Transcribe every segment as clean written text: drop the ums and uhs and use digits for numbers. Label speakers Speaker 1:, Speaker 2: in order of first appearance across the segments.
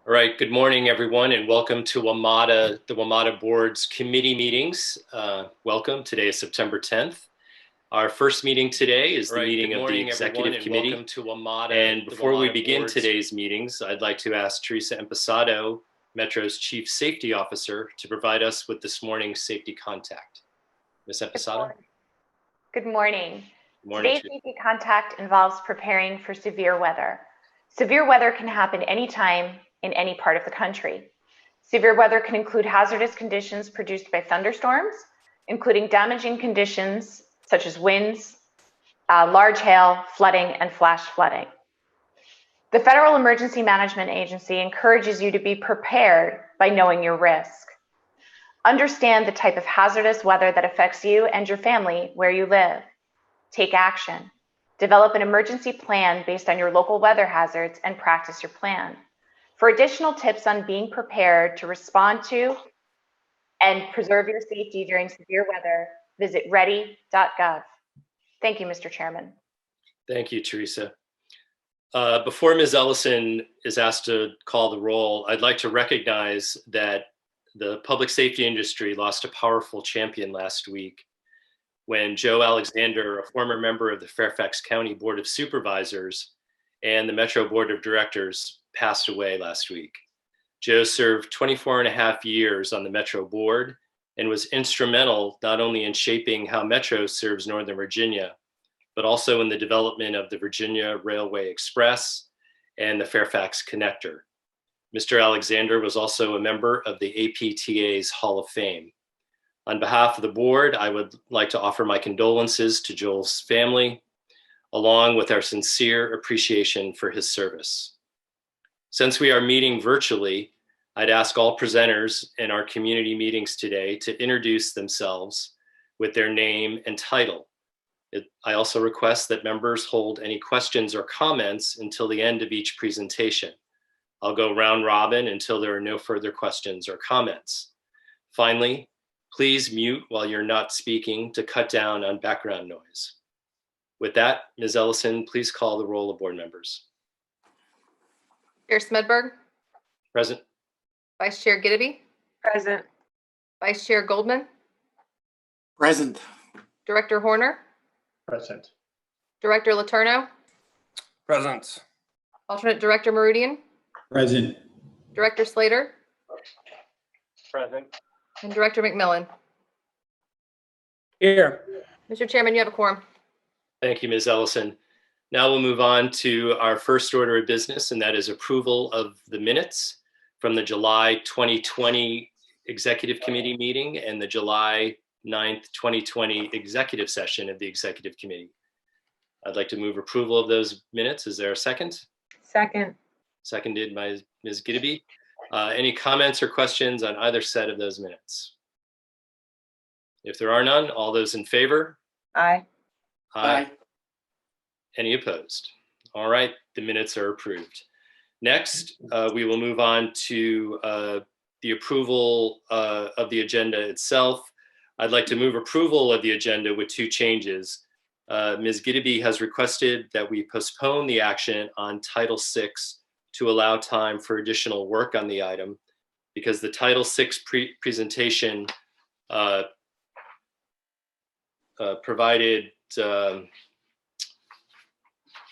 Speaker 1: All right, good morning, everyone, and welcome to the WMATA Board's committee meetings. Welcome. Today is September 10th. Our first meeting today is the meeting of the Executive Committee. Welcome to WMATA. And before we begin today's meetings, I'd like to ask Teresa Empasado, Metro's Chief Safety Officer, to provide us with this morning's safety contact. Ms. Empasado?
Speaker 2: Good morning.
Speaker 1: Good morning.
Speaker 2: Today's safety contact involves preparing for severe weather. Severe weather can happen anytime in any part of the country. Severe weather can include hazardous conditions produced by thunderstorms, including damaging conditions such as winds, large hail, flooding, and flash flooding. The Federal Emergency Management Agency encourages you to be prepared by knowing your risk. Understand the type of hazardous weather that affects you and your family where you live. Take action. Develop an emergency plan based on your local weather hazards and practice your plan. For additional tips on being prepared to respond to and preserve your safety during severe weather, visit ready.gov. Thank you, Mr. Chairman.
Speaker 1: Thank you, Teresa. Before Ms. Ellison is asked to call the roll, I'd like to recognize that the public safety industry lost a powerful champion last week when Joe Alexander, a former member of the Fairfax County Board of Supervisors and the Metro Board of Directors, passed away last week. Joe served 24 and a half years on the Metro Board and was instrumental not only in shaping how Metro serves Northern Virginia, but also in the development of the Virginia Railway Express and the Fairfax Connector. Mr. Alexander was also a member of the APTA's Hall of Fame. On behalf of the board, I would like to offer my condolences to Joel's family, along with our sincere appreciation for his service. Since we are meeting virtually, I'd ask all presenters in our community meetings today to introduce themselves with their name and title. I also request that members hold any questions or comments until the end of each presentation. I'll go round robin until there are no further questions or comments. Finally, please mute while you're not speaking to cut down on background noise. With that, Ms. Ellison, please call the roll of board members.
Speaker 3: Chair Smedberg.
Speaker 1: Present.
Speaker 3: Vice Chair Gideby.
Speaker 2: Present.
Speaker 3: Vice Chair Goldman.
Speaker 4: Present.
Speaker 3: Director Horner.
Speaker 4: Present.
Speaker 3: Director Letourneau.
Speaker 4: Present.
Speaker 3: Alternate Director Meridian.
Speaker 4: Present.
Speaker 3: Director Slater.
Speaker 4: Present.
Speaker 3: And Director McMillan.
Speaker 4: Here.
Speaker 3: Mr. Chairman, you have a quorum.
Speaker 1: Thank you, Ms. Ellison. Now we'll move on to our first order of business, and that is approval of the minutes from the July 2020 Executive Committee meeting and the July 9th, 2020 executive session of the Executive Committee. I'd like to move approval of those minutes. Is there a second?
Speaker 2: Second.
Speaker 1: Seconded by Ms. Gideby. Any comments or questions on either set of those minutes? If there are none, all those in favor?
Speaker 2: Aye.
Speaker 1: Aye. Any opposed? All right, the minutes are approved. Next, we will move on to the approval of the agenda itself. I'd like to move approval of the agenda with two changes. Ms. Gideby has requested that we postpone the action on Title VI to allow time for additional work on the item because the Title VI presentation provided,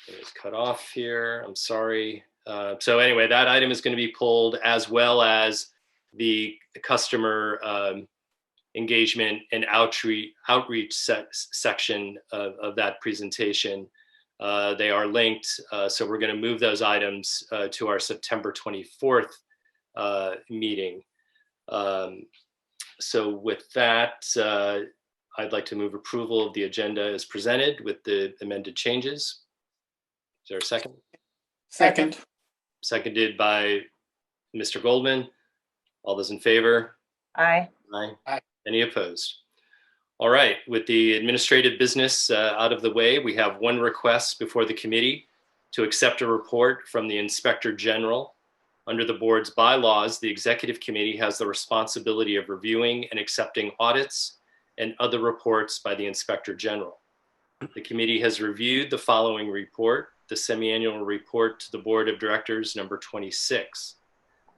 Speaker 1: it was cut off here, I'm sorry. So anyway, that item is going to be pulled as well as the customer engagement and outreach section of that presentation. They are linked, so we're going to move those items to our September 24th meeting. So with that, I'd like to move approval of the agenda as presented with the amended changes. Is there a second?
Speaker 4: Second.
Speaker 1: Seconded by Mr. Goldman. All those in favor?
Speaker 2: Aye.
Speaker 1: Aye.
Speaker 4: Aye.
Speaker 1: Any opposed? All right, with the administrative business out of the way, we have one request before the committee to accept a report from the Inspector General. Under the board's bylaws, the Executive Committee has the responsibility of reviewing and accepting audits and other reports by the Inspector General. The committee has reviewed the following report, the semi-annual report to the Board of Directors number 26.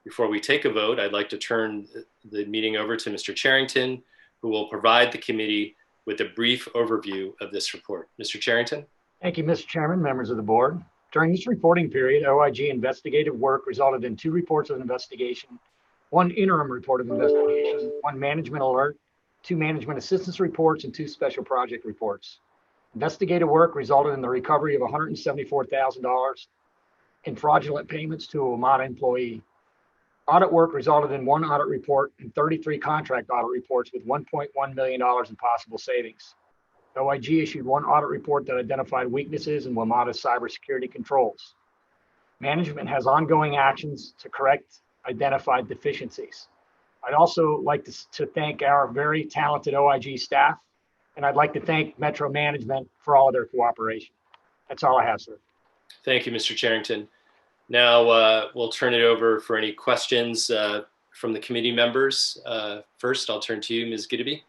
Speaker 1: Before we take a vote, I'd like to turn the meeting over to Mr. Charrington, who will provide the committee with a brief overview of this report. Mr. Charrington?
Speaker 5: Thank you, Mr. Chairman, members of the board. During this reporting period, OIG investigative work resulted in 2 reports of investigation, 1 interim report of investigation, 1 management alert, 2 management assistance reports, and 2 special project reports. Investigative work resulted in the recovery of $174,000 in fraudulent payments to a WMATA employee. Audit work resulted in 1 audit report and 33 contract audit reports with $1.1 million in possible savings. OIG issued 1 audit report that identified weaknesses in WMATA's cybersecurity controls. Management has ongoing actions to correct identified deficiencies. I'd also like to thank our very talented OIG staff, and I'd like to thank Metro Management for all of their cooperation. That's all I have, sir.
Speaker 1: Thank you, Mr. Charrington. Now we'll turn it over for any questions from the committee members. First, I'll turn to you, Ms. Gideby.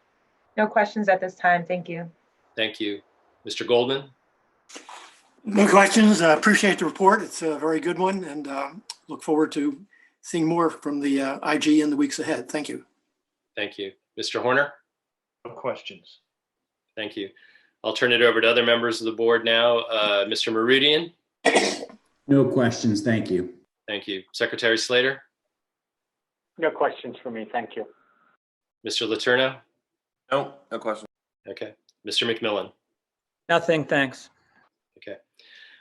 Speaker 6: No questions at this time. Thank you.
Speaker 1: Thank you. Mr. Goldman?
Speaker 7: No questions. Appreciate the report. It's a very good one, and look forward to seeing more from the IG in the weeks ahead. Thank you.
Speaker 1: Thank you. Mr. Horner?
Speaker 4: No questions.
Speaker 1: Thank you. I'll turn it over to other members of the board now. Mr. Meridian?
Speaker 8: No questions. Thank you.
Speaker 1: Thank you. Secretary Slater?
Speaker 4: No questions for me. Thank you.
Speaker 1: Mr. Letourneau?
Speaker 4: No questions.
Speaker 1: Okay. Mr. McMillan?
Speaker 9: Nothing, thanks.
Speaker 1: Okay.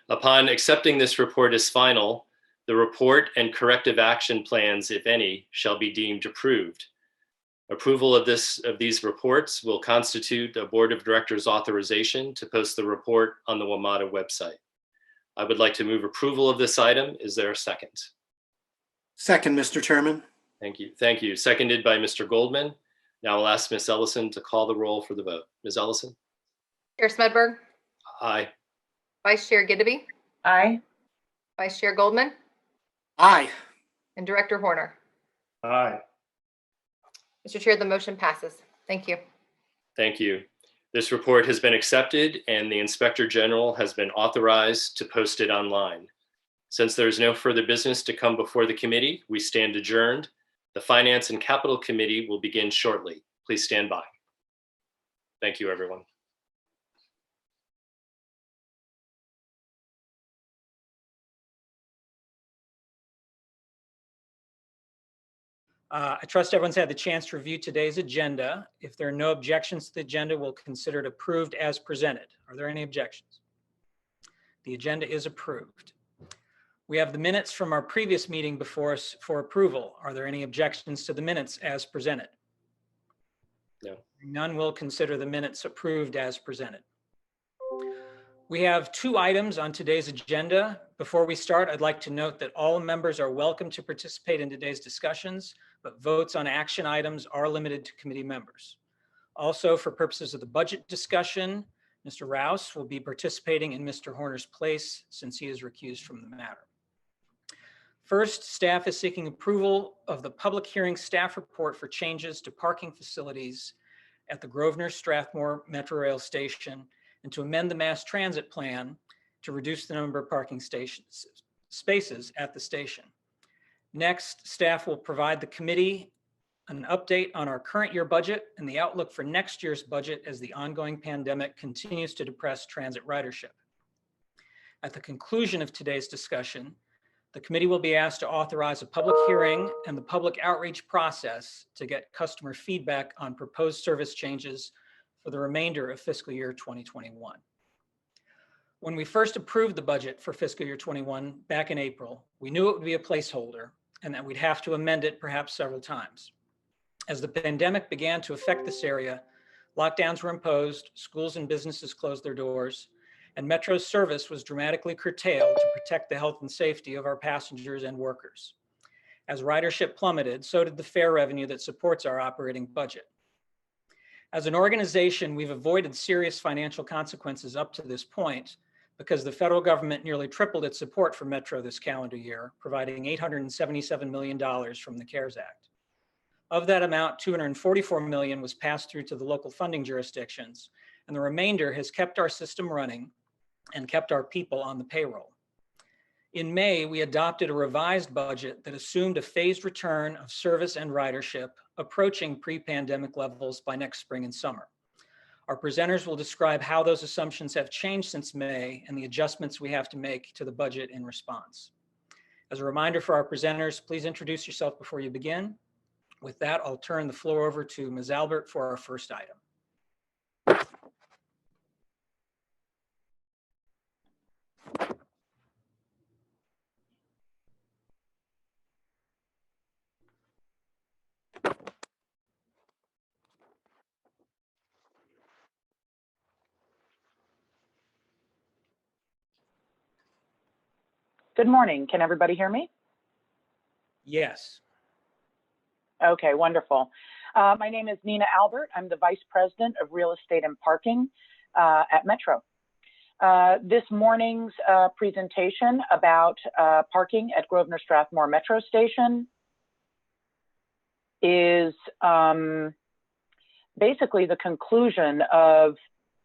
Speaker 1: Upon accepting this report as final, the report and corrective action plans, if any, shall be deemed approved. Approval of these reports will constitute a Board of Directors authorization to post the report on the WMATA website. I would like to move approval of this item. Is there a second?
Speaker 7: Second, Mr. Chairman.
Speaker 1: Thank you. Thank you. Seconded by Mr. Goldman. Now I'll ask Ms. Ellison to call the roll for the vote. Ms. Ellison?
Speaker 3: Chair Smedberg,
Speaker 1: Aye.
Speaker 3: Vice Chair Gideby,
Speaker 6: Aye.
Speaker 3: Vice Chair Goldman,
Speaker 7: Aye.
Speaker 3: and Director Horner.
Speaker 4: Aye.
Speaker 3: Mr. Chair, the motion passes. Thank you.
Speaker 1: Thank you. This report has been accepted and the Inspector General has been authorized to post it online. Since there is no further business to come before the committee, we stand adjourned. The Finance and Capital Committee will begin shortly. Please stand by. Thank you, everyone.
Speaker 9: I trust everyone's had the chance to review today's agenda. If there are no objections to the agenda, we'll consider it approved as presented. Are there any objections? The agenda is approved. We have the minutes from our previous meeting before us for approval. Are there any objections to the minutes as presented?
Speaker 1: No.
Speaker 9: None. Will consider the minutes approved as presented. We have 2 items on today's agenda. Before we start, I'd like to note that all members are welcome to participate in today's discussions, but votes on action items are limited to committee members. Also, for purposes of the budget discussion, Mr. Rouse will be participating in Mr. Horner's place since he is recused from the matter. First, staff is seeking approval of the public hearing staff report for changes to parking facilities at the Grosvenor Strathmore Metro Rail Station and to amend the mass transit plan to reduce the number of parking spaces at the station. Next, staff will provide the committee an update on our current year budget and the outlook for next year's budget as the ongoing pandemic continues to depress transit ridership. At the conclusion of today's discussion, the committee will be asked to authorize a public hearing and the public outreach process to get customer feedback on proposed service changes for the remainder of fiscal year 2021. When we first approved the budget for fiscal year 21 back in April, we knew it would be a placeholder and that we'd have to amend it perhaps several times. As the pandemic began to affect this area, lockdowns were imposed, schools and businesses closed their doors, and Metro's service was dramatically curtailed to protect the health and safety of our passengers and workers. As ridership plummeted, so did the fare revenue that supports our operating budget. As an organization, we've avoided serious financial consequences up to this point because the federal government nearly tripled its support for Metro this calendar year, providing $877 million from the CARES Act. Of that amount, $244 million was passed through to the local funding jurisdictions, and the remainder has kept our system running and kept our people on the payroll. In May, we adopted a revised budget that assumed a phased return of service and ridership approaching pre-pandemic levels by next spring and summer. Our presenters will describe how those assumptions have changed since May and the adjustments we have to make to the budget in response. As a reminder for our presenters, please introduce yourself before you begin. With that, I'll turn the floor over to Ms. Albert for our first item.
Speaker 10: Good morning. Can everybody hear me?
Speaker 9: Yes.
Speaker 10: Okay, wonderful. My name is Nina Albert. I'm the Vice President of Real Estate and Parking at Metro. This morning's presentation about parking at Grosvenor Strathmore Metro Station is basically the conclusion of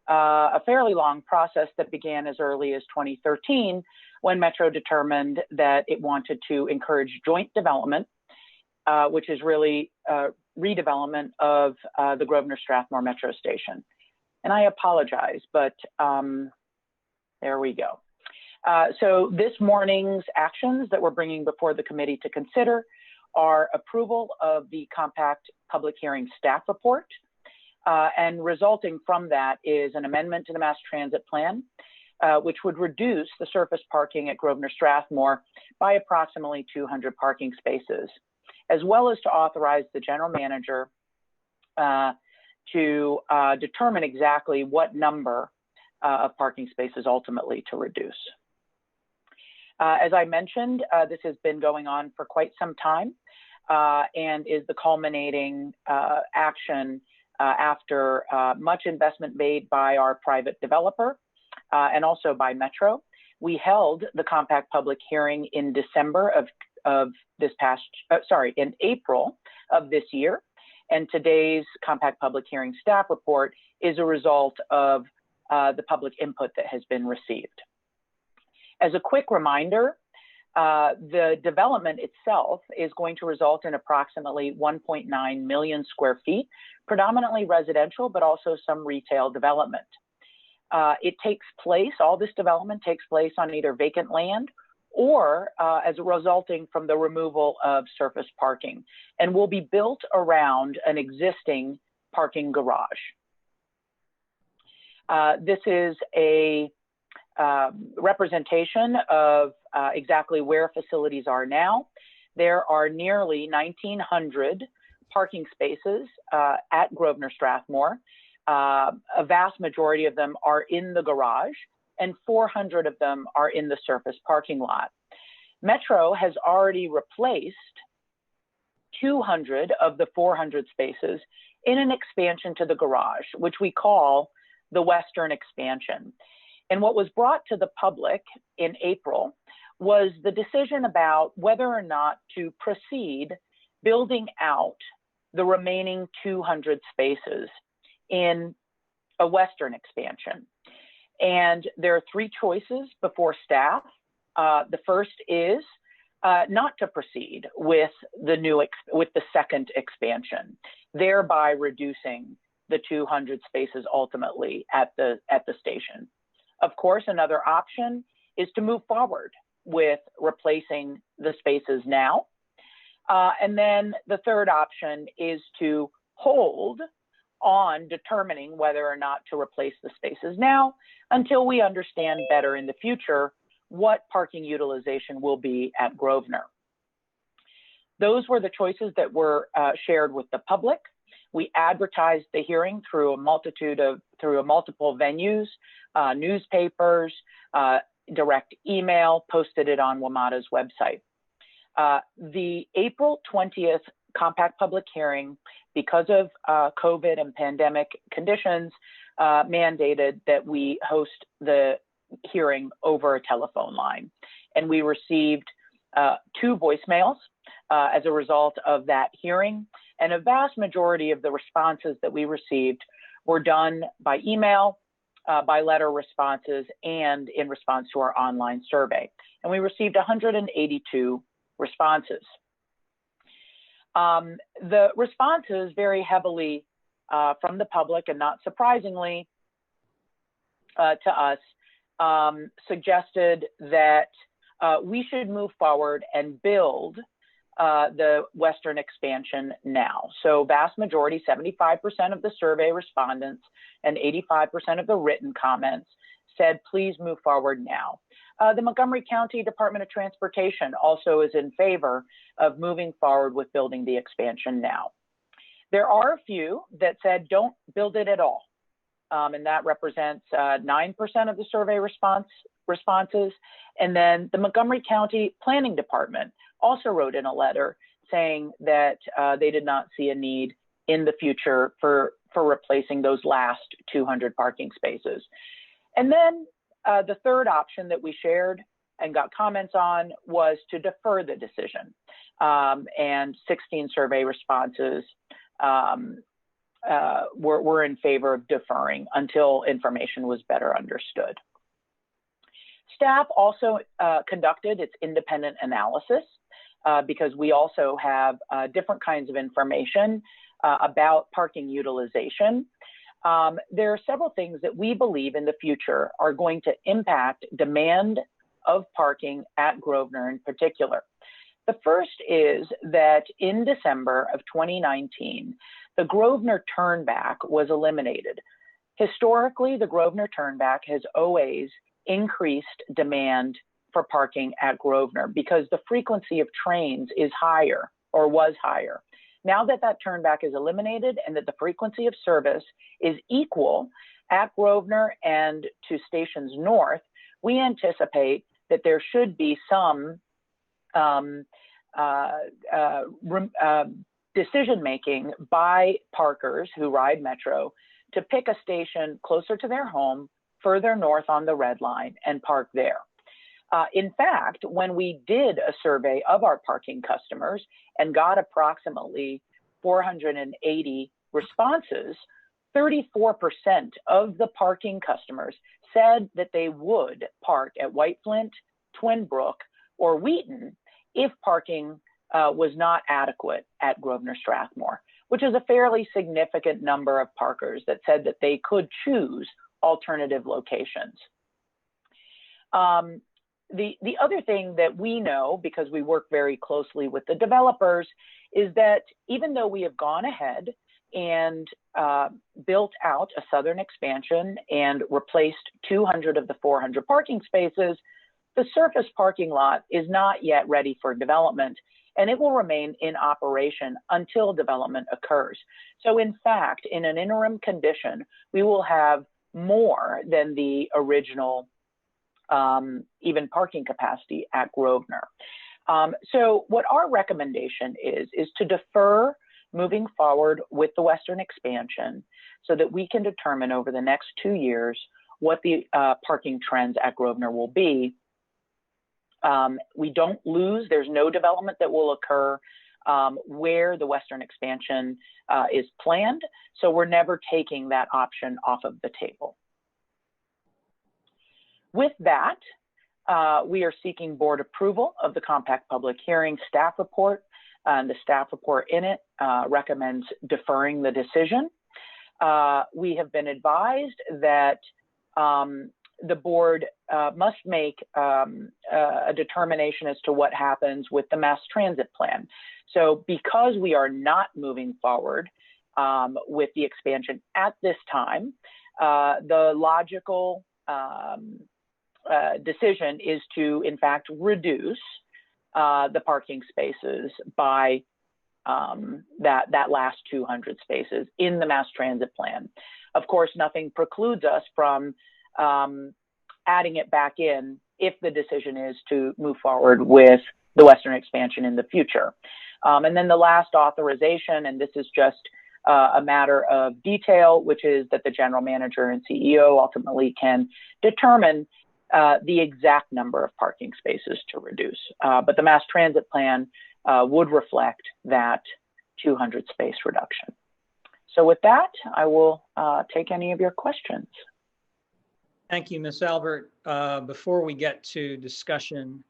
Speaker 10: a fairly long process that began as early as 2013 when Metro determined that it wanted to encourage joint development, which is really redevelopment of the Grosvenor Strathmore Metro Station. And I apologize, but there we go. So this morning's actions that we're bringing before the committee to consider are approval of the compact public hearing staff report. And resulting from that is an amendment to the mass transit plan, which would reduce the surface parking at Grosvenor Strathmore by approximately 200 parking spaces, as well as to authorize the general manager to determine exactly what number of parking spaces ultimately to reduce. As I mentioned, this has been going on for quite some time and is the culminating action after much investment made by our private developer and also by Metro. We held the compact public hearing in December of this past, in April of this year. And today's compact public hearing staff report is a result of the public input that has been received. As a quick reminder, the development itself is going to result in approximately 1.9 million square feet, predominantly residential, but also some retail development. It takes place, all this development takes place on either vacant land or as resulting from the removal of surface parking, and will be built around an existing parking garage. This is a representation of exactly where facilities are now. There are nearly 1,900 parking spaces at Grosvenor Strathmore. A vast majority of them are in the garage, and 400 of them are in the surface parking lot. Metro has already replaced 200 of the 400 spaces in an expansion to the garage, which we call the Western expansion. And what was brought to the public in April was the decision about whether or not to proceed building out the remaining 200 spaces in a Western expansion. And there are three choices before staff. The first is not to proceed with the second expansion, thereby reducing the 200 spaces ultimately at the station. Of course, another option is to move forward with replacing the spaces now. And then the third option is to hold on determining whether or not to replace the spaces now until we understand better in the future what parking utilization will be at Grosvenor. Those were the choices that were shared with the public. We advertised the hearing through multiple venues, newspapers, direct email, posted it on WMATA's website. The April 20th compact public hearing, because of COVID and pandemic conditions, mandated that we host the hearing over a telephone line. And we received 2 voicemails as a result of that hearing. And a vast majority of the responses that we received were done by email by letter responses and in response to our online survey. And we received 182 responses. The responses very heavily from the public, and not surprisingly to us, suggested that we should move forward and build the Western expansion now. So vast majority, 75% of the survey respondents and 85% of the written comments said, please move forward now. The Montgomery County Department of Transportation also is in favor of moving forward with building the expansion now. There are a few that said, don't build it at all. And that represents 9% of the survey responses. And then the Montgomery County Planning Department also wrote in a letter saying that they did not see a need in the future for replacing those last 200 parking spaces. And then the third option that we shared and got comments on was to defer the decision. And 16 survey responses were in favor of deferring until information was better understood. Staff also conducted its independent analysis because we also have different kinds of information about parking utilization. There are several things that we believe in the future are going to impact demand of parking at Grosvenor in particular. The first is that in December of 2019, the Grosvenor turnback was eliminated. Historically, the Grosvenor turnback has always increased demand for parking at Grosvenor because the frequency of trains is higher or was higher. Now that that turnback is eliminated and that the frequency of service is equal at Grosvenor and to stations north, we anticipate that there should be some decision-making by parkers who ride Metro to pick a station closer to their home, further north on the red line, and park there. In fact, when we did a survey of our parking customers and got approximately 480 responses, 34% of the parking customers said that they would park at White Flint, Twin Brook, or Wheaton if parking was not adequate at Grosvenor Strathmore, which is a fairly significant number of parkers that said that they could choose alternative locations. The other thing that we know, because we work very closely with the developers, is that even though we have gone ahead and built out a southern expansion and replaced 200 of the 400 parking spaces, the surface parking lot is not yet ready for development, and it will remain in operation until development occurs. So in fact, in an interim condition, we will have more than the original even parking capacity at Grosvenor. So what our recommendation is to defer moving forward with the Western expansion so that we can determine over the next 2 years what the parking trends at Grosvenor will be. We don't lose, there's no development that will occur where the Western expansion is planned. So we're never taking that option off of the table. With that, we are seeking board approval of the compact public hearing staff report. The staff report in it recommends deferring the decision. We have been advised that the board must make a determination as to what happens with the mass transit plan. So because we are not moving forward with the expansion at this time, the logical decision is to, in fact, reduce the parking spaces by that last 200 spaces in the mass transit plan. Of course, nothing precludes us from adding it back in if the decision is to move forward with the Western expansion in the future. And then the last authorization, and this is just a matter of detail, which is that the general manager and CEO ultimately can determine the exact number of parking spaces to reduce. But the mass transit plan would reflect that 200 space reduction. So with that, I will take any of your questions.
Speaker 9: Thank you, Ms. Albert. Before we get to discussion,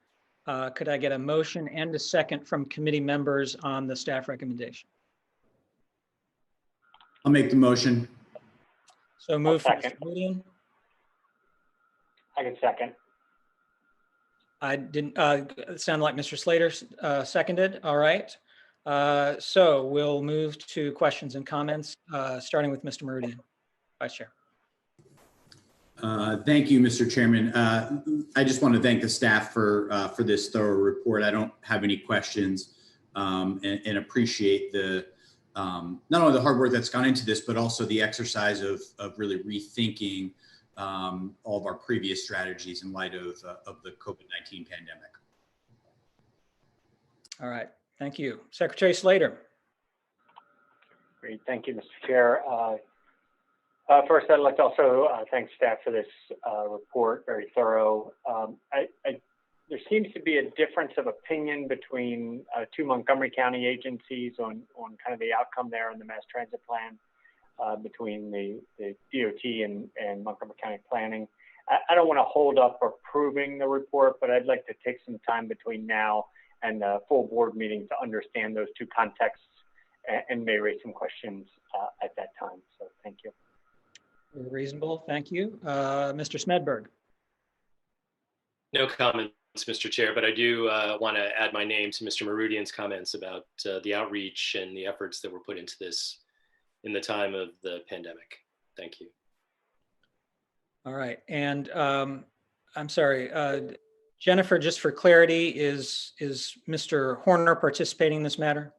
Speaker 9: could I get a motion and a second from committee members on the staff recommendation?
Speaker 8: I'll make the motion.
Speaker 9: So move from
Speaker 4: second.
Speaker 9: Mr. Moodian.
Speaker 4: I can second.
Speaker 9: I didn't, it sounded like Mr. Slater seconded. All right. So we'll move to questions and comments, starting with Mr. Meridian, Vice Chair.
Speaker 8: Thank you, Mr. Chairman. I just want to thank the staff for this thorough report. I don't have any questions and appreciate the not only the hard work that's gone into this, but also the exercise of really rethinking all of our previous strategies in light of the COVID-19 pandemic.
Speaker 9: All right. Thank you. Secretary Slater.
Speaker 4: Great. Thank you, Mr. Chair. First, I'd like to also thank staff for this report, very thorough. There seems to be a difference of opinion between two Montgomery County agencies on kind of the outcome there in the mass transit plan between the DOT and Montgomery County Planning. I don't want to hold up approving the report, but I'd like to take some time between now and the full board meeting to understand those two contexts and may raise some questions at that time. So thank you.
Speaker 9: Reasonable. Thank you. Mr. Smedberg.
Speaker 1: No comments, Mr. Chair, but I do want to add my name to Mr. Meridian's comments about the outreach and the efforts that were put into this in the time of the pandemic. Thank you.
Speaker 9: All right. And I'm sorry, Jennifer, just for clarity, is Mr. Horner participating in this matter?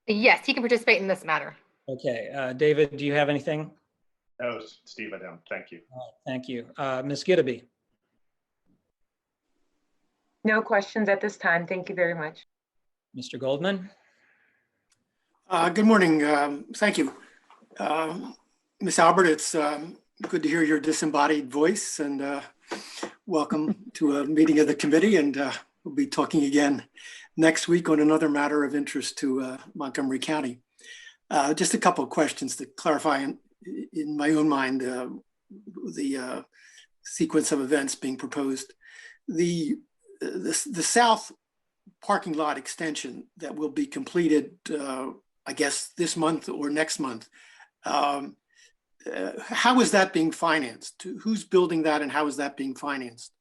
Speaker 3: Yes, he can participate in this matter.
Speaker 9: Okay. David, do you have anything?
Speaker 4: No, Steve, I don't. Thank you.
Speaker 9: Thank you. Ms. Giddaby.
Speaker 6: No questions at this time. Thank you very much.
Speaker 9: Mr. Goldman.
Speaker 7: Good morning. Thank you. Ms. Albert, it's good to hear your disembodied voice, and welcome to a meeting of the committee. And we'll be talking again next week on another matter of interest to Montgomery County. Just a couple of questions to clarify in my own mind the sequence of events being proposed. The south parking lot extension that will be completed, I guess, this month or next month. How is that being financed? Who's building that, and how is that being financed?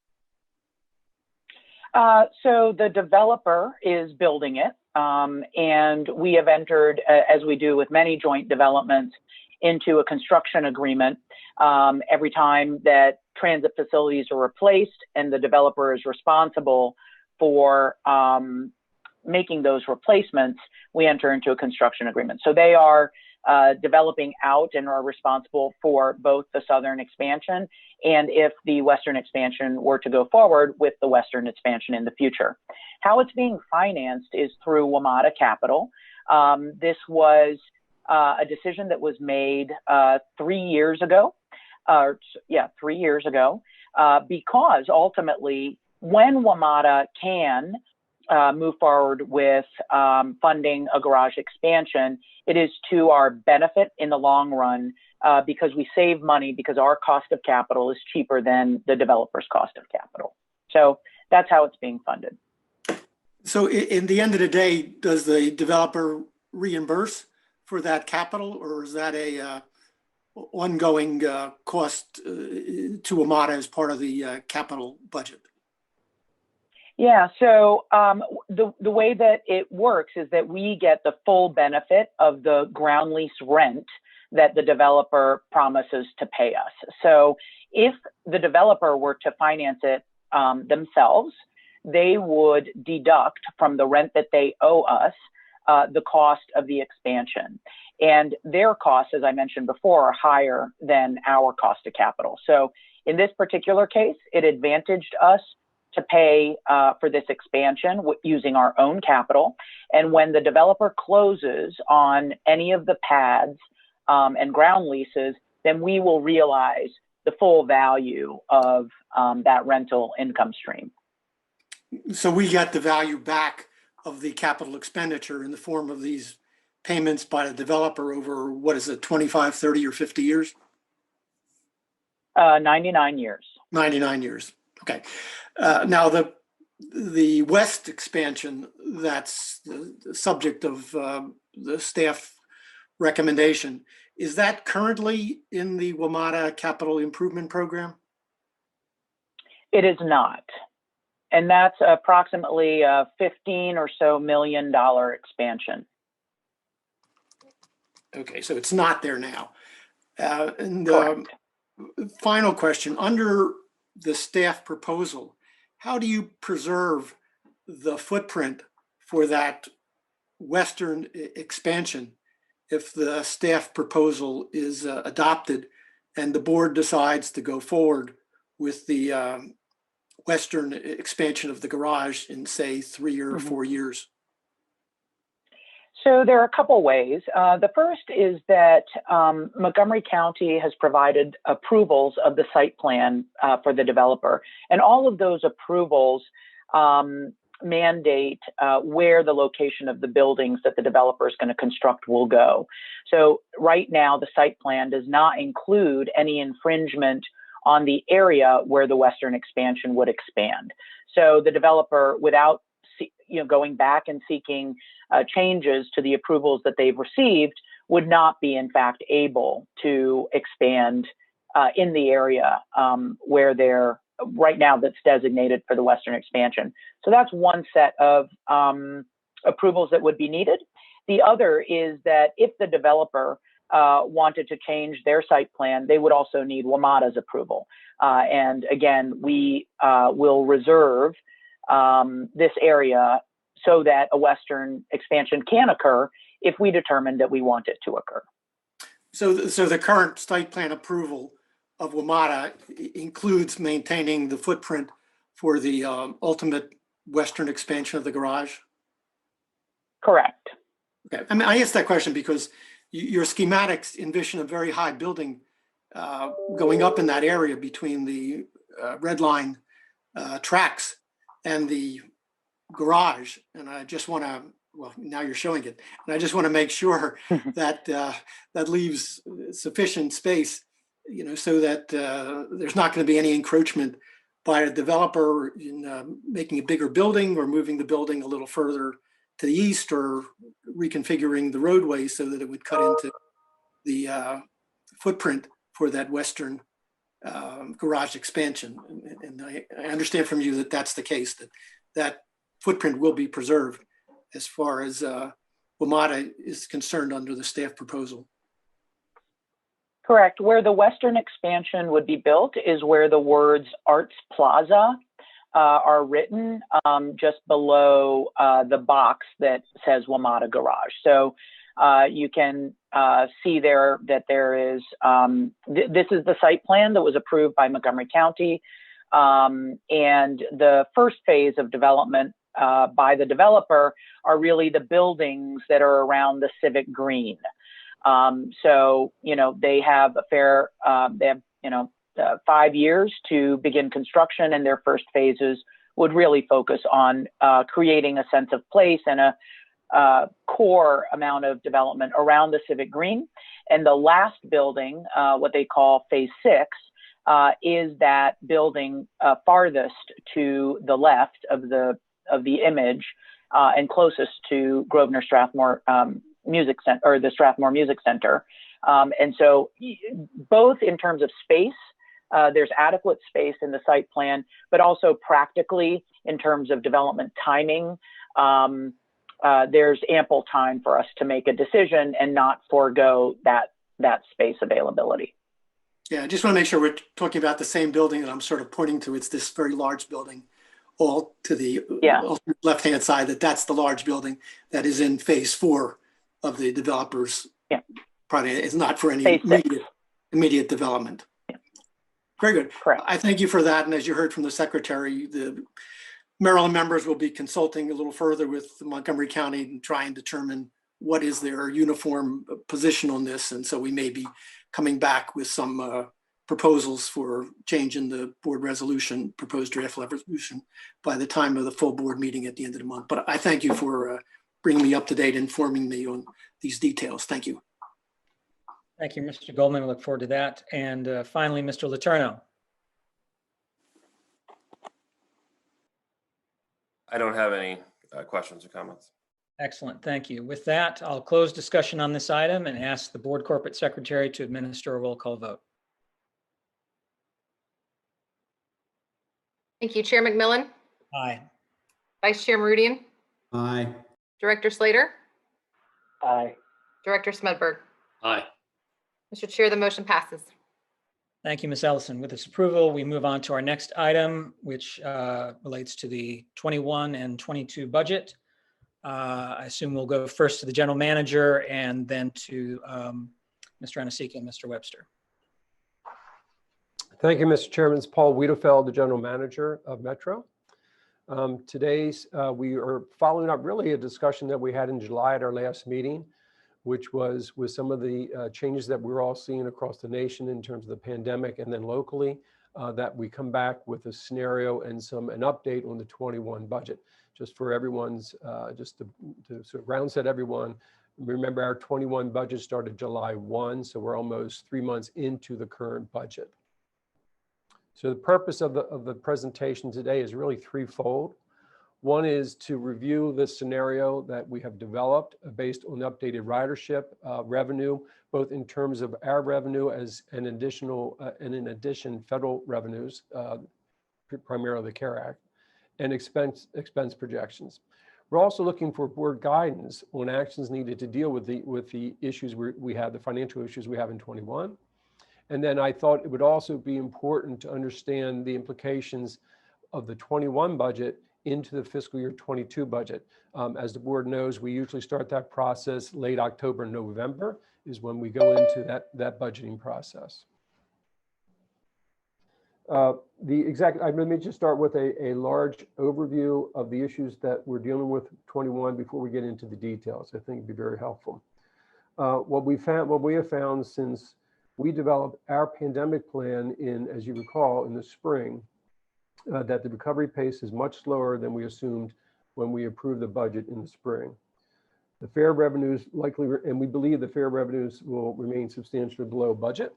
Speaker 10: So the developer is building it, and we have entered, as we do with many joint developments, into a construction agreement every time that transit facilities are replaced, and the developer is responsible for making those replacements. We enter into a construction agreement. So they are developing out and are responsible for both the southern expansion and if the western expansion were to go forward with the western expansion in the future. How it's being financed is through WMATA Capital. This was a decision that was made 3 years ago. 3 years ago, because ultimately when WMATA can move forward with funding a garage expansion, it is to our benefit in the long run because we save money because our cost of capital is cheaper than the developer's cost of capital. So that's how it's being funded.
Speaker 7: So in the end of the day, does the developer reimburse for that capital, or is that a ongoing cost to WMATA as part of the capital budget?
Speaker 10: Yeah, so the way that it works is that we get the full benefit of the ground lease rent that the developer promises to pay us. So if the developer were to finance it themselves, they would deduct from the rent that they owe us the cost of the expansion. And their costs, as I mentioned before, are higher than our cost of capital. So in this particular case, it advantaged us to pay for this expansion using our own capital. And when the developer closes on any of the pads and ground leases, then we will realize the full value of that rental income stream.
Speaker 7: So we get the value back of the capital expenditure in the form of these payments by the developer over, what is it, 25, 30, or 50 years?
Speaker 10: 99 years.
Speaker 7: 99 years. Okay. Now the west expansion, that's the subject of the staff recommendation. Is that currently in the WMATA Capital Improvement Program?
Speaker 10: It is not. And that's approximately a $15 or so million expansion.
Speaker 7: Okay, so it's not there now. And
Speaker 10: Correct.
Speaker 7: final question, under the staff proposal, how do you preserve the footprint for that western expansion if the staff proposal is adopted and the board decides to go forward with the western expansion of the garage in, say, 3 or 4 years?
Speaker 10: So there are a couple ways. The first is that Montgomery County has provided approvals of the site plan for the developer. And all of those approvals mandate where the location of the buildings that the developer is going to construct will go. So right now, the site plan does not include any infringement on the area where the western expansion would expand. So the developer, without going back and seeking changes to the approvals that they've received, would not be in fact able to expand in the area where they're right now that's designated for the western expansion. So that's one set of approvals that would be needed. The other is that if the developer wanted to change their site plan, they would also need WMATA's approval. And again, we will reserve this area so that a western expansion can occur if we determine that we want it to occur.
Speaker 7: So the current site plan approval of WMATA includes maintaining the footprint for the ultimate western expansion of the garage?
Speaker 10: Correct.
Speaker 7: Okay. I mean, I asked that question because your schematics envision a very high building going up in that area between the red line tracks and the garage. And I just want to, well, now you're showing it, and I just want to make sure that that leaves sufficient space, so that there's not going to be any encroachment by a developer in making a bigger building or moving the building a little further to the east or reconfiguring the roadway so that it would cut into the footprint for that western garage expansion. And I understand from you that that's the case, that footprint will be preserved as far as WMATA is concerned under the staff proposal.
Speaker 10: Correct. Where the western expansion would be built is where the words Arts Plaza are written just below the box that says WMATA Garage. So you can see there that there is, this is the site plan that was approved by Montgomery County. And the first phase of development by the developer are really the buildings that are around the civic green. So, they have a fair, they have, 5 years to begin construction, and their first phases would really focus on creating a sense of place and a core amount of development around the civic green. And the last building, what they call phase 6, is that building farthest to the left of the image and closest to Grosvenor Strathmore Music Center, or the Strathmore Music Center. And so both in terms of space, there's adequate space in the site plan, but also practically in terms of development timing, there's ample time for us to make a decision and not forego that space availability.
Speaker 7: Yeah, I just want to make sure we're talking about the same building that I'm sort of pointing to. It's this very large building all to the left-hand side, that's the large building that is in phase 4 of the developer's project. It's not for any immediate development.
Speaker 10: Yeah.
Speaker 7: Very good.
Speaker 10: Correct.
Speaker 7: I thank you for that. And as you heard from the secretary, the Maryland members will be consulting a little further with Montgomery County and try and determine what is their uniform position on this. And so we may be coming back with some proposals for change in the board resolution, proposed draft resolution, by the time of the full board meeting at the end of the month. But I thank you for bringing me up to date, informing me on these details. Thank you.
Speaker 9: Thank you, Mr. Goldman. We look forward to that. And finally, Mr. Letourneau.
Speaker 11: I don't have any questions or comments.
Speaker 9: Excellent, thank you. With that, I'll close discussion on this item and ask the board corporate secretary to administer a roll call vote.
Speaker 3: Thank you. Chair McMillan,
Speaker 9: Aye.
Speaker 3: Vice Chair Meridian,
Speaker 8: Aye.
Speaker 3: Director Slater,
Speaker 4: Aye.
Speaker 3: Director Smedberg.
Speaker 1: Aye.
Speaker 3: Mr. Chair, the motion passes.
Speaker 9: Thank you, Ms. Ellison. With this approval, we move on to our next item, which relates to the 21 and 22 budget. I assume we'll go first to the general manager and then to Mr. Anasika and Mr. Webster.
Speaker 12: Thank you, Mr. Chairman. It's Paul Wiedefeld, the general manager of Metro. Today's we are following up really a discussion that we had in July at our last meeting, which was with some of the changes that we're all seeing across the nation in terms of the pandemic, and then locally, that we come back with a scenario and an update on the 21 budget. Just for everyone's, just to sort of ground set everyone, remember our 21 budget started July 1, so we're almost 3 months into the current budget. So the purpose of the presentation today is really threefold. One is to review the scenario that we have developed based on updated ridership revenue, both in terms of our revenue as an additional, and in addition, federal revenues, primarily the CARE Act, and expense projections. We're also looking for board guidance on actions needed to deal with the issues we have, the financial issues we have in 21. And then I thought it would also be important to understand the implications of the 21 budget into the fiscal year 22 budget. As the board knows, we usually start that process late October, November is when we go into that budgeting process. Let me just start with a large overview of the issues that we're dealing with 21 before we get into the details. I think it'd be very helpful. What we have found since we developed our pandemic plan as you recall, in the spring, that the recovery pace is much slower than we assumed when we approved the budget in the spring. The fare revenues and we believe the fare revenues will remain substantially below budget.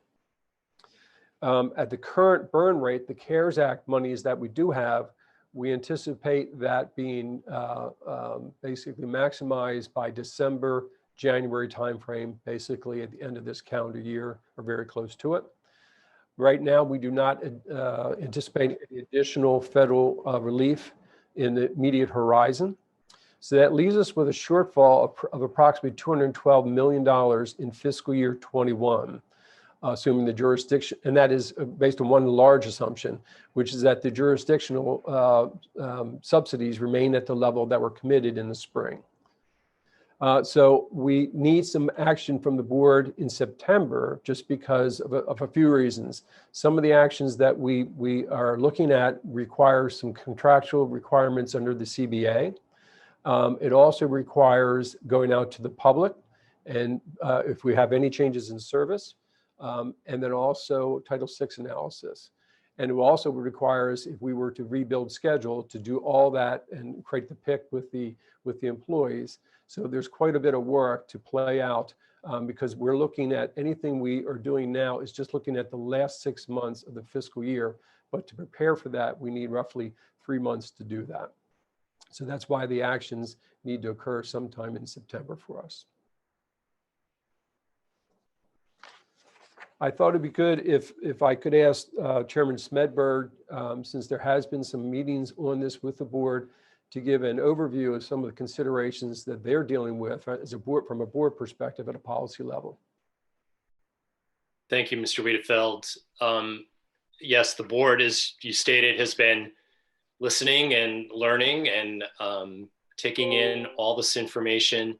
Speaker 12: At the current burn rate, the CARES Act monies that we do have, we anticipate that being basically maximized by December, January timeframe, basically at the end of this calendar year or very close to it. Right now, we do not anticipate any additional federal relief in the immediate horizon. So that leaves us with a shortfall of approximately $212 million in fiscal year 21, assuming the jurisdiction, and that is based on one large assumption, which is that the jurisdictional subsidies remain at the level that were committed in the spring. So we need some action from the board in September just because of a few reasons. Some of the actions that we are looking at require some contractual requirements under the CBA. It also requires going out to the public and if we have any changes in service, and then also Title VI analysis. And it also requires, if we were to rebuild schedule, to do all that and create the pick with the employees. So there's quite a bit of work to play out because we're looking at anything we are doing now is just looking at the last 6 months of the fiscal year. But to prepare for that, we need roughly 3 months to do that. So that's why the actions need to occur sometime in September for us. I thought it'd be good if I could ask Chairman Smedberg, since there has been some meetings on this with the board, to give an overview of some of the considerations that they're dealing with as a board, from a board perspective at a policy level.
Speaker 1: Thank you, Mr. Wiedefeld. Yes, the board, as you stated, has been listening and learning and taking in all this information,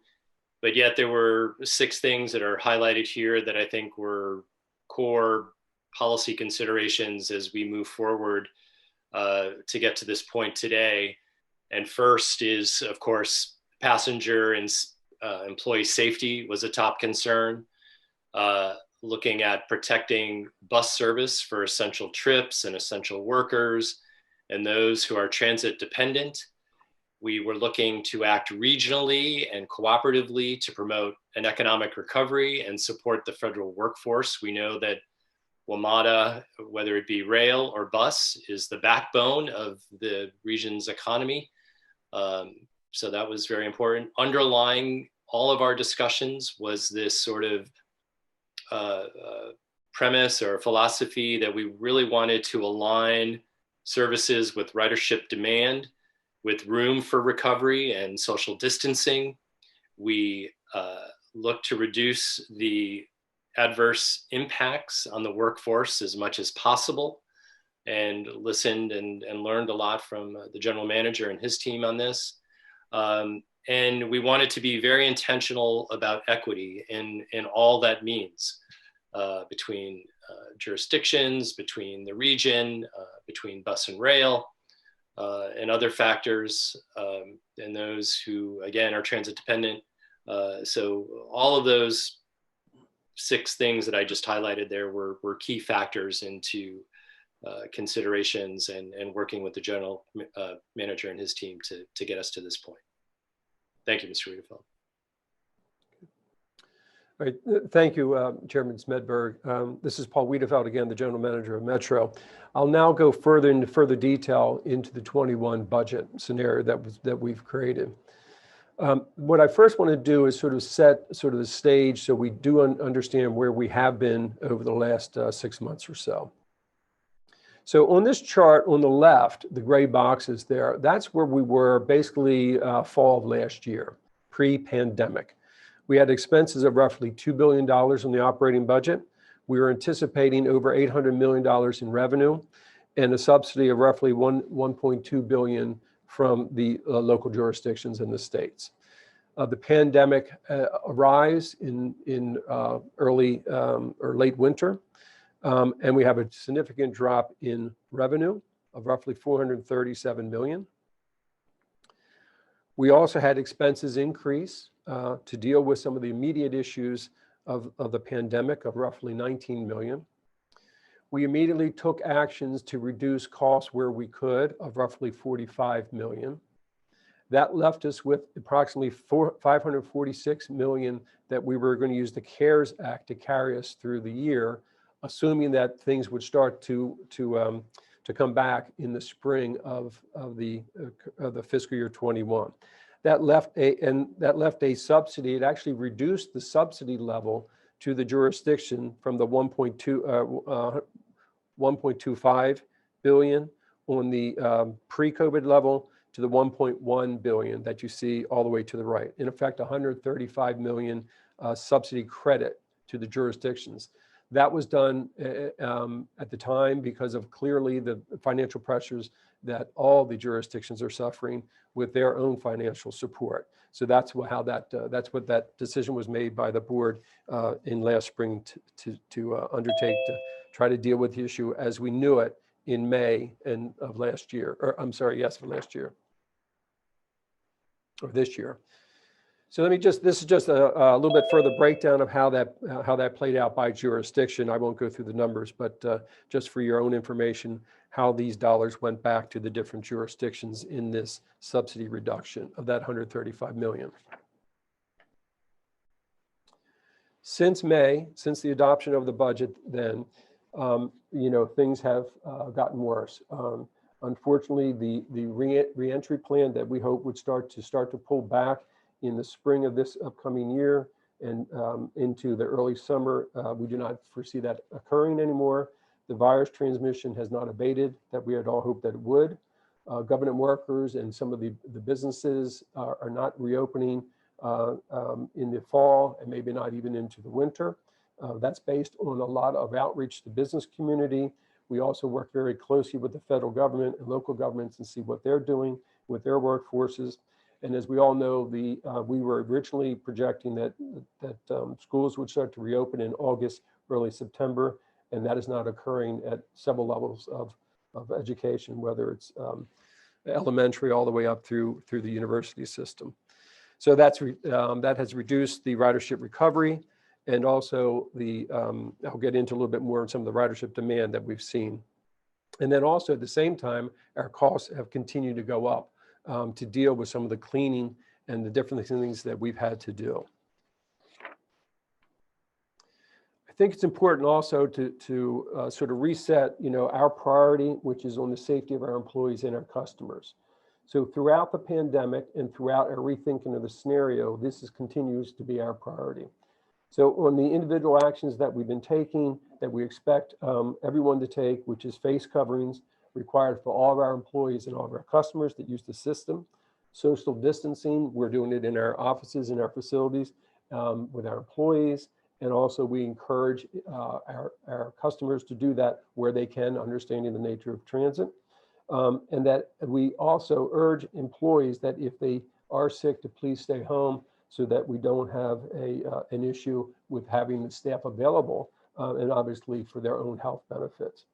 Speaker 1: but yet there were 6 things that are highlighted here that I think were core policy considerations as we move forward to get to this point today. And first is, of course, passenger and employee safety was a top concern. Looking at protecting bus service for essential trips and essential workers and those who are transit dependent. We were looking to act regionally and cooperatively to promote an economic recovery and support the federal workforce. We know that WMATA, whether it be rail or bus, is the backbone of the region's economy. So that was very important. Underlying all of our discussions was this sort of premise or philosophy that we really wanted to align services with ridership demand, with room for recovery and social distancing. We looked to reduce the adverse impacts on the workforce as much as possible, and listened and learned a lot from the general manager and his team on this. And we wanted to be very intentional about equity in all that means, between jurisdictions, between the region, between bus and rail, and other factors, and those who, again, are transit dependent. So all of those 6 things that I just highlighted there were key factors into considerations and working with the general manager and his team to get us to this point. Thank you, Mr. Riedefeld.
Speaker 12: All right, thank you, Chairman Smedberg. This is Paul Wiedefeld again, the General Manager of Metro. I'll now go into further detail into the 21 budget scenario that we've created. What I first want to do is sort of set the stage so we do understand where we have been over the last 6 months or so. So on this chart on the left, the gray boxes there, that's where we were basically fall of last year, pre-pandemic. We had expenses of roughly $2 billion on the operating budget. We were anticipating over $800 million in revenue and a subsidy of roughly $1.2 billion from the local jurisdictions in the states. The pandemic arrives in early or late winter, and we have a significant drop in revenue of roughly $437 million. We also had expenses increase to deal with some of the immediate issues of the pandemic of roughly $19 million. We immediately took actions to reduce costs where we could of roughly $45 million. That left us with approximately $546 million that we were going to use the CARES Act to carry us through the year, assuming that things would start to come back in the spring of the fiscal year 21. That left a subsidy. It actually reduced the subsidy level to the jurisdiction from the 1.25 billion on the pre-COVID level to the 1.1 billion that you see all the way to the right. In effect, 135 million subsidy credit to the jurisdictions. That was done at the time because of clearly the financial pressures that all the jurisdictions are suffering with their own financial support. So that's what that decision was made by the board in last spring to undertake to try to deal with the issue as we knew it in May of last year, or I'm sorry, yes, of last year, or this year. So this is just a little bit further breakdown of how that played out by jurisdiction. I won't go through the numbers, but just for your own information, how these dollars went back to the different jurisdictions in this subsidy reduction of that 135 million. Since May, since the adoption of the budget then, things have gotten worse. Unfortunately, the reentry plan that we hope would start to pull back in the spring of this upcoming year and into the early summer, we do not foresee that occurring anymore. The virus transmission has not abated that we had all hoped that it would. Government workers and some of the businesses are not reopening in the fall and maybe not even into the winter. That's based on a lot of outreach to the business community. We also work very closely with the federal government and local governments and see what they're doing with their workforces. And as we all know, we were originally projecting that schools would start to reopen in August, early September, and that is not occurring at several levels of education, whether it's elementary all the way up through the university system. So that has reduced the ridership recovery, and also I'll get into a little bit more on some of the ridership demand that we've seen. And then also at the same time, our costs have continued to go up to deal with some of the cleaning and the different things that we've had to do. I think it's important also to sort of reset, our priority, which is on the safety of our employees and our customers. So throughout the pandemic and throughout our rethinking of the scenario, this continues to be our priority. So on the individual actions that we've been taking, that we expect everyone to take, which is face coverings required for all of our employees and all of our customers that use the system. Social distancing, we're doing it in our offices, in our facilities, with our employees. And also we encourage our customers to do that where they can, understanding the nature of transit. And that we also urge employees that if they are sick to please stay home so that we don't have an issue with having the staff available and obviously for their own health benefits.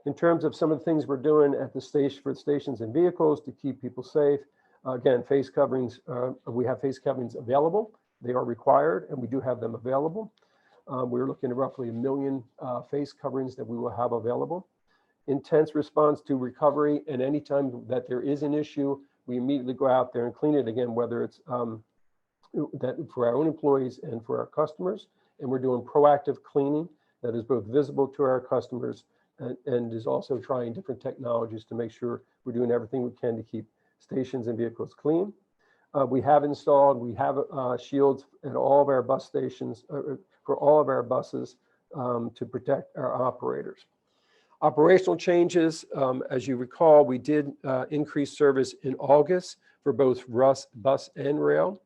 Speaker 12: In terms of some of the things we're doing at the station for the stations and vehicles to keep people safe, again, face coverings, we have face coverings available. They are required and we do have them available. We're looking at roughly 1 million face coverings that we will have available. Intense response to recovery, and anytime that there is an issue, we immediately go out there and clean it again, whether it's that for our own employees and for our customers. And we're doing proactive cleaning that is both visible to our customers and is also trying different technologies to make sure we're doing everything we can to keep stations and vehicles clean. We have shields at all of our bus stations, for all of our buses to protect our operators. Operational changes, as you recall, we did increase service in August for both bus and rail.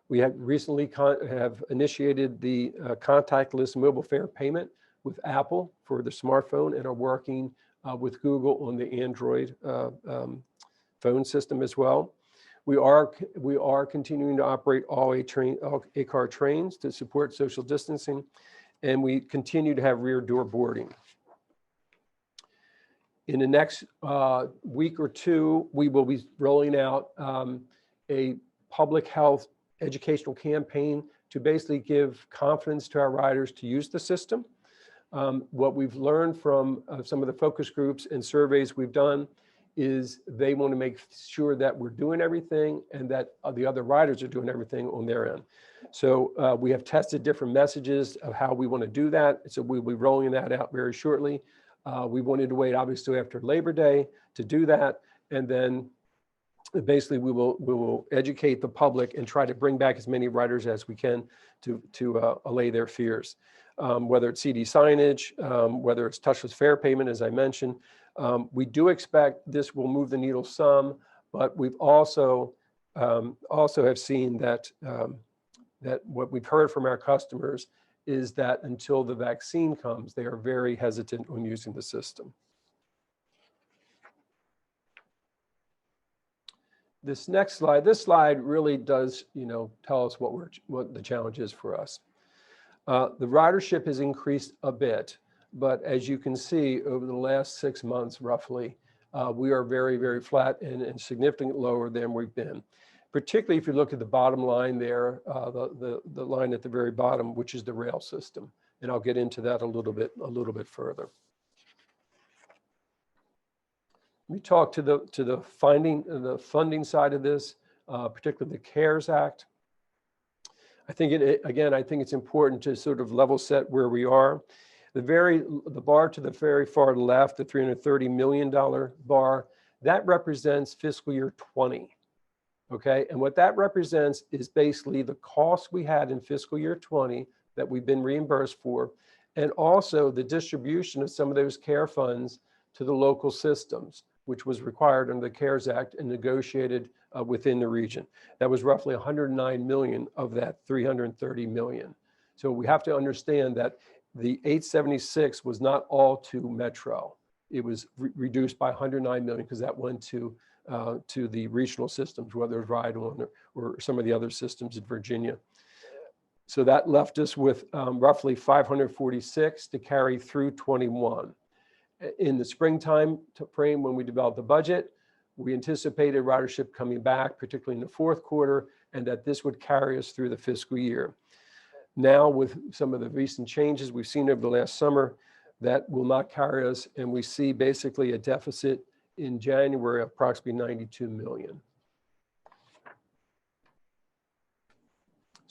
Speaker 12: We have recently have initiated the contactless mobile fare payment with Apple for the smartphone and are working with Google on the Android phone system as well. We are continuing to operate all A-car trains to support social distancing, and we continue to have rear door boarding. In the next week or two, we will be rolling out a public health educational campaign to basically give confidence to our riders to use the system. What we've learned from some of the focus groups and surveys we've done is they want to make sure that we're doing everything and that the other riders are doing everything on their end. So we have tested different messages of how we want to do that. So we'll be rolling that out very shortly. We wanted to wait obviously after Labor Day to do that. And then basically we will educate the public and try to bring back as many riders as we can to allay their fears. Whether it's CD signage, whether it's touchless fare payment, as I mentioned. We do expect this will move the needle some, but we've also have seen that what we've heard from our customers is that until the vaccine comes, they are very hesitant on using the system. This next slide, really does, tell us what the challenge is for us. The ridership has increased a bit, but as you can see, over the last 6 months, roughly, we are very, very flat and significantly lower than we've been. Particularly if you look at the bottom line there, the line at the very bottom, which is the rail system, and I'll get into that a little bit further. We talk to the funding side of this, particularly the CARES Act. I think it's important to sort of level set where we are. The bar to the very far left, the $330 million bar, that represents fiscal year 20. Okay, and what that represents is basically the cost we had in fiscal year 20 that we've been reimbursed for, and also the distribution of some of those care funds to the local systems, which was required under the CARES Act and negotiated within the region. That was roughly 109 million of that 330 million. So we have to understand that the 876 was not all to Metro. It was reduced by 109 million because that went to the regional systems, whether it's Ride-On or some of the other systems in Virginia. So that left us with roughly 546 to carry through 21. In the springtime frame, when we developed the budget, we anticipated ridership coming back, particularly in the fourth quarter, and that this would carry us through the fiscal year. Now, with some of the recent changes we've seen over the last summer, that will not carry us, and we see basically a deficit in January of approximately 92 million.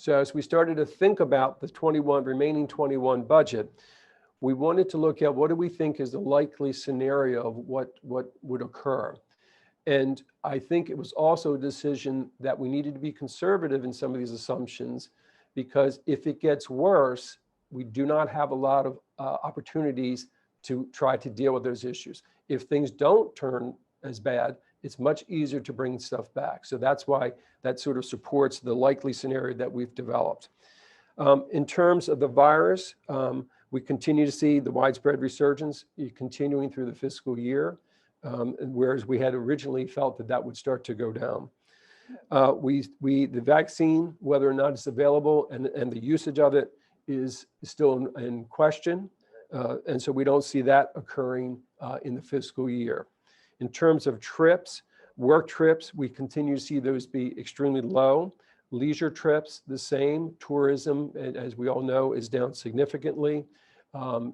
Speaker 12: So as we started to think about the remaining 21 budget, we wanted to look at what do we think is the likely scenario of what would occur. And I think it was also a decision that we needed to be conservative in some of these assumptions, because if it gets worse, we do not have a lot of opportunities to try to deal with those issues. If things don't turn as bad, it's much easier to bring stuff back. So that's why that sort of supports the likely scenario that we've developed. In terms of the virus, we continue to see the widespread resurgence continuing through the fiscal year, whereas we had originally felt that that would start to go down. The vaccine, whether or not it's available and the usage of it is still in question. And so we don't see that occurring in the fiscal year. In terms of trips, work trips, we continue to see those be extremely low. Leisure trips, the same. Tourism, as we all know, is down significantly.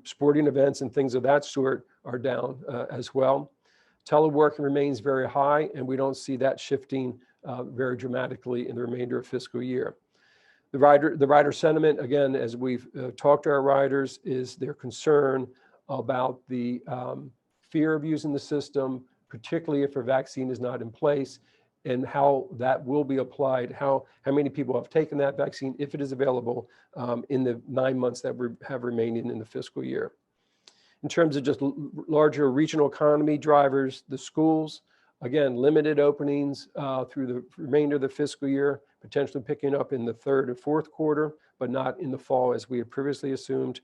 Speaker 12: Sporting events and things of that sort are down as well. Teleworking remains very high, and we don't see that shifting very dramatically in the remainder of fiscal year. The rider sentiment, again, as we've talked to our riders, is their concern about the fear of using the system, particularly if a vaccine is not in place, and how that will be applied, how many people have taken that vaccine, if it is available, in the 9 months that we have remaining in the fiscal year. In terms of just larger regional economy drivers, the schools, again, limited openings through the remainder of the fiscal year, potentially picking up in the third and fourth quarter, but not in the fall as we had previously assumed.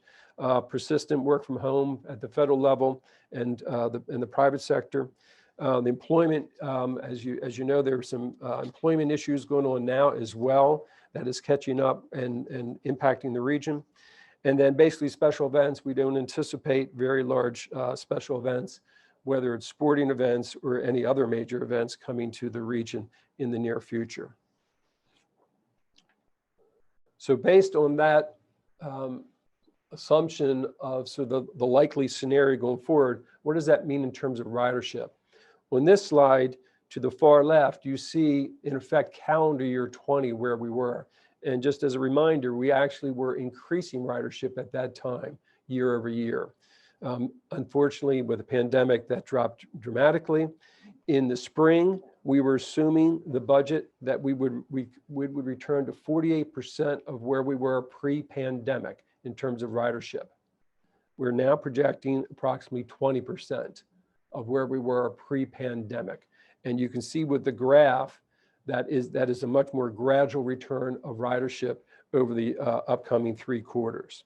Speaker 12: Persistent work from home at the federal level and in the private sector. The employment, as you know, there are some employment issues going on now as well that is catching up and impacting the region. And then basically special events, we don't anticipate very large special events, whether it's sporting events or any other major events coming to the region in the near future. So based on that assumption of sort of the likely scenario going forward, what does that mean in terms of ridership? On this slide, to the far left, you see, in effect, calendar year 20, where we were. And just as a reminder, we actually were increasing ridership at that time, year over year. Unfortunately, with the pandemic, that dropped dramatically. In the spring, we were assuming the budget that we would return to 48% of where we were pre-pandemic in terms of ridership. We're now projecting approximately 20% of where we were pre-pandemic. And you can see with the graph that is a much more gradual return of ridership over the upcoming 3 quarters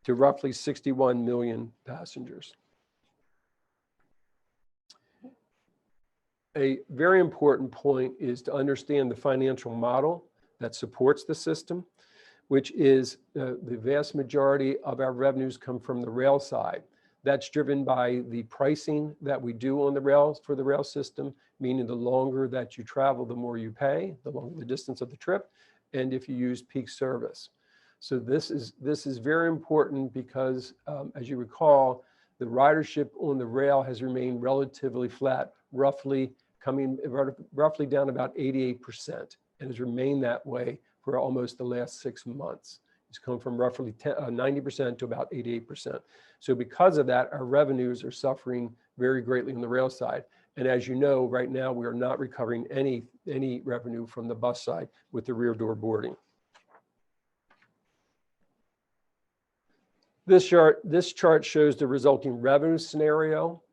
Speaker 12: to roughly 61 million passengers. A very important point is to understand the financial model that supports the system, which is the vast majority of our revenues come from the rail side. That's driven by the pricing that we do on the rails for the rail system, meaning the longer that you travel, the more you pay, the longer the distance of the trip, and if you use peak service. So this is very important because, as you recall, the ridership on the rail has remained relatively flat, roughly down about 88%, and has remained that way for almost the last 6 months. It's come from roughly 90% to about 88%. So because of that, our revenues are suffering very greatly on the rail side. And as you know, right now, we are not recovering any revenue from the bus side with the rear door boarding. This chart shows the resulting revenue scenario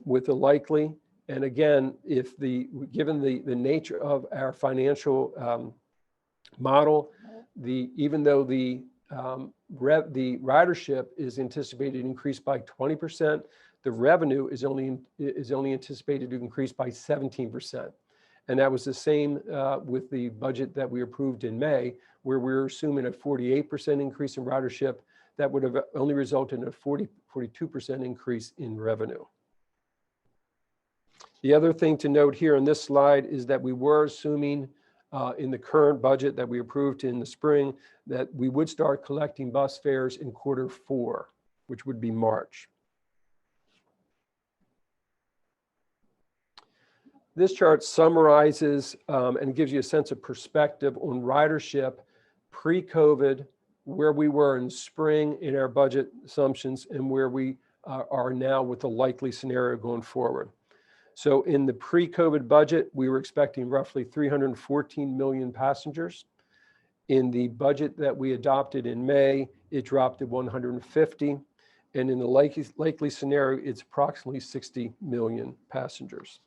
Speaker 12: with the likely. And again, given the nature of our financial model, even though the ridership is anticipated to increase by 20%, the revenue is only anticipated to increase by 17%. And that was the same with the budget that we approved in May, where we're assuming a 48% increase in ridership. That would have only resulted in a 42% increase in revenue. The other thing to note here on this slide is that we were assuming in the current budget that we approved in the spring that we would start collecting bus fares in Q4, which would be March. This chart summarizes and gives you a sense of perspective on ridership pre-COVID, where we were in spring in our budget assumptions, and where we are now with the likely scenario going forward. So in the pre-COVID budget, we were expecting roughly 314 million passengers. In the budget that we adopted in May, it dropped to 150. And in the likely scenario, it's approximately 60 million passengers.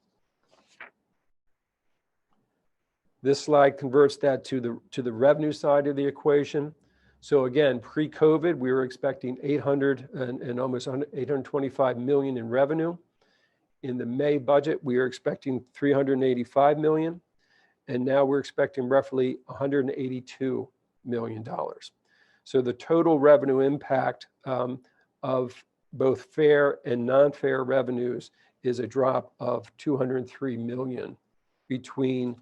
Speaker 12: This slide converts that to the revenue side of the equation. So again, pre-COVID, we were expecting 800 and almost 825 million in revenue. In the May budget, we are expecting 385 million, and now we're expecting roughly $182 million. So the total revenue impact of both fare and non-fare revenues is a drop of 203 million between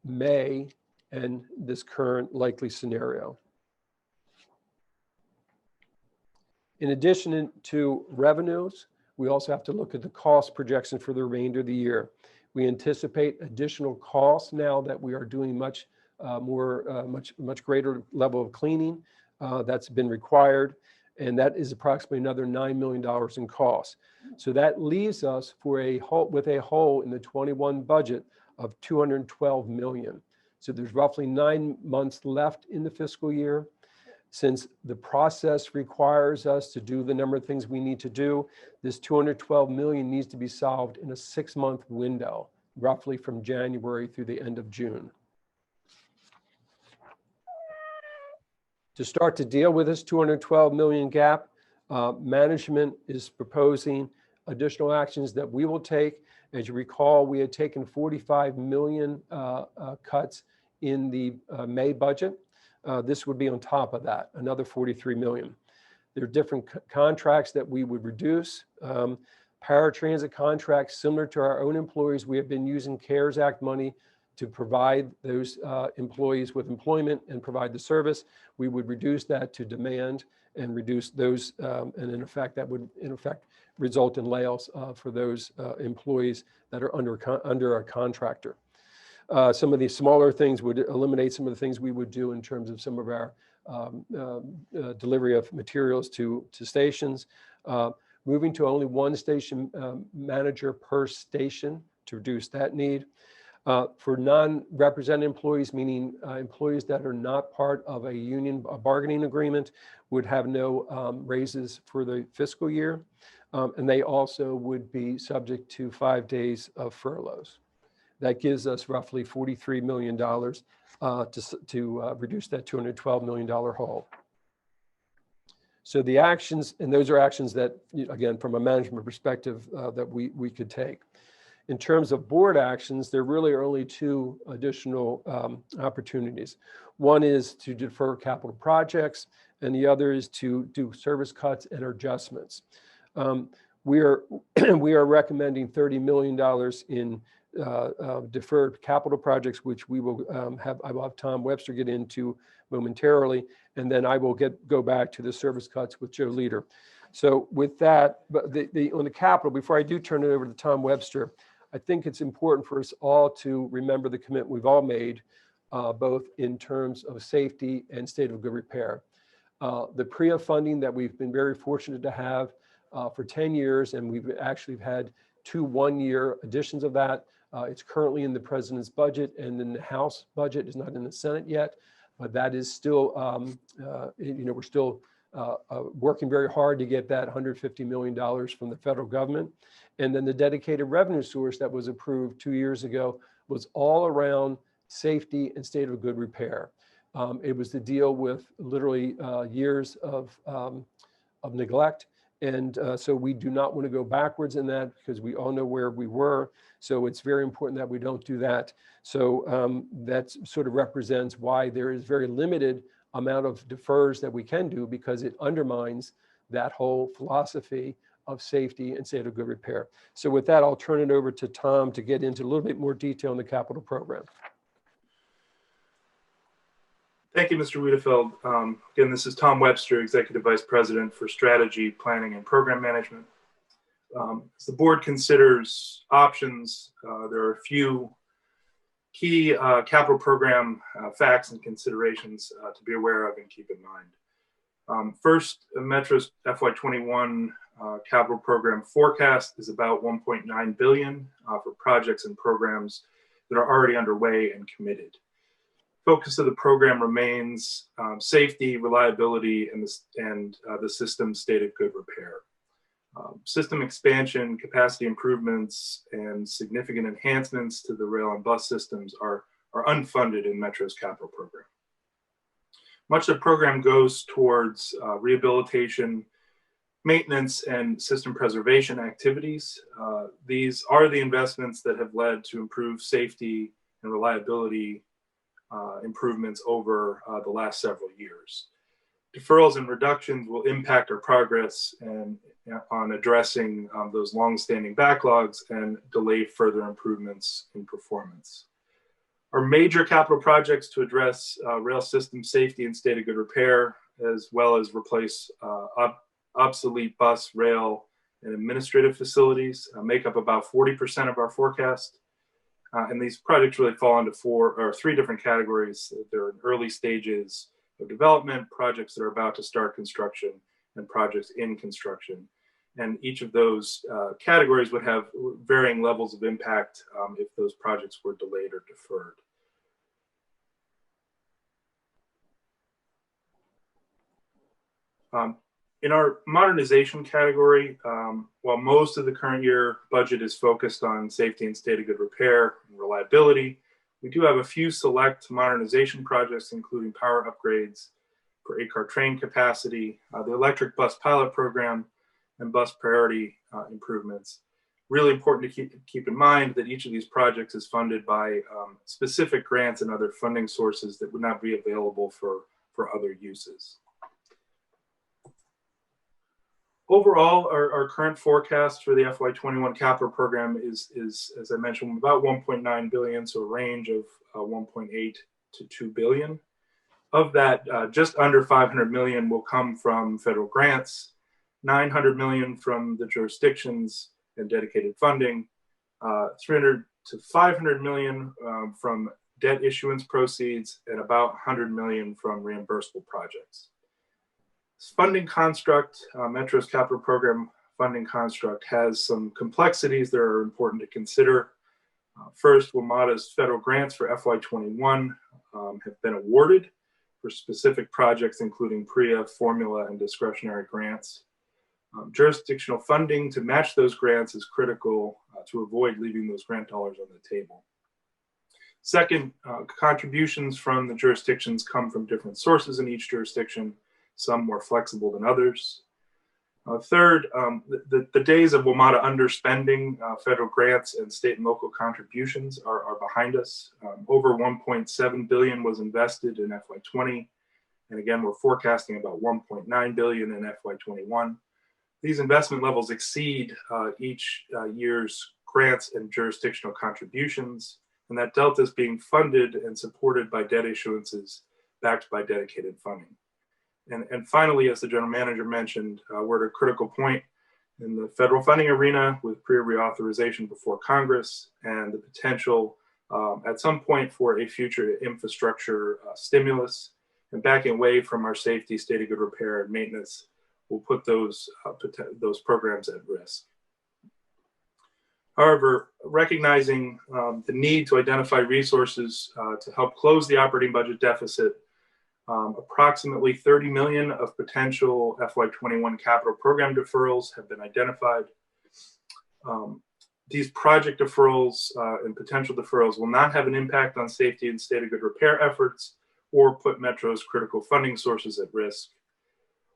Speaker 12: May and this current likely scenario. In addition to revenues, we also have to look at the cost projection for the remainder of the year. We anticipate additional costs now that we are doing much greater level of cleaning that's been required, and that is approximately another $9 million in costs. So that leaves us with a hole in the 21 budget of 212 million. So there's roughly 9 months left in the fiscal year. Since the process requires us to do the number of things we need to do, this 212 million needs to be solved in a 6-month window, roughly from January through the end of June. To start to deal with this 212 million gap, management is proposing additional actions that we will take. As you recall, we had taken 45 million cuts in the May budget. This would be on top of that, another 43 million. There are different contracts that we would reduce. Paratransit contracts similar to our own employees. We have been using CARES Act money to provide those employees with employment and provide the service. We would reduce that to demand and reduce those, and in effect, that would result in layoffs for those employees that are under a contractor. Some of these smaller things would eliminate some of the things we would do in terms of some of our delivery of materials to stations, moving to only one station manager per station to reduce that need. For non-represented employees, meaning employees that are not part of a union bargaining agreement, would have no raises for the fiscal year. And they also would be subject to 5 days of furloughs. That gives us roughly $43 million to reduce that $212 million hole. So the actions, and those are actions that, again, from a management perspective, that we could take. In terms of board actions, there really are only 2 additional opportunities. One is to defer capital projects, and the other is to do service cuts and adjustments. We are recommending $30 million in deferred capital projects, which I will have Tom Webster get into momentarily, and then I will go back to the service cuts with Joe Leader. So with that, but on the capital, before I do turn it over to Tom Webster, I think it's important for us all to remember the commitment we've all made, both in terms of safety and state of good repair. The PREA funding that we've been very fortunate to have for 10 years, and we've actually had 2 one-year additions of that. It's currently in the president's budget, and in the House budget. Is not in the Senate yet, but that is still, we're still working very hard to get that $150 million from the federal government. And then the dedicated revenue source that was approved 2 years ago was all around safety and state of good repair. It was to deal with literally years of neglect. And so we do not want to go backwards in that, because we all know where we were. So it's very important that we don't do that. So that sort of represents why there is very limited amount of defers that we can do, because it undermines that whole philosophy of safety and state of good repair. So with that, I'll turn it over to Tom to get into a little bit more detail on the capital program.
Speaker 13: Thank you, Mr. Wiedefeld. Again, this is Tom Webster, Executive Vice President for Strategy, Planning, and Program Management. As the board considers options, there are a few key capital program facts and considerations to be aware of and keep in mind. First, Metro's FY21 capital program forecast is about $1.9 billion for projects and programs that are already underway and committed. Focus of the program remains safety, reliability, and the system's state of good repair. System expansion, capacity improvements, and significant enhancements to the rail and bus systems are unfunded in Metro's capital program. Much of the program goes towards rehabilitation, maintenance, and system preservation activities. These are the investments that have led to improved safety and reliability improvements over the last several years. Deferrals and reductions will impact our progress and on addressing those long-standing backlogs and delay further improvements in performance. Our major capital projects to address rail system safety and state of good repair, as well as replace obsolete bus, rail, and administrative facilities, make up about 40% of our forecast. And these projects really fall into three different categories. They're in early stages of development, projects that are about to start construction, and projects in construction. And each of those categories would have varying levels of impact if those projects were delayed or deferred. In our modernization category, while most of the current year budget is focused on safety and state of good repair and reliability, we do have a few select modernization projects, including power upgrades for 8-car train capacity, the electric bus pilot program, and bus priority improvements. Really important to keep in mind that each of these projects is funded by specific grants and other funding sources that would not be available for other uses. Overall, our current forecast for the FY21 capital program is, as I mentioned, about $1.9 billion, so a range of 1.8 to 2 billion. Of that, just under 500 million will come from federal grants, 900 million from the jurisdictions and dedicated funding, 300 to 500 million from debt issuance proceeds, and about 100 million from reimbursable projects. This funding construct, Metro's capital program funding construct, has some complexities that are important to consider. First, WMATA's federal grants for FY21 have been awarded for specific projects, including PREA, formula, and discretionary grants. Jurisdictional funding to match those grants is critical to avoid leaving those grant dollars on the table. Second, contributions from the jurisdictions come from different sources in each jurisdiction, some more flexible than others. Third, the days of WMATA underspending federal grants and state and local contributions are behind us. Over 1.7 billion was invested in FY20, and again, we're forecasting about 1.9 billion in FY21. These investment levels exceed each year's grants and jurisdictional contributions, and that delta is being funded and supported by debt issuances backed by dedicated funding. And finally, as the general manager mentioned, we're at a critical point in the federal funding arena with pre-reauthorization before Congress and the potential at some point for a future infrastructure stimulus, and backing away from our safety, state of good repair, and maintenance will put those programs at risk. However, recognizing the need to identify resources to help close the operating budget deficit, approximately 30 million of potential FY21 capital program deferrals have been identified. These project deferrals and potential deferrals will not have an impact on safety and state of good repair efforts or put Metro's critical funding sources at risk.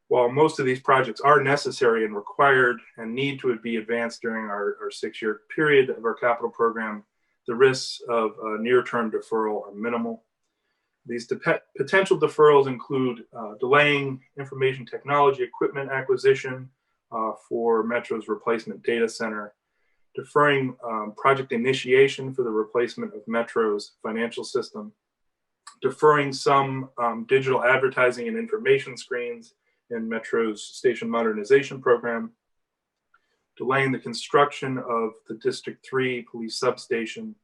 Speaker 13: While most of these projects are necessary and required and need to be advanced during our 6-year period of our capital program, the risks of near-term deferral are minimal. These potential deferrals include delaying information technology equipment acquisition for Metro's replacement data center, deferring project initiation for the replacement of Metro's financial system, deferring some digital advertising and information screens in Metro's station modernization program, delaying the construction of the District 3 police substation,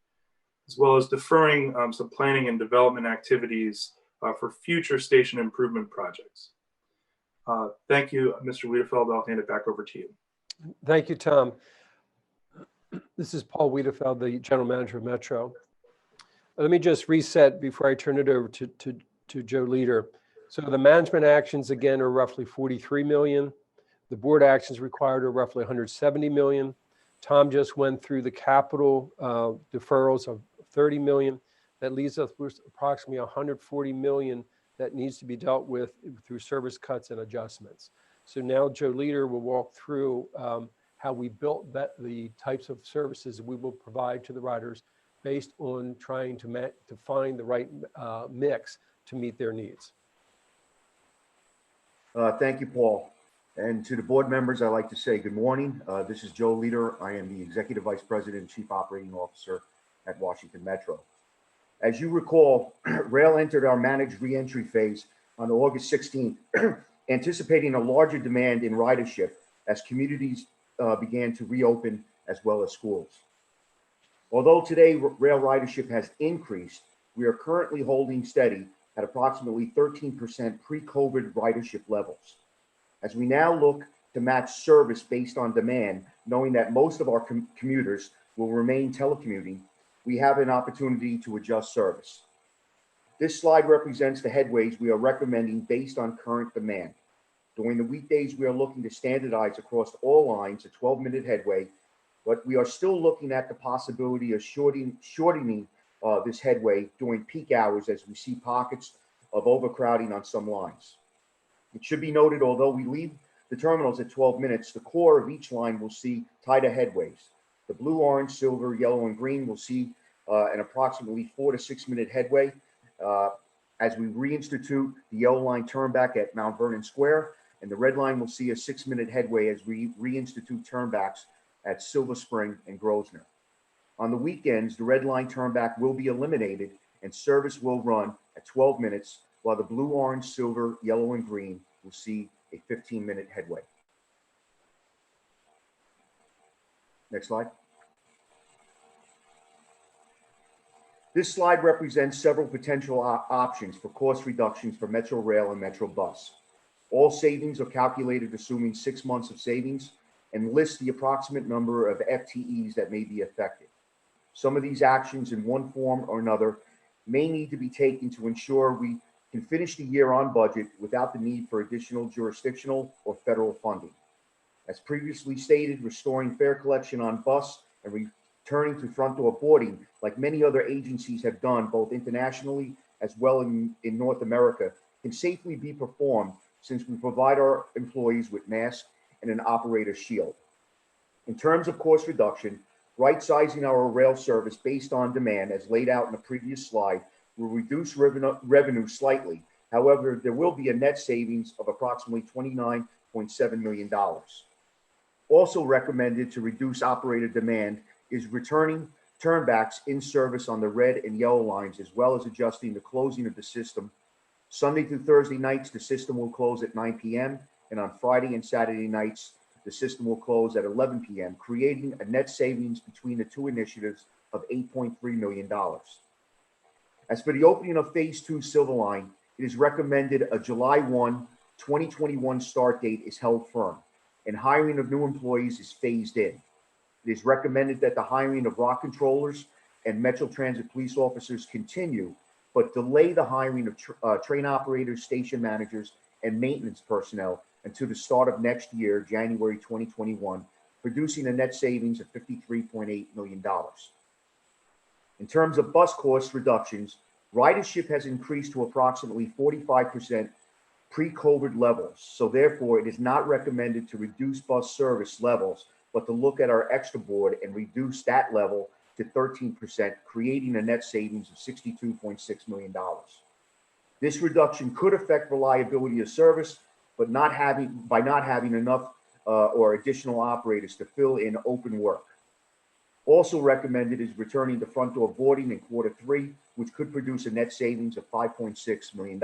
Speaker 13: as well as deferring some planning and development activities for future station improvement projects. Thank you, Mr. Wiedefeld. I'll hand it back over to you.
Speaker 12: Thank you, Tom. This is Paul Wiedefeld, the General Manager of Metro. Let me just reset before I turn it over to Joe Leader. So the management actions, again, are roughly 43 million. The board actions required are roughly 170 million. Tom just went through the capital deferrals of 30 million. That leaves us with approximately 140 million that needs to be dealt with through service cuts and adjustments. So now Joe Leader will walk through how we built the types of services we will provide to the riders based on trying to find the right mix to meet their needs.
Speaker 14: Thank you, Paul. And to the board members, I'd like to say good morning. This is Joe Leader. I am the Executive Vice President and Chief Operating Officer at Washington Metro. As you recall, rail entered our managed reentry phase on August 16th, anticipating a larger demand in ridership as communities began to reopen as well as schools. Although today rail ridership has increased, we are currently holding steady at approximately 13% pre-COVID ridership levels. As we now look to match service based on demand, knowing that most of our commuters will remain telecommuting, we have an opportunity to adjust service. This slide represents the headways we are recommending based on current demand. During the weekdays, we are looking to standardize across all lines a 12-minute headway, but we are still looking at the possibility of shortening this headway during peak hours as we see pockets of overcrowding on some lines. It should be noted, although we leave the terminals at 12 minutes, the core of each line will see tighter headways. The blue, orange, silver, yellow, and green will see an approximately 4 to 6 minute headway as we reinstitute the yellow line turnback at Mount Vernon Square, and the red line will see a 6 minute headway as we reinstitute turnbacks at Silver Spring and Grosvenor. On the weekends, the red line turnback will be eliminated and service will run at 12 minutes, while the blue, orange, silver, yellow, and green will see a 15-minute headway. Next slide. This slide represents several potential options for cost reductions for Metro Rail and Metro Bus. All savings are calculated assuming 6 months of savings and lists the approximate number of FTEs that may be affected. Some of these actions in one form or another may need to be taken to ensure we can finish the year on budget without the need for additional jurisdictional or federal funding. As previously stated, restoring fare collection on bus and returning to front door boarding, like many other agencies have done both internationally as well in North America, can safely be performed since we provide our employees with masks and an operator shield. In terms of cost reduction, right-sizing our rail service based on demand, as laid out in the previous slide, will reduce revenue slightly. However, there will be a net savings of approximately $29.7 million. Also recommended to reduce operator demand is returning turnbacks in service on the red and yellow lines, as well as adjusting the closing of the system. Sunday through Thursday nights, the system will close at 9 p.m. and on Friday and Saturday nights, the system will close at 11 p.m., creating a net savings between the two initiatives of $8.3 million. As for the opening of Phase 2 Silver Line, it is recommended a July 1, 2021 start date is held firm, and hiring of new employees is phased in. It is recommended that the hiring of rock controllers and Metro Transit police officers continue, but delay the hiring of train operators, station managers, and maintenance personnel until the start of next year, January 2021, producing a net savings of $53.8 million. In terms of bus cost reductions, ridership has increased to approximately 45% pre-COVID levels. So therefore, it is not recommended to reduce bus service levels, but to look at our extra board and reduce that level to 13%, creating a net savings of $62.6 million. This reduction could affect reliability of service, but by not having enough or additional operators to fill in open work. Also recommended is returning to front door boarding in Q3, which could produce a net savings of $5.6 million.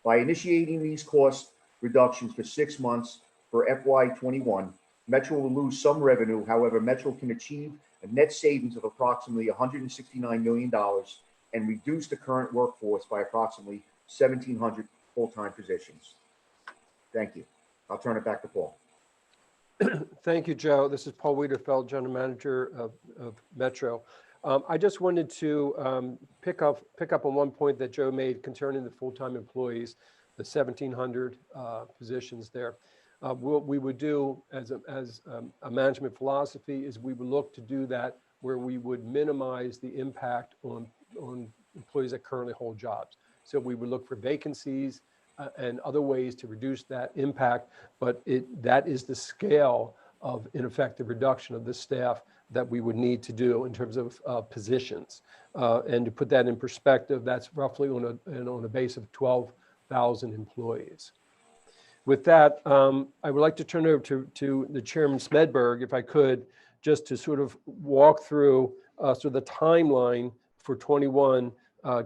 Speaker 14: By initiating these cost reductions for 6 months for FY21, Metro will lose some revenue. However, Metro can achieve a net savings of approximately $169 million and reduce the current workforce by approximately 1,700 full-time positions. Thank you. I'll turn it back to Paul.
Speaker 12: Thank you, Joe. This is Paul Wiedefeld, General Manager of Metro. I just wanted to pick up on one point that Joe made concerning the full-time employees, the 1,700 positions there. What we would do as a management philosophy is we would look to do that where we would minimize the impact on employees that currently hold jobs. So we would look for vacancies and other ways to reduce that impact, but that is the scale of ineffective reduction of the staff that we would need to do in terms of positions. And to put that in perspective, that's roughly on a base of 12,000 employees. With that, I would like to turn over to the Chairman Smedberg, if I could, just to sort of walk through sort of the timeline for 21,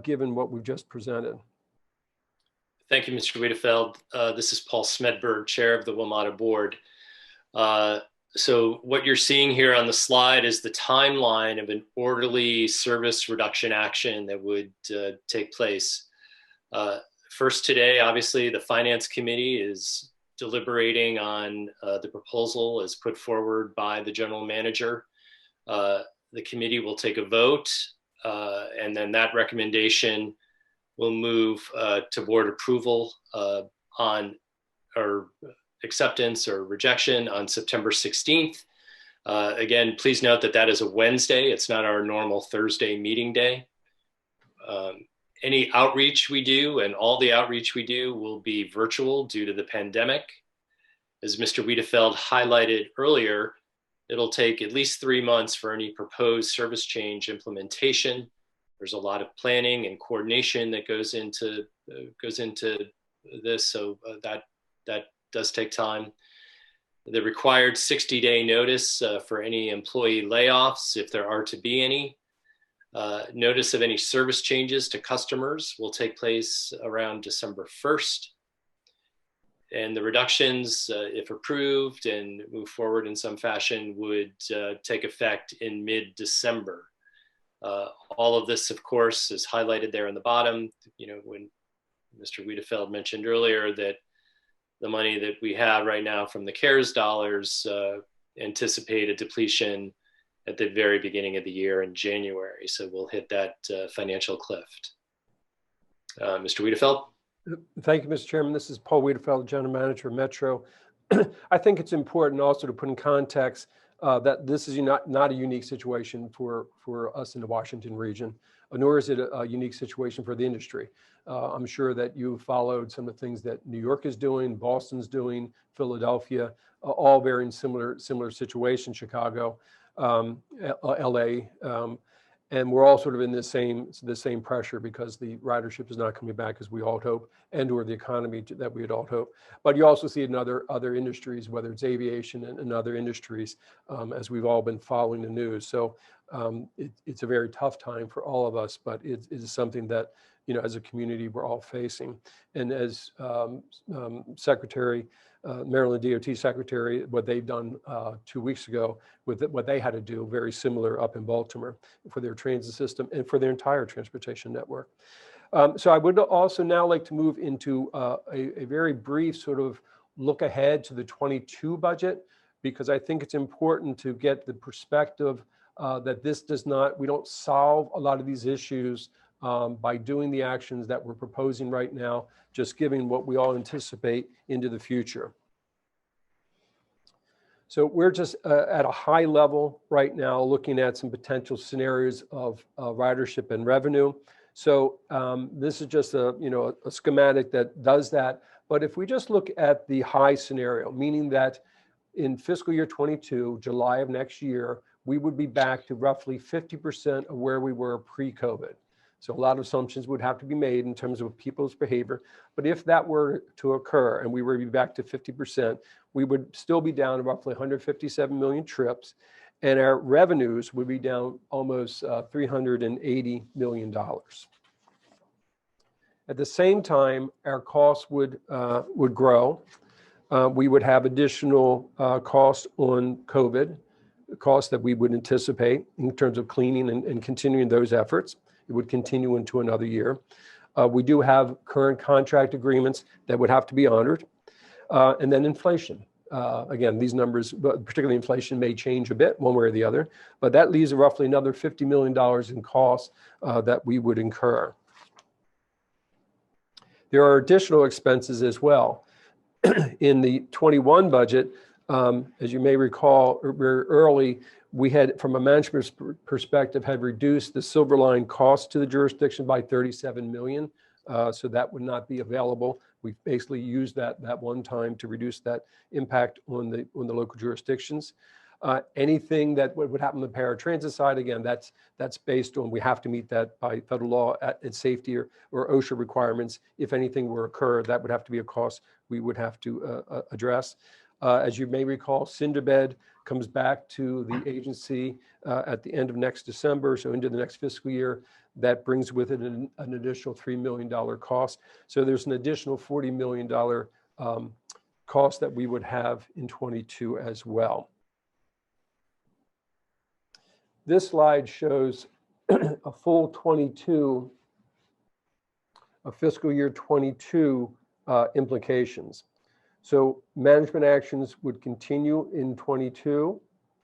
Speaker 12: given what we've just presented.
Speaker 1: Thank you, Mr. Wiedefeld. This is Paul Smedberg, Chair of the WMATA Board. So what you're seeing here on the slide is the timeline of an orderly service reduction action that would take place. First today, obviously, the Finance Committee is deliberating on the proposal as put forward by the General Manager. The committee will take a vote, and then that recommendation will move to board approval on or acceptance or rejection on September 16th. Again, please note that that is a Wednesday. It's not our normal Thursday meeting day. Any outreach we do and all the outreach we do will be virtual due to the pandemic. As Mr. Wiedefeld highlighted earlier, it'll take at least 3 months for any proposed service change implementation. There's a lot of planning and coordination that goes into this, so that does take time. The required 60-day notice for any employee layoffs, if there are to be any. Notice of any service changes to customers will take place around December 1st. And the reductions, if approved and move forward in some fashion, would take effect in mid-December. All of this, of course, is highlighted there in the bottom. You know, when Mr. Wiedefeld mentioned earlier that the money that we have right now from the CARES dollars anticipate a depletion at the very beginning of the year in January. So we'll hit that financial cliff. Mr. Wiedefeld?
Speaker 12: Thank you, Mr. Chairman. This is Paul Wiedefeld, General Manager of Metro. I think it's important also to put in context that this is not a unique situation for us in the Washington region, nor is it a unique situation for the industry. I'm sure that you've followed some of the things that New York is doing, Boston's doing, Philadelphia, all very similar situations, Chicago, LA, and we're all sort of in the same pressure because the ridership is not coming back as we all hope, and or the economy that we had all hoped. But you also see it in other industries, whether it's aviation and other industries, as we've all been following the news. So it's a very tough time for all of us, but it is something that, you know, as a community, we're all facing. And as Maryland DOT Secretary, what they've done 2 weeks ago with what they had to do, very similar up in Baltimore for their transit system and for their entire transportation network. So I would also now like to move into a very brief sort of look ahead to the 22 budget, because I think it's important to get the perspective that we don't solve a lot of these issues by doing the actions that we're proposing right now, just giving what we all anticipate into the future. So we're just at a high level right now looking at some potential scenarios of ridership and revenue. So this is just a schematic that does that. But if we just look at the high scenario, meaning that in fiscal year 22, July of next year, we would be back to roughly 50% of where we were pre-COVID. So a lot of assumptions would have to be made in terms of people's behavior. But if that were to occur and we were to be back to 50%, we would still be down roughly 157 million trips, and our revenues would be down almost $380 million. At the same time, our costs would grow. We would have additional costs on COVID, costs that we would anticipate in terms of cleaning and continuing those efforts. It would continue into another year. We do have current contract agreements that would have to be honored. And then inflation. Again, these numbers, particularly inflation, may change a bit one way or the other, but that leaves roughly another $50 million in costs that we would incur. There are additional expenses as well. In the 21 budget, as you may recall, very early, we had, from a management perspective, had reduced the Silver Line cost to the jurisdiction by 37 million. So that would not be available. We basically used that one time to reduce that impact on the local jurisdictions. Anything that would happen on the paratransit side, again, that's based on, we have to meet that by federal law and safety or OSHA requirements. If anything were to occur, that would have to be a cost we would have to address. As you may recall, Cinderbed comes back to the agency at the end of next December, so into the next fiscal year. That brings with it an additional $3 million cost. So there's an additional $40 million cost that we would have in 22 as well. This slide shows a full 22, a fiscal year 22 implications. So management actions would continue in 22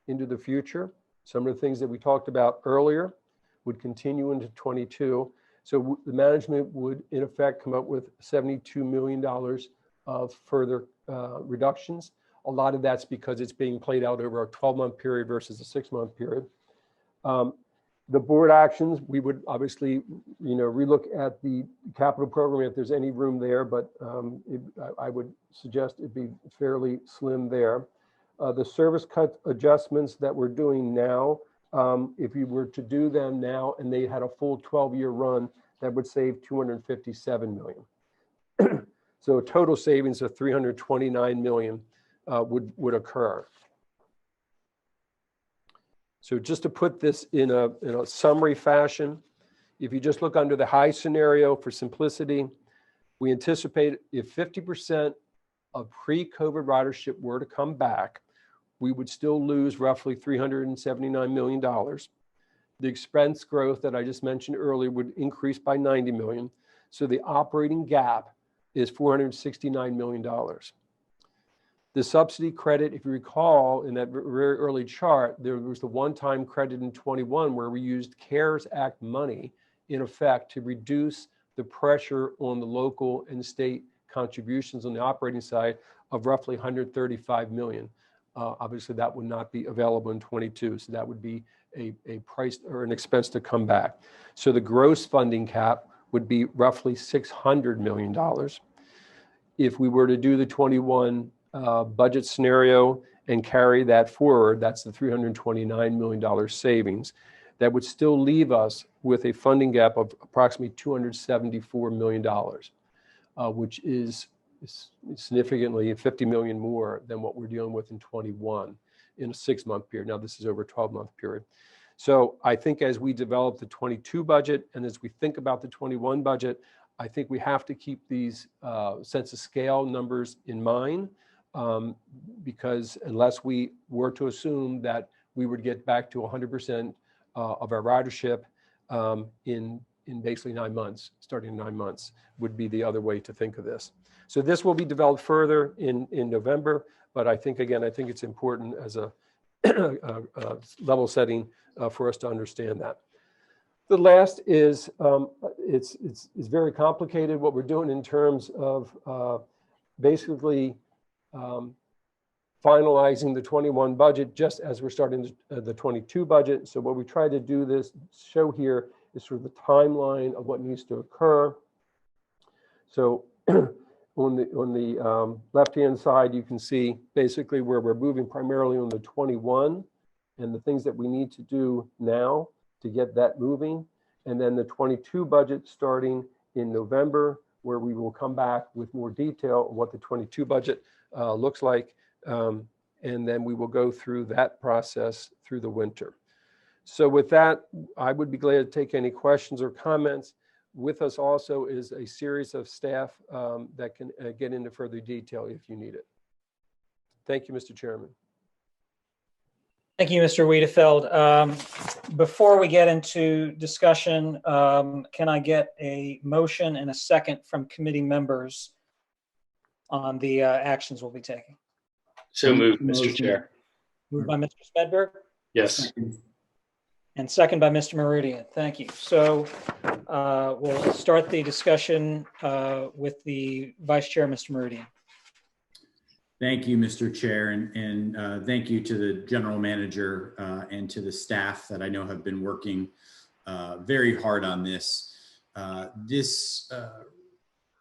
Speaker 12: into the future. Some of the things that we talked about earlier would continue into 22. So the management would, in effect, come up with $72 million of further reductions. A lot of that's because it's being played out over a 12-month period versus a 6-month period. The board actions, we would obviously, relook at the capital program if there's any room there, but I would suggest it'd be fairly slim there. The service cut adjustments that we're doing now, if you were to do them now and they had a full 12-year run, that would save $257 million. So a total savings of $329 million would occur. So just to put this in a summary fashion, if you just look under the high scenario for simplicity, we anticipate if 50% of pre-COVID ridership were to come back, we would still lose roughly $379 million. The expense growth that I just mentioned earlier would increase by $90 million. So the operating gap is $469 million. The subsidy credit, if you recall, in that very early chart, there was the one-time credit in 21 where we used CARES Act money, in effect, to reduce the pressure on the local and state contributions on the operating side of roughly $135 million. Obviously, that would not be available in 22, so that would be a price or an expense to come back. So the gross funding cap would be roughly $600 million. If we were to do the 21 budget scenario and carry that forward, that's the $329 million savings. That would still leave us with a funding gap of approximately $274 million, which is significantly $50 million more than what we're dealing with in 21 in a 6-month period. Now, this is over a 12-month period. So I think as we develop the 22 budget and as we think about the 21 budget, I think we have to keep these sense of scale numbers in mind. Because unless we were to assume that we would get back to 100% of our ridership in basically 9 months, starting in 9 months, would be the other way to think of this. So this will be developed further in November, but I think it's important as a level setting for us to understand that. The last is, it's very complicated what we're doing in terms of basically finalizing the 21 budget just as we're starting the 22 budget. So what we try to do this show here is sort of the timeline of what needs to occur. So on the left-hand side, you can see basically where we're moving primarily on the 21 and the things that we need to do now to get that moving. And then the 22 budget starting in November, where we will come back with more detail on what the 22 budget looks like. And then we will go through that process through the winter. So with that, I would be glad to take any questions or comments. With us also is a series of staff that can get into further detail if you need it. Thank you, Mr. Chairman.
Speaker 9: Thank you, Mr. Wiedefeld. Before we get into discussion, can I get a motion and a second from committee members on the actions we'll be taking?
Speaker 1: So moved, Mr. Chair.
Speaker 9: Moved by Mr. Spedberg
Speaker 1: Yes.
Speaker 9: and second by Mr. Meridian. Thank you. So we'll start the discussion with the Vice Chair, Mr. Meridian.
Speaker 8: Thank you, Mr. Chair, and thank you to the General Manager and to the staff that I know have been working very hard on this. This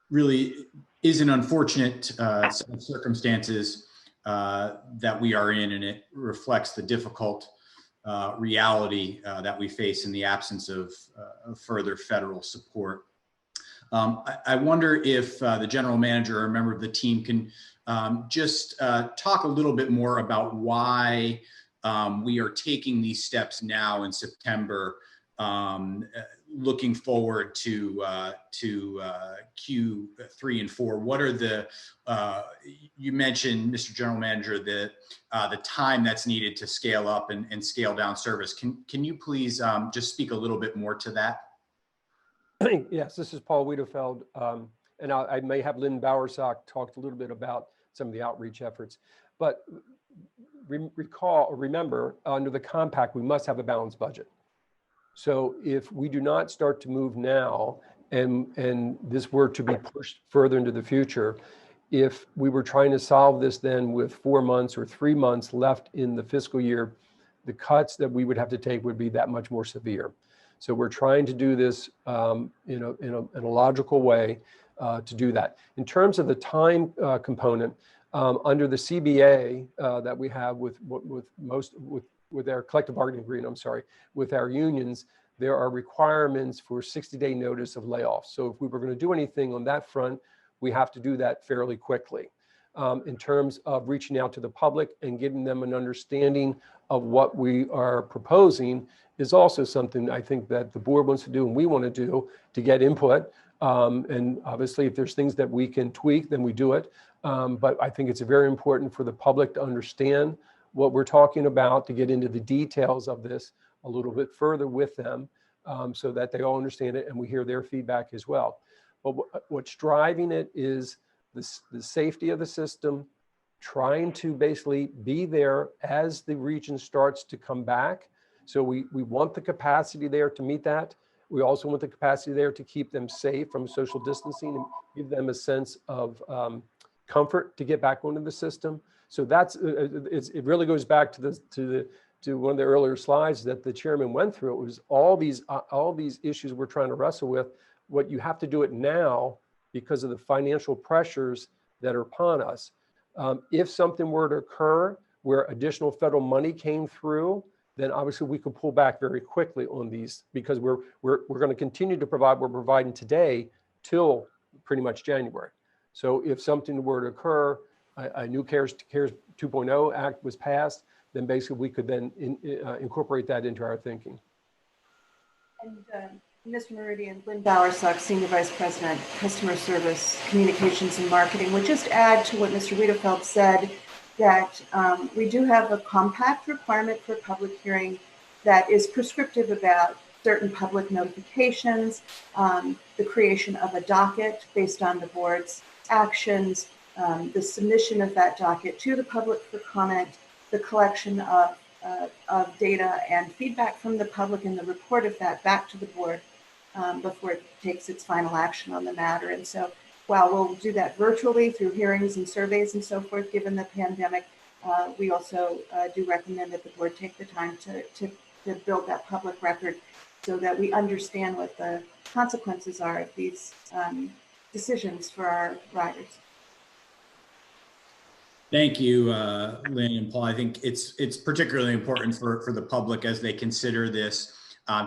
Speaker 8: really is an unfortunate set of circumstances that we are in, and it reflects the difficult reality that we face in the absence of further federal support. I wonder if the General Manager or a member of the team can just talk a little bit more about why we are taking these steps now in September, looking forward to Q3 and 4. What are the, you mentioned, Mr. General Manager, the time that's needed to scale up and scale down service. Can you please just speak a little bit more to that?
Speaker 12: Yes, this is Paul Wiedefeld, and I may have Lynn Bowersock talked a little bit about some of the outreach efforts, but remember, under the compact, we must have a balanced budget. So if we do not start to move now, and this were to be pushed further into the future, if we were trying to solve this then with 4 months or 3 months left in the fiscal year, the cuts that we would have to take would be that much more severe. So we're trying to do this in a logical way to do that. In terms of the time component, under the CBA that we have with our collective bargaining agreement, with our unions, there are requirements for 60-day notice of layoffs. So if we were going to do anything on that front, we have to do that fairly quickly. In terms of reaching out to the public and giving them an understanding of what we are proposing is also something I think that the board wants to do and we want to do to get input. And obviously, if there's things that we can tweak, then we do it. But I think it's very important for the public to understand what we're talking about, to get into the details of this a little bit further with them so that they all understand it and we hear their feedback as well. But what's driving it is the safety of the system, trying to basically be there as the region starts to come back. So we want the capacity there to meet that. We also want the capacity there to keep them safe from social distancing and give them a sense of comfort to get back onto the system. So that's it really goes back to one of the earlier slides that the chairman went through. It was all these issues we're trying to wrestle with. What you have to do it now because of the financial pressures that are upon us. If something were to occur where additional federal money came through, then obviously we could pull back very quickly on these because we're going to continue to provide what we're providing today till pretty much January. So if something were to occur, a new CARES 2.0 Act was passed, then basically we could then incorporate that into our thinking.
Speaker 15: And Ms. Meridian, Lynn Bowersock, Senior Vice President, Customer Service, Communications and Marketing, would just add to what Mr. Wiedefeld said that we do have a compact requirement for public hearing that is prescriptive about certain public notifications, the creation of a docket based on the board's actions, the submission of that docket to the public for comment, the collection of data and feedback from the public and the report of that back to the board before it takes its final action on the matter. And so while we'll do that virtually through hearings and surveys and so forth, given the pandemic, we also do recommend that the board take the time to build that public record so that we understand what the consequences are of these decisions for our riders.
Speaker 8: Thank you, Lynn and Paul. I think it's particularly important for the public as they consider this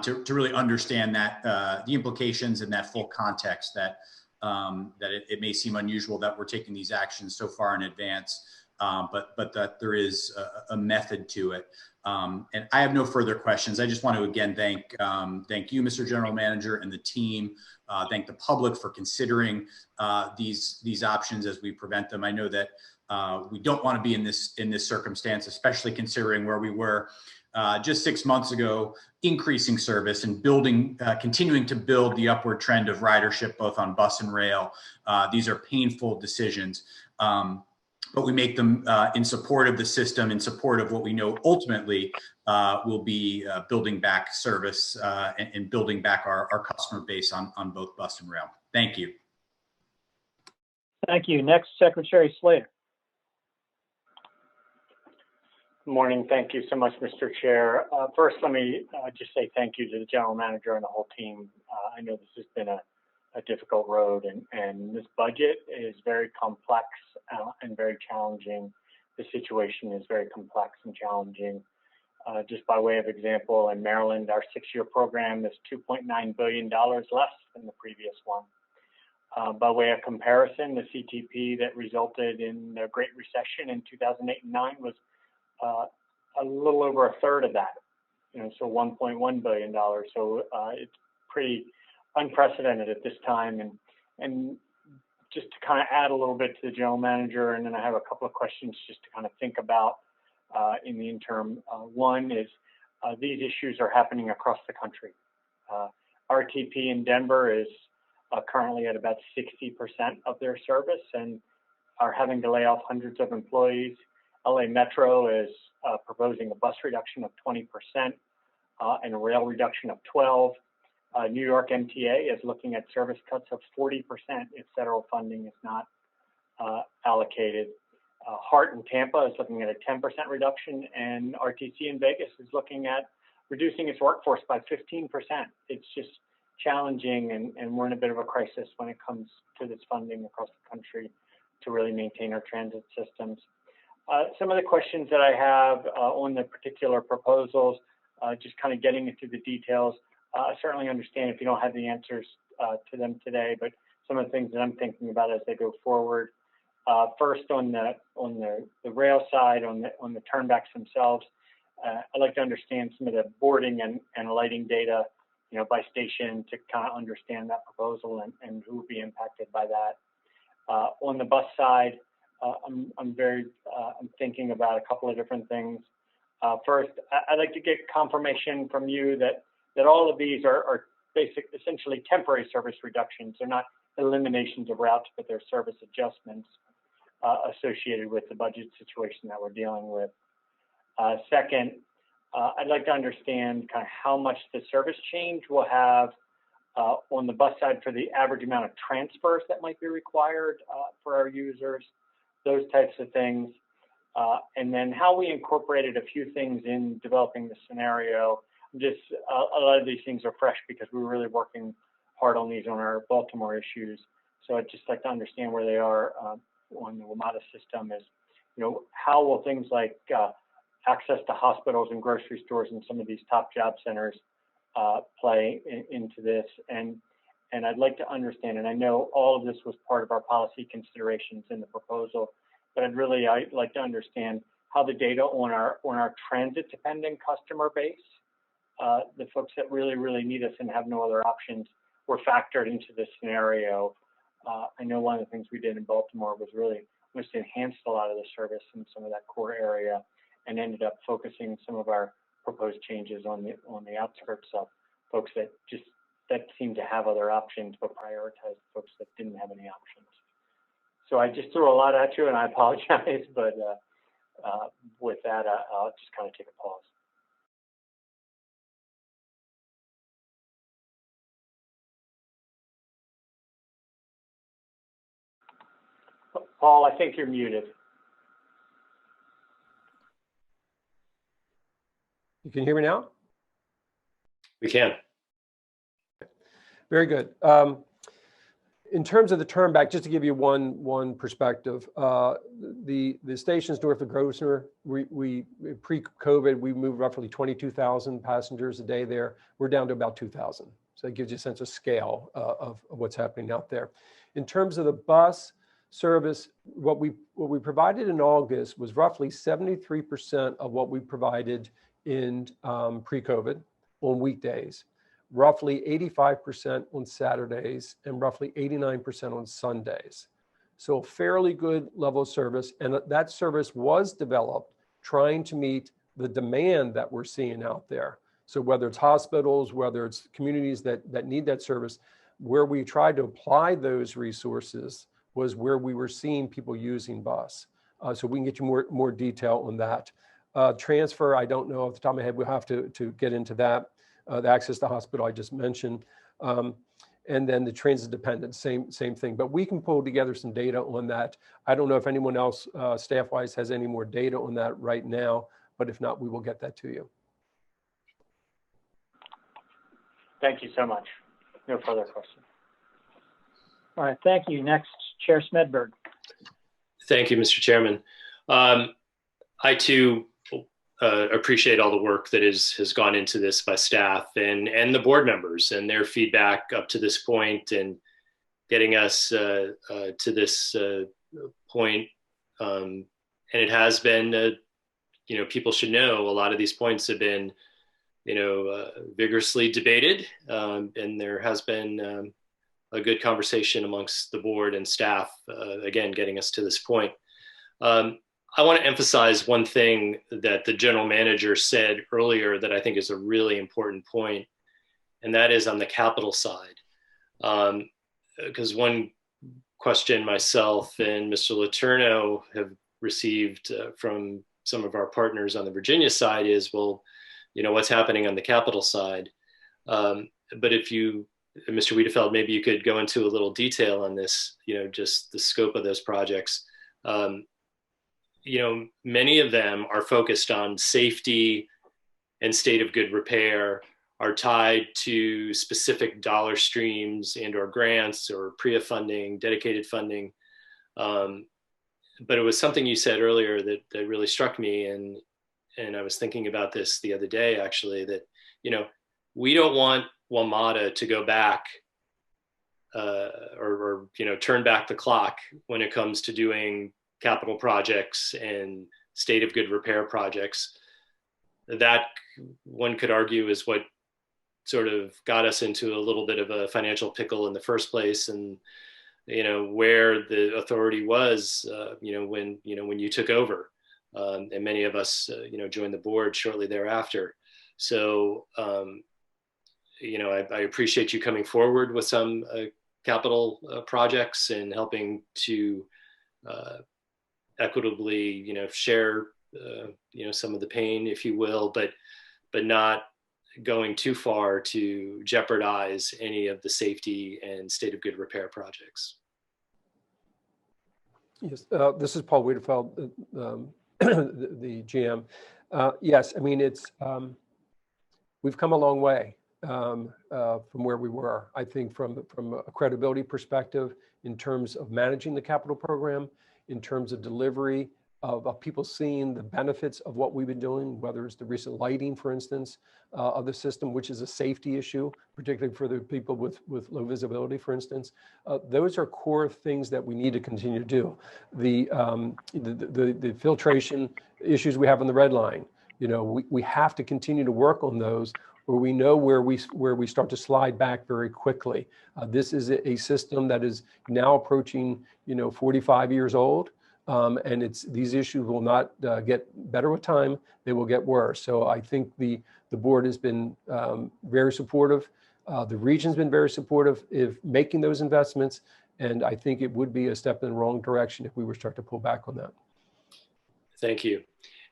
Speaker 8: to really understand that the implications and that full context that it may seem unusual that we're taking these actions so far in advance, but that there is a method to it. And I have no further questions. I just want to again thank you, Mr. General Manager, and the team thank the public for considering these options as we prevent them. I know that we don't want to be in this circumstance, especially considering where we were just 6 months ago, increasing service and continuing to build the upward trend of ridership, both on bus and rail. These are painful decisions, but we make them in support of the system, in support of what we know ultimately will be building back service and building back our customer base on both bus and rail. Thank you.
Speaker 4: Thank you. Next, Secretary Slater. Good morning. Thank you so much, Mr. Chair. First, let me just say thank you to the general manager and the whole team. I know this has been a difficult road, and this budget is very complex and very challenging. The situation is very complex and challenging. Just by way of example, in Maryland, our 6-year program is $2.9 billion less than the previous one. By way of comparison, the CTP that resulted in the Great Recession in 2008 and 9 was a little over a third of that, so $1.1 billion. So it's pretty unprecedented at this time. And just to kind of add a little bit to the general manager, and then I have a couple of questions just to kind of think about in the interim. One is these issues are happening across the country. RTP in Denver is currently at about 60% of their service and are having to lay off hundreds of employees. LA Metro is proposing a bus reduction of 20% and a rail reduction of 12%. New York MTA is looking at service cuts of 40% if federal funding is not allocated. Hart in Tampa is looking at a 10% reduction, and RTC in Vegas is looking at reducing its workforce by 15%. It's just challenging, and we're in a bit of a crisis when it comes to this funding across the country to really maintain our transit systems. Some of the questions that I have on the particular proposals, just kind of getting into the details. I certainly understand if you don't have the answers to them today, but some of the things that I'm thinking about as they go forward. First, on the rail side, on the turnbacks themselves, I'd like to understand some of the boarding and lighting data, by station to kind of understand that proposal and who will be impacted by that. On the bus side, I'm thinking about a couple of different things. First, I'd like to get confirmation from you that all of these are essentially temporary service reductions. They're not eliminations of routes, but they're service adjustments associated with the budget situation that we're dealing with. Second, I'd like to understand kind of how much the service change will have on the bus side for the average amount of transfers that might be required for our users, those types of things. And then how we incorporated a few things in developing the scenario. Just a lot of these things are fresh because we were really working hard on these on our Baltimore issues. So I'd just like to understand where they are on the WMATA system is, how will things like access to hospitals and grocery stores and some of these top job centers play into this. And I'd like to understand, and I know all of this was part of our policy considerations in the proposal, but I'd like to understand how the data on our transit dependent customer base, the folks that really, really need us and have no other options, were factored into this scenario. I know one of the things we did in Baltimore was to enhance a lot of the service in some of that core area, and ended up focusing some of our proposed changes on the outskirts of folks that seem to have other options, but prioritize folks that didn't have any options. So I just threw a lot at you, and I apologize, but with that, I'll just kind of take a pause. Paul, I think you're muted.
Speaker 12: You can hear me now?
Speaker 1: We can.
Speaker 12: Very good. In terms of the turn back, just to give you one perspective, the stations north of Grosvenor, we pre-COVID, we moved roughly 22,000 passengers a day there. We're down to about 2,000. So it gives you a sense of scale of what's happening out there. In terms of the bus service, what we provided in August was roughly 73% of what we provided in pre-COVID on weekdays. roughly 85% on Saturdays, and roughly 89% on Sundays. So a fairly good level of service. And that service was developed trying to meet the demand that we're seeing out there. So whether it's hospitals, whether it's communities that need that service, where we tried to apply those resources was where we were seeing people using bus. So we can get you more detail on that. Transfer, I don't know off the top of my head. We'll have to get into that. The access to hospital I just mentioned. And then the transit dependent, same thing. But we can pull together some data on that. I don't know if anyone else staff-wise has any more data on that right now, but if not, we will get that to you.
Speaker 4: Thank you so much. No further questions.
Speaker 16: All right, thank you. Next, Chair Smedberg.
Speaker 1: Thank you, Mr. Chairman. I too appreciate all the work that has gone into this by staff and the board members and their feedback up to this point and getting us to this point. And it has been, people should know a lot of these points have been, vigorously debated, and there has been a good conversation amongst the board and staff, again, getting us to this point. I want to emphasize one thing that the general manager said earlier that I think is a really important point, and that is on the capital side. Because one question myself and Mr. Letourneau have received from some of our partners on the Virginia side is, well, what's happening on the capital side? But if you, Mr. Wiedefeld, maybe you could go into a little detail on this, just the scope of those projects. Many of them are focused on safety and state of good repair, are tied to specific dollar streams and or grants or PREA funding, dedicated funding. But it was something you said earlier that really struck me. And I was thinking about this the other day, actually, that, we don't want WMATA to go back or turn back the clock when it comes to doing capital projects and state of good repair projects. That, one could argue, is what sort of got us into a little bit of a financial pickle in the first place, and where the authority was when you took over, and many of us joined the board shortly thereafter. So I appreciate you coming forward with some capital projects and helping to equitably, share, some of the pain, if you will, but not going too far to jeopardize any of the safety and state of good repair projects.
Speaker 12: Yes, this is Paul Wiedefeld, the GM. Yes, I mean, we've come a long way from where we were. I think from a credibility perspective, in terms of managing the capital program, in terms of delivery of people seeing the benefits of what we've been doing, whether it's the recent lighting, for instance, of the system, which is a safety issue, particularly for the people with low visibility, for instance. Those are core things that we need to continue to do. The filtration issues we have on the red line, we have to continue to work on those, where we know where we start to slide back very quickly. This is a system that is now approaching 45 years old. And these issues will not get better with time, they will get worse. So I think the board has been very supportive. The region's been very supportive of making those investments. And I think it would be a step in the wrong direction if we were to start to pull back on that.
Speaker 1: Thank you.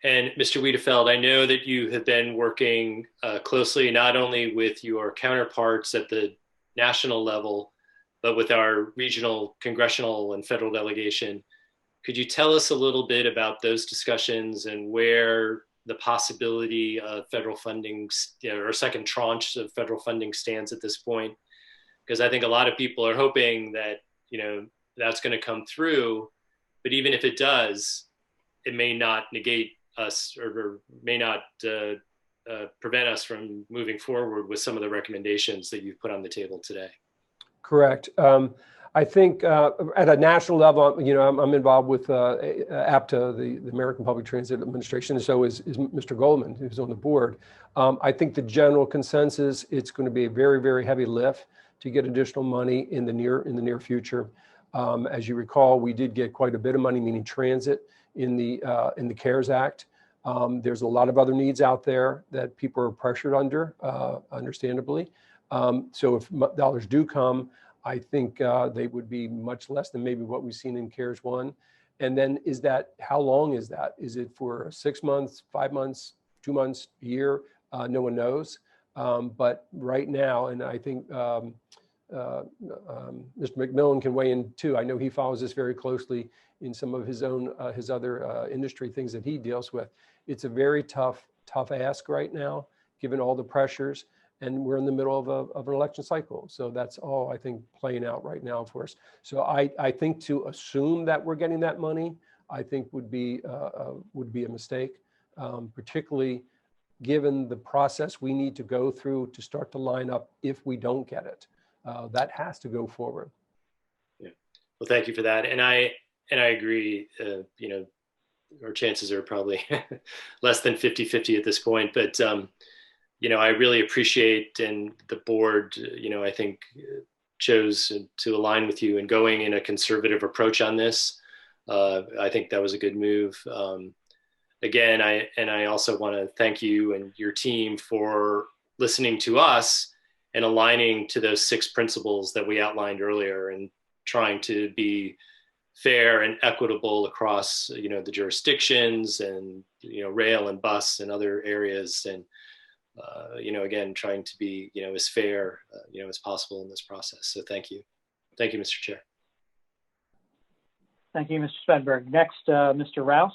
Speaker 1: And Mr. Wiedefeld, I know that you have been working closely, not only with your counterparts at the national level, but with our regional, congressional, and federal delegation. Could you tell us a little bit about those discussions and where the possibility of federal funding, or second tranche of federal funding, stands at this point? Because I think a lot of people are hoping that, that's going to come through, but even if it does, it may not negate us or may not prevent us from moving forward with some of the recommendations that you've put on the table today.
Speaker 12: Correct. I think at a national level, you know, I'm involved with APTA, the American Public Transit Administration, and so is Mr. Goldman, who's on the board. I think the general consensus, it's going to be a very, very heavy lift to get additional money in the near future. As you recall, we did get quite a bit of money, meaning transit, in the CARES Act. There's a lot of other needs out there that people are pressured under, understandably. So if dollars do come, I think they would be much less than maybe what we've seen in CARES 1. And then how long is that? Is it for 6 months, 5 months, 2 months, a year? No one knows. But right now, and I think Mr. McMillan can weigh in too. I know he follows this very closely in some of his other industry things that he deals with. It's a very tough ask right now, given all the pressures. And we're in the middle of an election cycle. So that's all, I think, playing out right now for us. So I think to assume that we're getting that money, I think would be a mistake, particularly given the process we need to go through to start to line up if we don't get it. That has to go forward.
Speaker 1: Yeah. Well, thank you for that. And I agree, you know, our chances are probably less than 50-50 at this point, but you know, I really appreciate, and the board, you know, I think chose to align with you and going in a conservative approach on this. I think that was a good move. Again, I also want to thank you and your team for listening to us and aligning to those 6 principles that we outlined earlier, and trying to be fair and equitable across, you know, the jurisdictions and, you know, rail and bus and other areas. And you know, again, trying to be, you know, as fair, you know, as possible in this process. So thank you. Thank you, Mr. Chair.
Speaker 16: Thank you, Mr. Svedberg. Next, Mr. Rouse.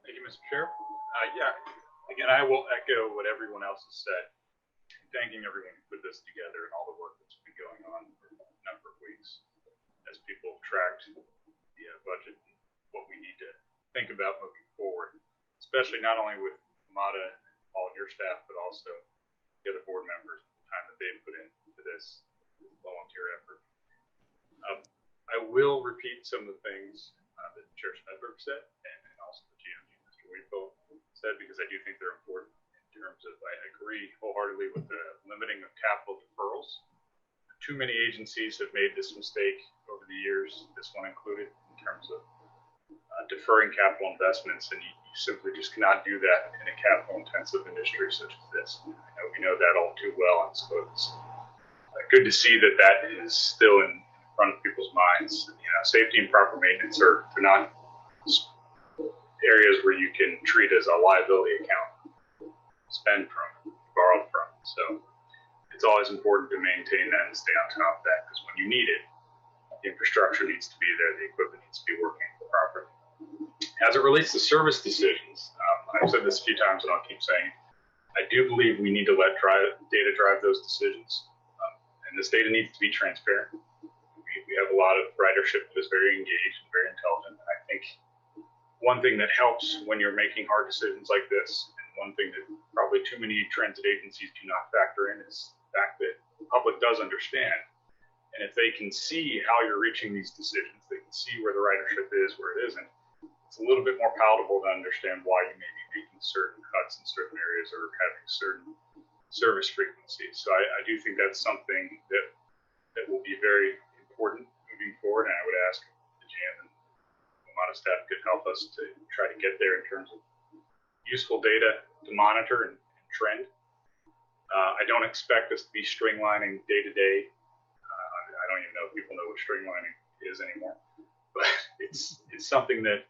Speaker 17: Thank you, Mr. Chair. Yeah, again, I will echo what everyone else has said, thanking everyone who put this together and all the work that's been going on for a number of weeks as people tracked the budget and what we need to think about moving forward, especially not only with Mata, all of your staff, but also the other board members, the time that they've put into this volunteer effort. I will repeat some of the things that Chair Svedberg said, and also the GMG, Mr. Waiteville, said, because I do think they're important in terms of, I agree wholeheartedly with the limiting of capital deferrals. Too many agencies have made this mistake over the years, this one included, in terms of deferring capital investments, and you simply just cannot do that in a capital intensive industry such as this. We know that all too well, and so it's good to see that that is still in front of people's minds. You know, safety and proper maintenance are not areas where you can treat as a liability account, spend from, borrow from. So it's always important to maintain that and stay on top of that, because when you need it, the infrastructure needs to be there, the equipment needs to be working properly. As it relates to service decisions, I've said this a few times and I'll keep saying it, I do believe we need to let data drive those decisions. And this data needs to be transparent. We have a lot of ridership that is very engaged and very intelligent. And I think one thing that helps when you're making hard decisions like this, and one thing that probably too many transit agencies do not factor in, is the fact that the public does understand. And if they can see how you're reaching these decisions, they can see where the ridership is, where it isn't, it's a little bit more palatable to understand why you may be making certain cuts in certain areas or having certain service frequencies. So I do think that's something that will be very important moving forward. And I would ask the GM and a lot of staff could help us to try to get there in terms of useful data to monitor and trend. I don't expect us to be streamlining day to day. I don't even know if people know what streamlining is anymore, but it's something that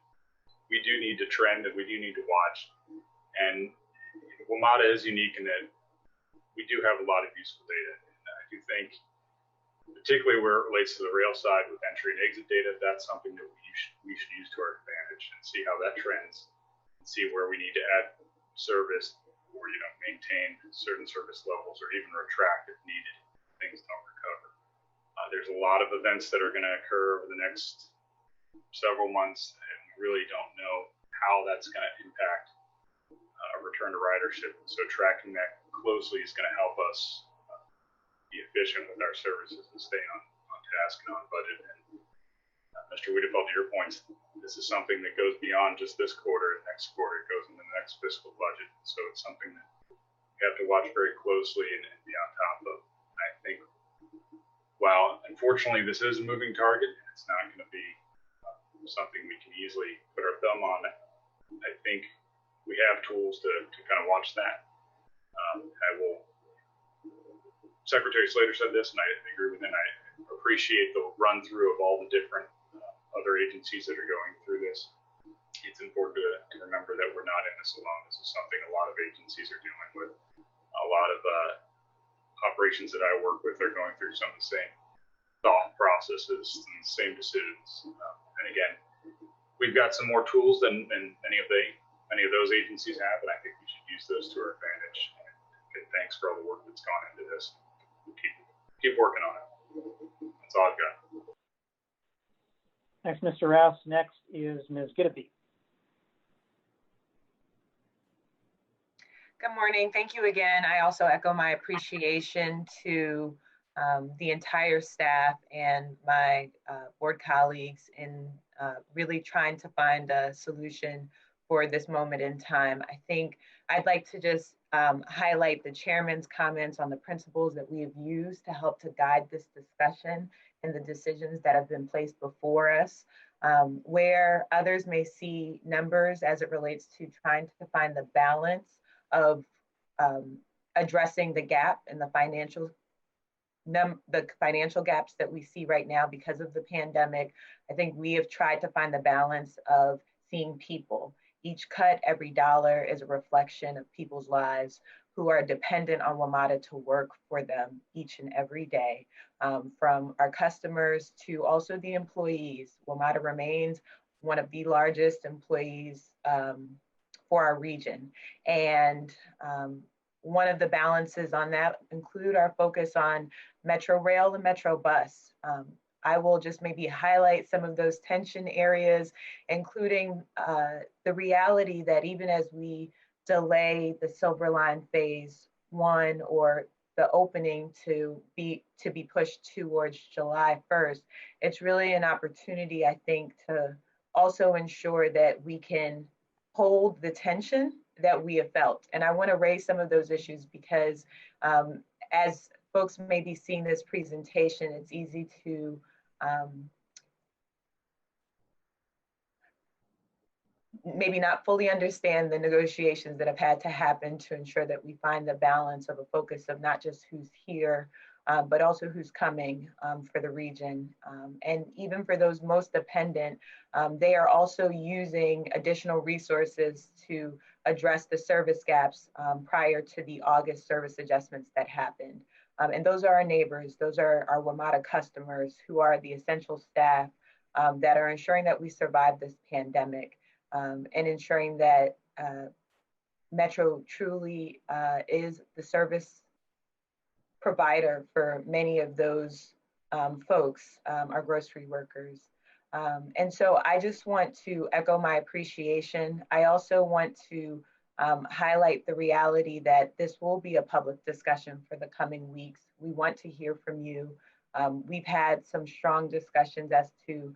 Speaker 17: we do need to trend and we do need to watch. And WMATA is unique in that we do have a lot of useful data. And I do think, particularly where it relates to the rail side with entry and exit data, that's something that we should use to our advantage and see how that trends and see where we need to add service or, you know, maintain certain service levels or even retract if needed, if things don't recover. There's a lot of events that are going to occur over the next several months, and we really don't know how that's going to impact return to ridership. So tracking that closely is going to help us be efficient with our services and stay on task and on budget. And Mr. Wiedefeld, to your points, this is something that goes beyond just this quarter and next quarter. It goes into the next fiscal budget. So it's something that we have to watch very closely and be on top of. I think, while unfortunately this is a moving target, and it's not going to be something we can easily put our thumb on, I think we have tools to kind of watch that. Secretary Slater said this, and I agree with him. I appreciate the run through of all the different other agencies that are going through this. It's important to remember that we're not in this alone. This is something a lot of agencies are dealing with. A lot of operations that I work with are going through some of the same thought processes and the same decisions. And again, we've got some more tools than many of those agencies have, and I think we should use those to our advantage. And thanks for all the work that's gone into this. Keep working on it. That's all I've got.
Speaker 16: Thanks, Mr. Rouse. Next is Ms. Gitteby.
Speaker 6: Good morning. Thank you again. I also echo my appreciation to the entire staff and my board colleagues in really trying to find a solution for this moment in time. I think I'd like to just highlight the chairman's comments on the principles that we have used to help to guide this discussion and the decisions that have been placed before us. Where others may see numbers as it relates to trying to find the balance of addressing the gap in the financial gaps that we see right now because of the pandemic. I think we have tried to find the balance of seeing people. Each cut, every dollar is a reflection of people's lives who are dependent on WMATA to work for them each and every day, from our customers to also the employees. WMATA remains one of the largest employees for our region. And one of the balances on that include our focus on Metro Rail and Metro Bus. I will just maybe highlight some of those tension areas, including the reality that even as we delay the Silver Line Phase 1 or the opening to be pushed towards July 1st, it's really an opportunity, I think, to also ensure that we can hold the tension that we have felt. And I want to raise some of those issues because as folks may be seeing this presentation, it's easy to maybe not fully understand the negotiations that have had to happen to ensure that we find the balance of a focus of not just who's here, but also who's coming for the region. And even for those most dependent, they are also using additional resources to address the service gaps prior to the August service adjustments that happened. And those are our neighbors, those are our WMATA customers who are the essential staff that are ensuring that we survive this pandemic and ensuring that Metro truly is the service provider for many of those folks, our grocery workers. And so I just want to echo my appreciation. I also want to highlight the reality that this will be a public discussion for the coming weeks. We want to hear from you. We've had some strong discussions as to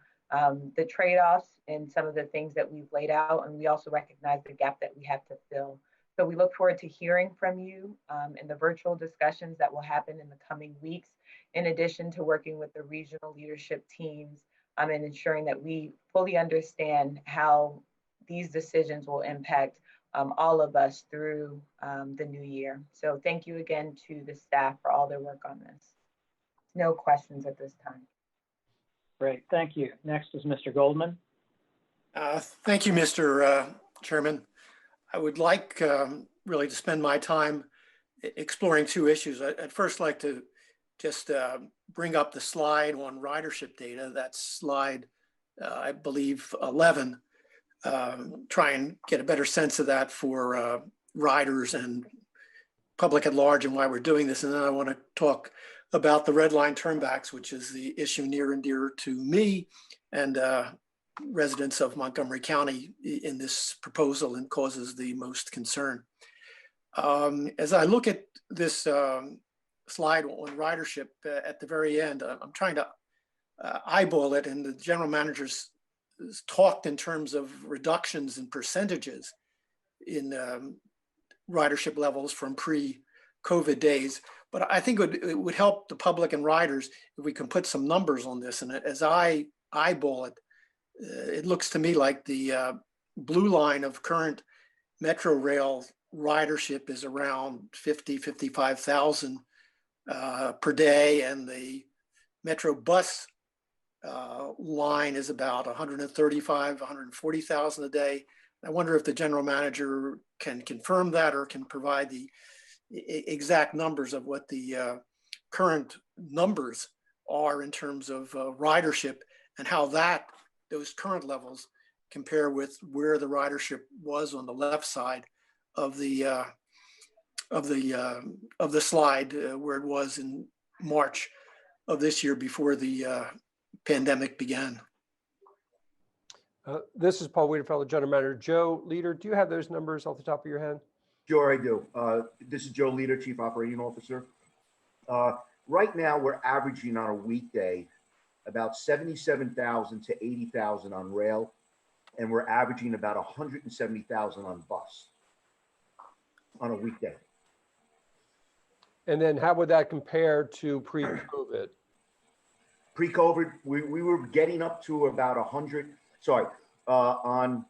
Speaker 6: the trade-offs and some of the things that we've laid out, and we also recognize the gap that we have to fill. So we look forward to hearing from you in the virtual discussions that will happen in the coming weeks, in addition to working with the regional leadership teams and ensuring that we fully understand how these decisions will impact all of us through the new year. So thank you again to the staff for all their work on this. No questions at this time.
Speaker 16: Great, thank you. Next is Mr. Goldman.
Speaker 7: Thank you, Mr. Chairman. I would like really to spend my time exploring two issues. I'd first like to just bring up the slide on ridership data. That's slide, I believe, 11. Try and get a better sense of that for riders and public at large and why we're doing this. And then I want to talk about the red line turnbacks, which is the issue near and dear to me and residents of Montgomery County in this proposal and causes the most concern. As I look at this slide on ridership at the very end. I'm trying to eyeball it, and the general managers talked in terms of reductions in percentages in ridership levels from pre-COVID days. But I think it would help the public and riders if we can put some numbers on this. And as I eyeball it, it looks to me like the blue line of current Metro Rail ridership is around 55,000 per day, and the Metro Bus line is about 140,000 a day. I wonder if the general manager can confirm that or can provide the exact numbers of what the current numbers are in terms of ridership, and how those current levels compare with where the ridership was on the left side of the slide, where it was in March of this year before the pandemic began.
Speaker 12: This is Paul Wiedefeld, General Manager. Joe Leader, do you have those numbers off the top of your head?
Speaker 14: Sure, I do. This is Joe Leader, Chief Operating Officer. Right now, we're averaging on a weekday about 77,000 to 80,000 on rail, and we're averaging about 170,000 on bus on a weekday.
Speaker 12: And then how would that compare to pre-COVID?
Speaker 14: Pre-COVID, we were getting up to about 100. Sorry, on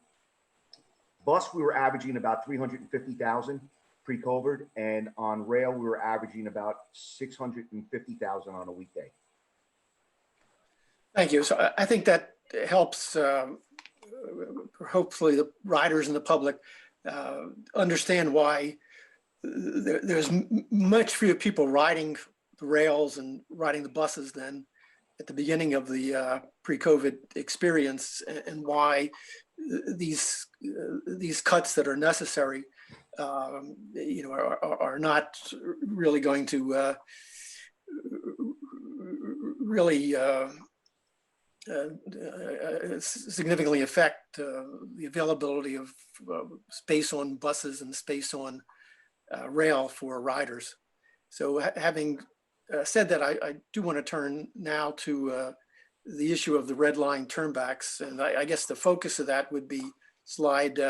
Speaker 14: bus, we were averaging about 350,000 pre-COVID, and on rail, we were averaging about 650,000 on a weekday.
Speaker 7: Thank you. So I think that helps, hopefully, the riders and the public understand why there's much fewer people riding the rails and riding the buses than at the beginning of the pre-COVID experience, and why these cuts that are necessary, are not really going to really significantly affect the availability of space on buses and space on rail for riders. So having said that, I do want to turn now to the issue of the red line turnbacks. And I guess the focus of that would be slide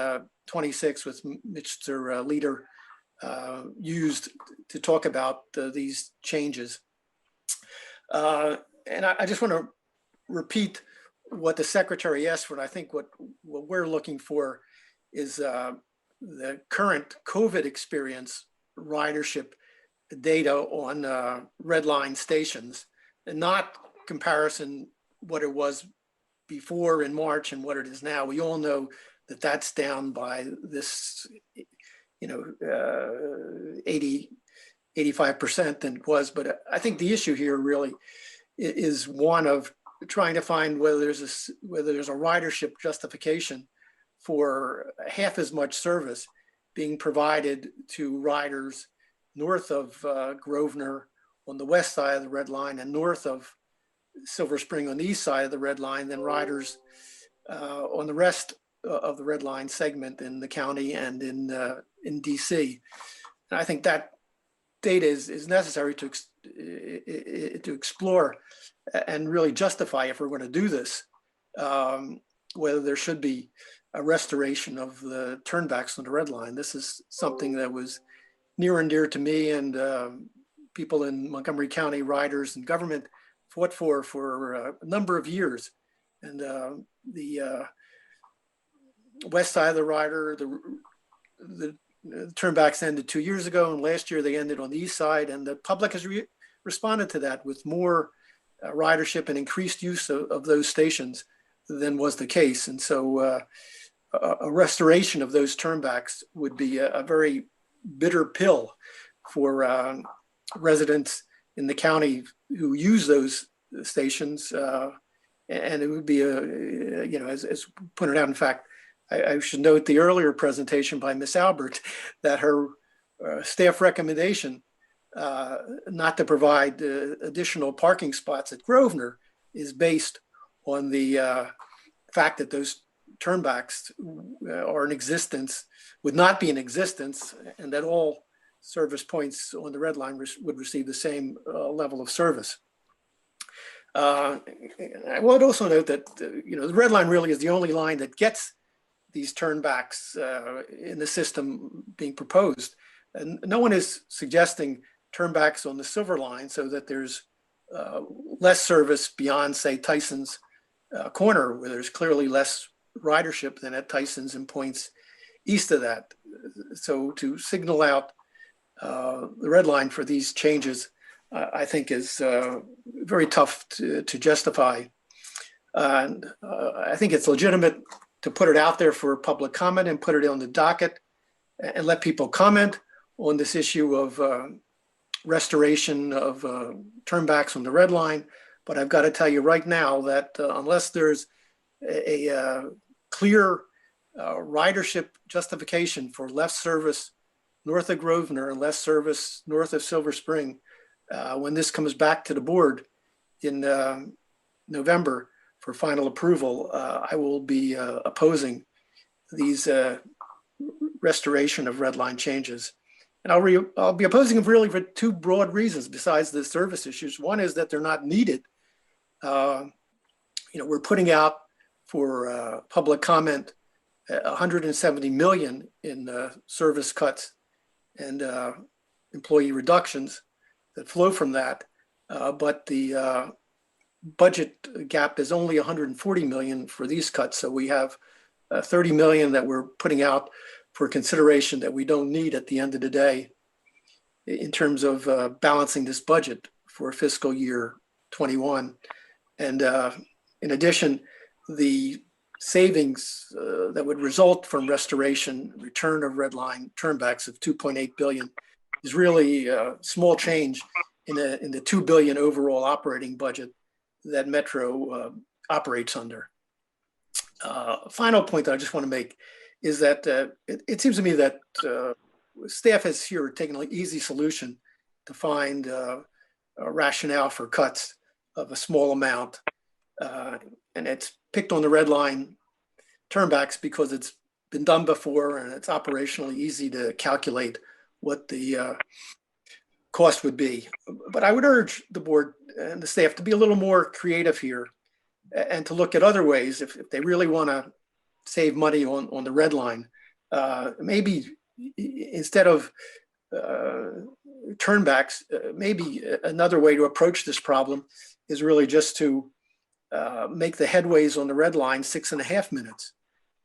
Speaker 7: 26, with Mr. Leader used to talk about these changes. And I just want to repeat what the Secretary asked for. And I think what we're looking for is the current COVID experience ridership data on red line stations, and not comparison what it was before in March and what it is now. We all know that that's down by this, 85% than it was. But I think the issue here really is one of trying to find whether there's a ridership justification for half as much service being provided to riders north of Grosvenor on the west side of the red line and north of Silver Spring on the east side of the red line than riders on the rest of the red line segment in the county and in DC. And I think that data is necessary to explore and really justify, if we're going to do this, whether there should be a restoration of the turnbacks on the red line. This is something that was near and dear to me, and people in Montgomery County, riders and government, fought for a number of years. And the west side of the rider, the turnbacks ended 2 years ago, and last year they ended on the east side, and the public has responded to that with more ridership and increased use of those stations than was the case. And so a restoration of those turnbacks would be a very bitter pill for residents in the county who use those stations. And it would be as pointed out, in fact, I should note the earlier presentation by Ms. Albert that her staff recommendation not to provide additional parking spots at Grosvenor is based on the fact that those turnbacks are in existence, would not be in existence, and that all service points on the red line would receive the same level of service. I would also note that the red line really is the only line that gets these turnbacks in the system being proposed. And no one is suggesting turnbacks on the silver line so that there's less service beyond, say, Tyson's Corner, where there's clearly less ridership than at Tyson's and points east of that. So to signal out the red line for these changes, I think is very tough to justify. And I think it's legitimate to put it out there for public comment and put it on the docket and let people comment on this issue of restoration of turnbacks on the red line. But I've got to tell you right now that unless there's a clear ridership justification for less service north of Grosvenor and less service north of Silver Spring, when this comes back to the board in November for final approval, I will be opposing these restoration of red line changes. And I'll be opposing them really for two broad reasons besides the service issues. One is that they're not needed. We're putting out for public comment 170 million in service cuts and employee reductions that flow from that. But the budget gap is only 140 million for these cuts. So we have 30 million that we're putting out for consideration that we don't need at the end of the day in terms of balancing this budget for fiscal year 21. And in addition, the savings that would result from restoration, return of red line turnbacks of 2.8 billion is really a small change in the 2 billion overall operating budget that Metro operates under. Final point that I just want to make is that it seems to me that staff has here taken an easy solution to find a rationale for cuts of a small amount. And it's picked on the red line turnbacks because it's been done before and it's operationally easy to calculate what the cost would be. But I would urge the board and the staff to be a little more creative here and to look at other ways if they really want to save money on the red line. Maybe instead of turnbacks, maybe another way to approach this problem is really just to make the headways on the red line 6.5 minutes.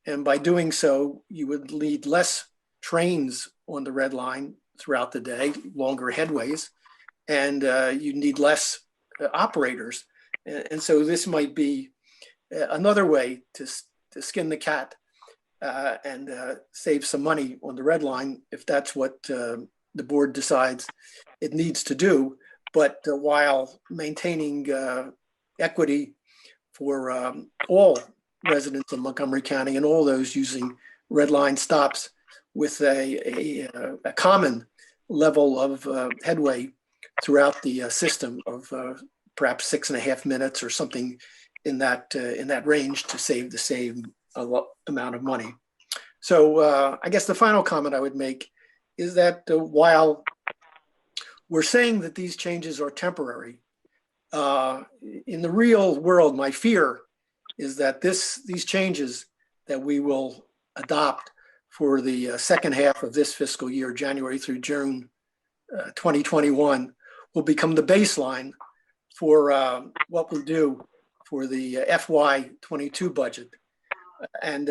Speaker 7: And by doing so, you would lead less trains on the red line throughout the day, longer headways, and you need less operators. And so this might be another way to skin the cat and save some money on the red line if that's what the board decides it needs to do, but while maintaining equity for all residents of Montgomery County and all those using red line stops with a common level of headway throughout the system of perhaps 6.5 minutes or something in that range to save the same amount of money. So I guess the final comment I would make is that while we're saying that these changes are temporary, in the real world, my fear is that these changes that we will adopt for the second half of this fiscal year, January through June 2021, will become the baseline for what we do for the FY22 budget. And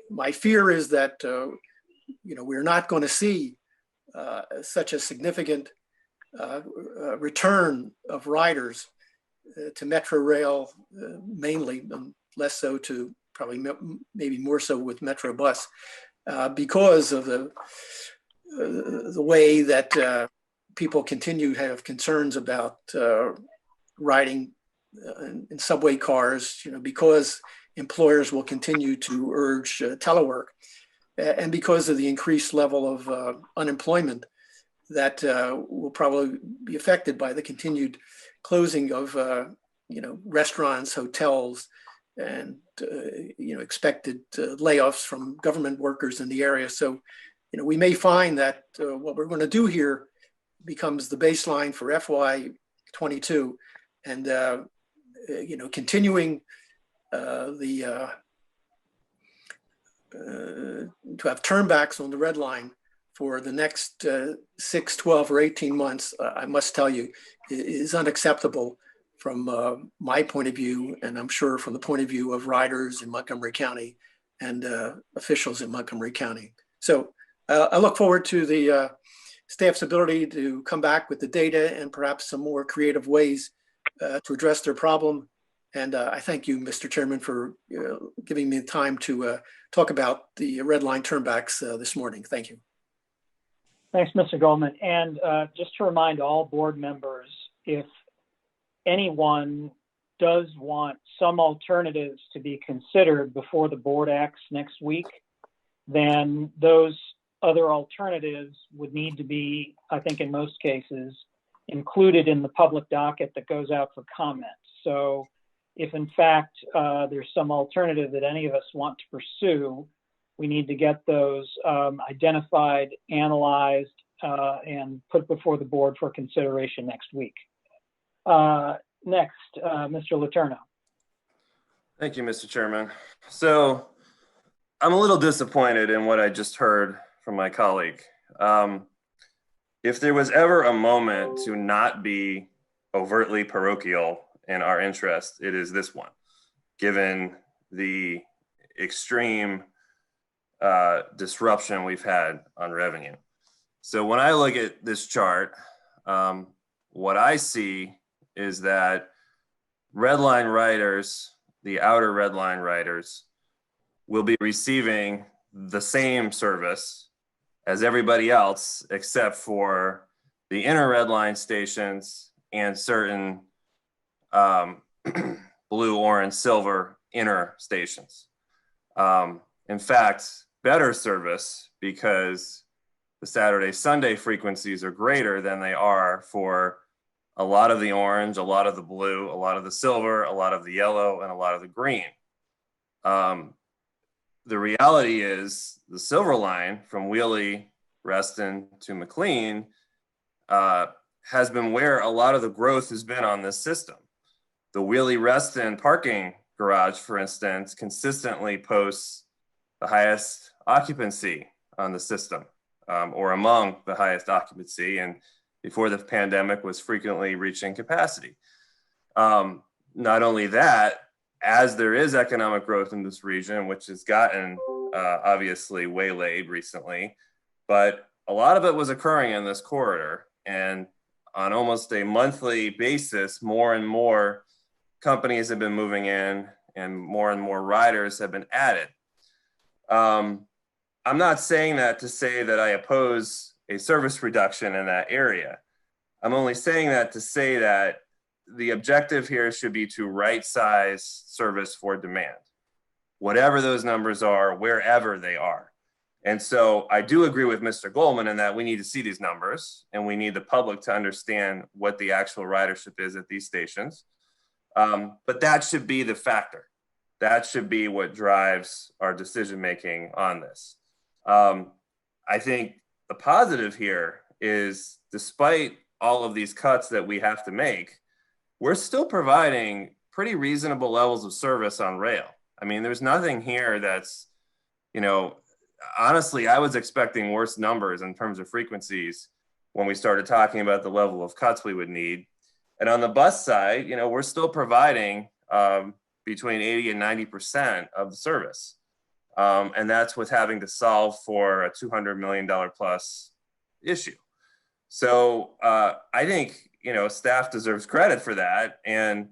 Speaker 7: my fear is that we're not going to see such a significant return of riders to Metro Rail mainly, and less so to probably maybe more so with Metro Bus because of the way that people continue to have concerns about riding in subway cars, because employers will continue to urge telework, and because of the increased level of unemployment that will probably be affected by the continued closing of restaurants, hotels, and expected layoffs from government workers in the area. So we may find that what we're going to do here becomes the baseline for FY22, and continuing to have turnbacks on the red line for the next 6, 12, or 18 months, I must tell you, is unacceptable from my point of view, and I'm sure from the point of view of riders in Montgomery County and officials in Montgomery County. So I look forward to the staff's ability to come back with the data and perhaps some more creative ways to address their problem. And I thank you, Mr. Chairman, for giving me the time to talk about the red line turnbacks this morning. Thank you.
Speaker 16: Thanks, Mr. Goldman. And just to remind all board members, if anyone does want some alternatives to be considered before the board acts next week, then those other alternatives would need to be, I think in most cases, included in the public docket that goes out for comment. So if in fact there's some alternative that any of us want to pursue, we need to get those identified, analyzed, and put before the board for consideration next week. Next, Mr. Letourneau.
Speaker 11: Thank you, Mr. Chairman. So I'm a little disappointed in what I just heard from my colleague. If there was ever a moment to not be overtly parochial in our interest, it is this one, given the extreme disruption we've had on revenue. So when I look at this chart, what I see is that red line riders, the outer red line riders, will be receiving the same service as everybody else, except for the inner red line stations and certain blue, orange, silver inner stations. In fact, better service because the Saturday, Sunday frequencies are greater than they are for a lot of the orange, a lot of the blue, a lot of the silver, a lot of the yellow, and a lot of the green. The reality is the silver line from Wheelie, Reston to McLean has been where a lot of the growth has been on this system. The Wheelie Reston parking garage, for instance, consistently posts the highest occupancy on the system, or among the highest occupancy, and before the pandemic was frequently reaching capacity. Not only that, as there is economic growth in this region, which has gotten obviously waylaid recently, but a lot of it was occurring in this corridor. And on almost a monthly basis, more and more companies have been moving in and more riders have been added. I'm not saying that to say that I oppose a service reduction in that area. I'm only saying that to say that the objective here should be to right-size service for demand, whatever those numbers are, wherever they are. And so I do agree with Mr. Goldman in that we need to see these numbers and we need the public to understand what the actual ridership is at these stations. But that should be the factor. That should be what drives our decision-making on this. I think the positive here is, despite all of these cuts that we have to make, we're still providing pretty reasonable levels of service on rail. I mean, there's nothing here that's, honestly, I was expecting worse numbers in terms of frequencies when we started talking about the level of cuts we would need. And on the bus side, we're still providing between 80 and 90% of the service. And that's with having to solve for a $200 million plus issue. So I think, staff deserves credit for that. And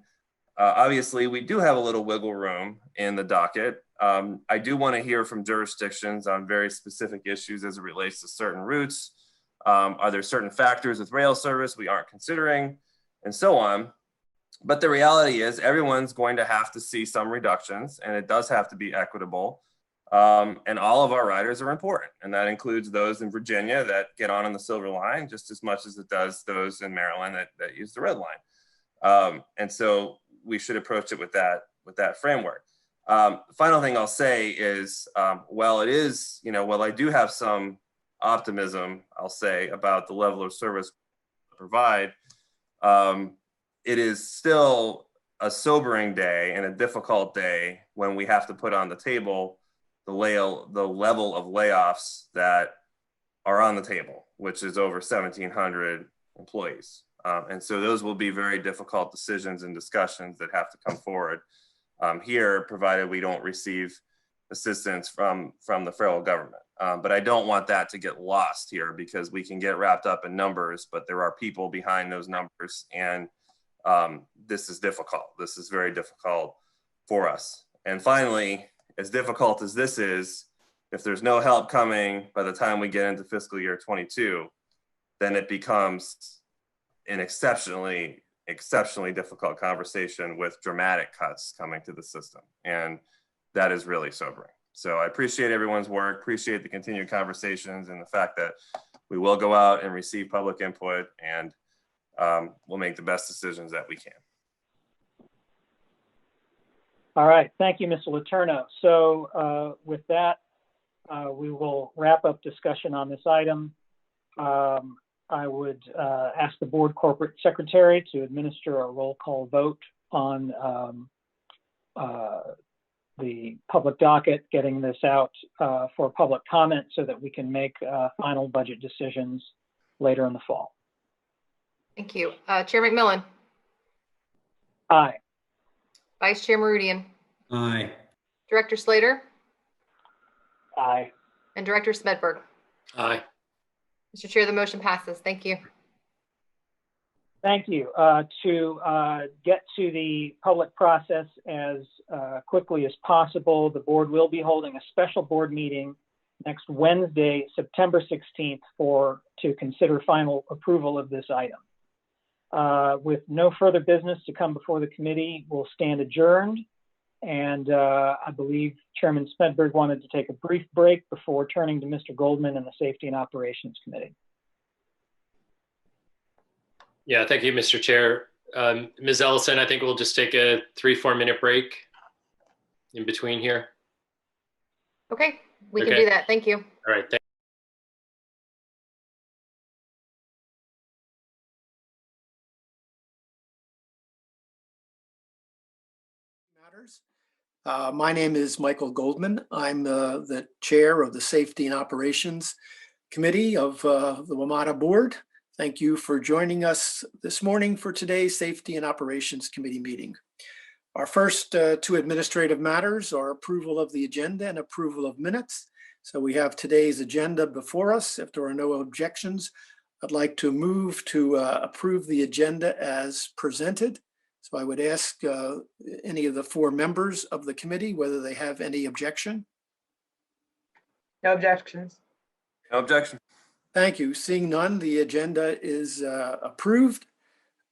Speaker 11: obviously we do have a little wiggle room in the docket. I do want to hear from jurisdictions on very specific issues as it relates to certain routes. Are there certain factors with rail service we aren't considering, and so on. But the reality is everyone's going to have to see some reductions, and it does have to be equitable. And all of our riders are important. And that includes those in Virginia that get on the Silver Line just as much as it does those in Maryland that use the Red Line. And so we should approach it with that framework. The final thing I'll say is, while I do have some optimism, I'll say, about the level of service we provide, it is still a sobering day and a difficult day when we have to put on the table the level of layoffs that are on the table, which is over 1,700 employees. And so those will be very difficult decisions and discussions that have to come forward here, provided we don't receive assistance from the federal government. But I don't want that to get lost here, because we can get wrapped up in numbers, but there are people behind those numbers, and this is difficult. This is very difficult for us. And finally, as difficult as this is, if there's no help coming by the time we get into fiscal year 22, then it becomes an exceptionally difficult conversation with dramatic cuts coming to the system. And that is really sobering. So I appreciate everyone's work, appreciate the continued conversations, and the fact that we will go out and receive public input, and we'll make the best decisions that we can.
Speaker 16: All right, thank you, Mr. Letourneau. So with that, we will wrap up discussion on this item. I would ask the board corporate secretary to administer a roll call vote on the public docket, getting this out for public comment so that we can make final budget decisions later in the fall.
Speaker 3: Thank you. Chair McMillan.
Speaker 16: Aye.
Speaker 3: Vice Chair Meridian.
Speaker 8: Aye.
Speaker 3: Director Slater.
Speaker 16: Aye.
Speaker 3: And Director Smedberg.
Speaker 1: Aye.
Speaker 3: Mr. Chair, the motion passes. Thank you.
Speaker 16: Thank you. To get to the public process as quickly as possible, the board will be holding a special board meeting next Wednesday, September 16th, to consider final approval of this item. With no further business to come before the committee, we'll stand adjourned. And I believe Chairman Smedberg wanted to take a brief break before turning to Mr. Goldman and the Safety and Operations Committee.
Speaker 1: Yeah, thank you, Mr. Chair. Ms. Ellison, I think we'll just take a 3-4 minute break in between here.
Speaker 3: Okay, we can do that. Thank you.
Speaker 1: All right.
Speaker 7: My name is Michael Goldman. I'm the chair of the Safety and Operations Committee of the WMATA Board. Thank you for joining us this morning for today's Safety and Operations Committee meeting. Our first two administrative matters are approval of the agenda and approval of minutes. So we have today's agenda before us. If there are no objections, I'd like to move to approve the agenda as presented. So I would ask any of the 4 members of the committee whether they have any objection.
Speaker 6: No objections.
Speaker 11: No objection.
Speaker 7: Thank you. Seeing none, the agenda is approved.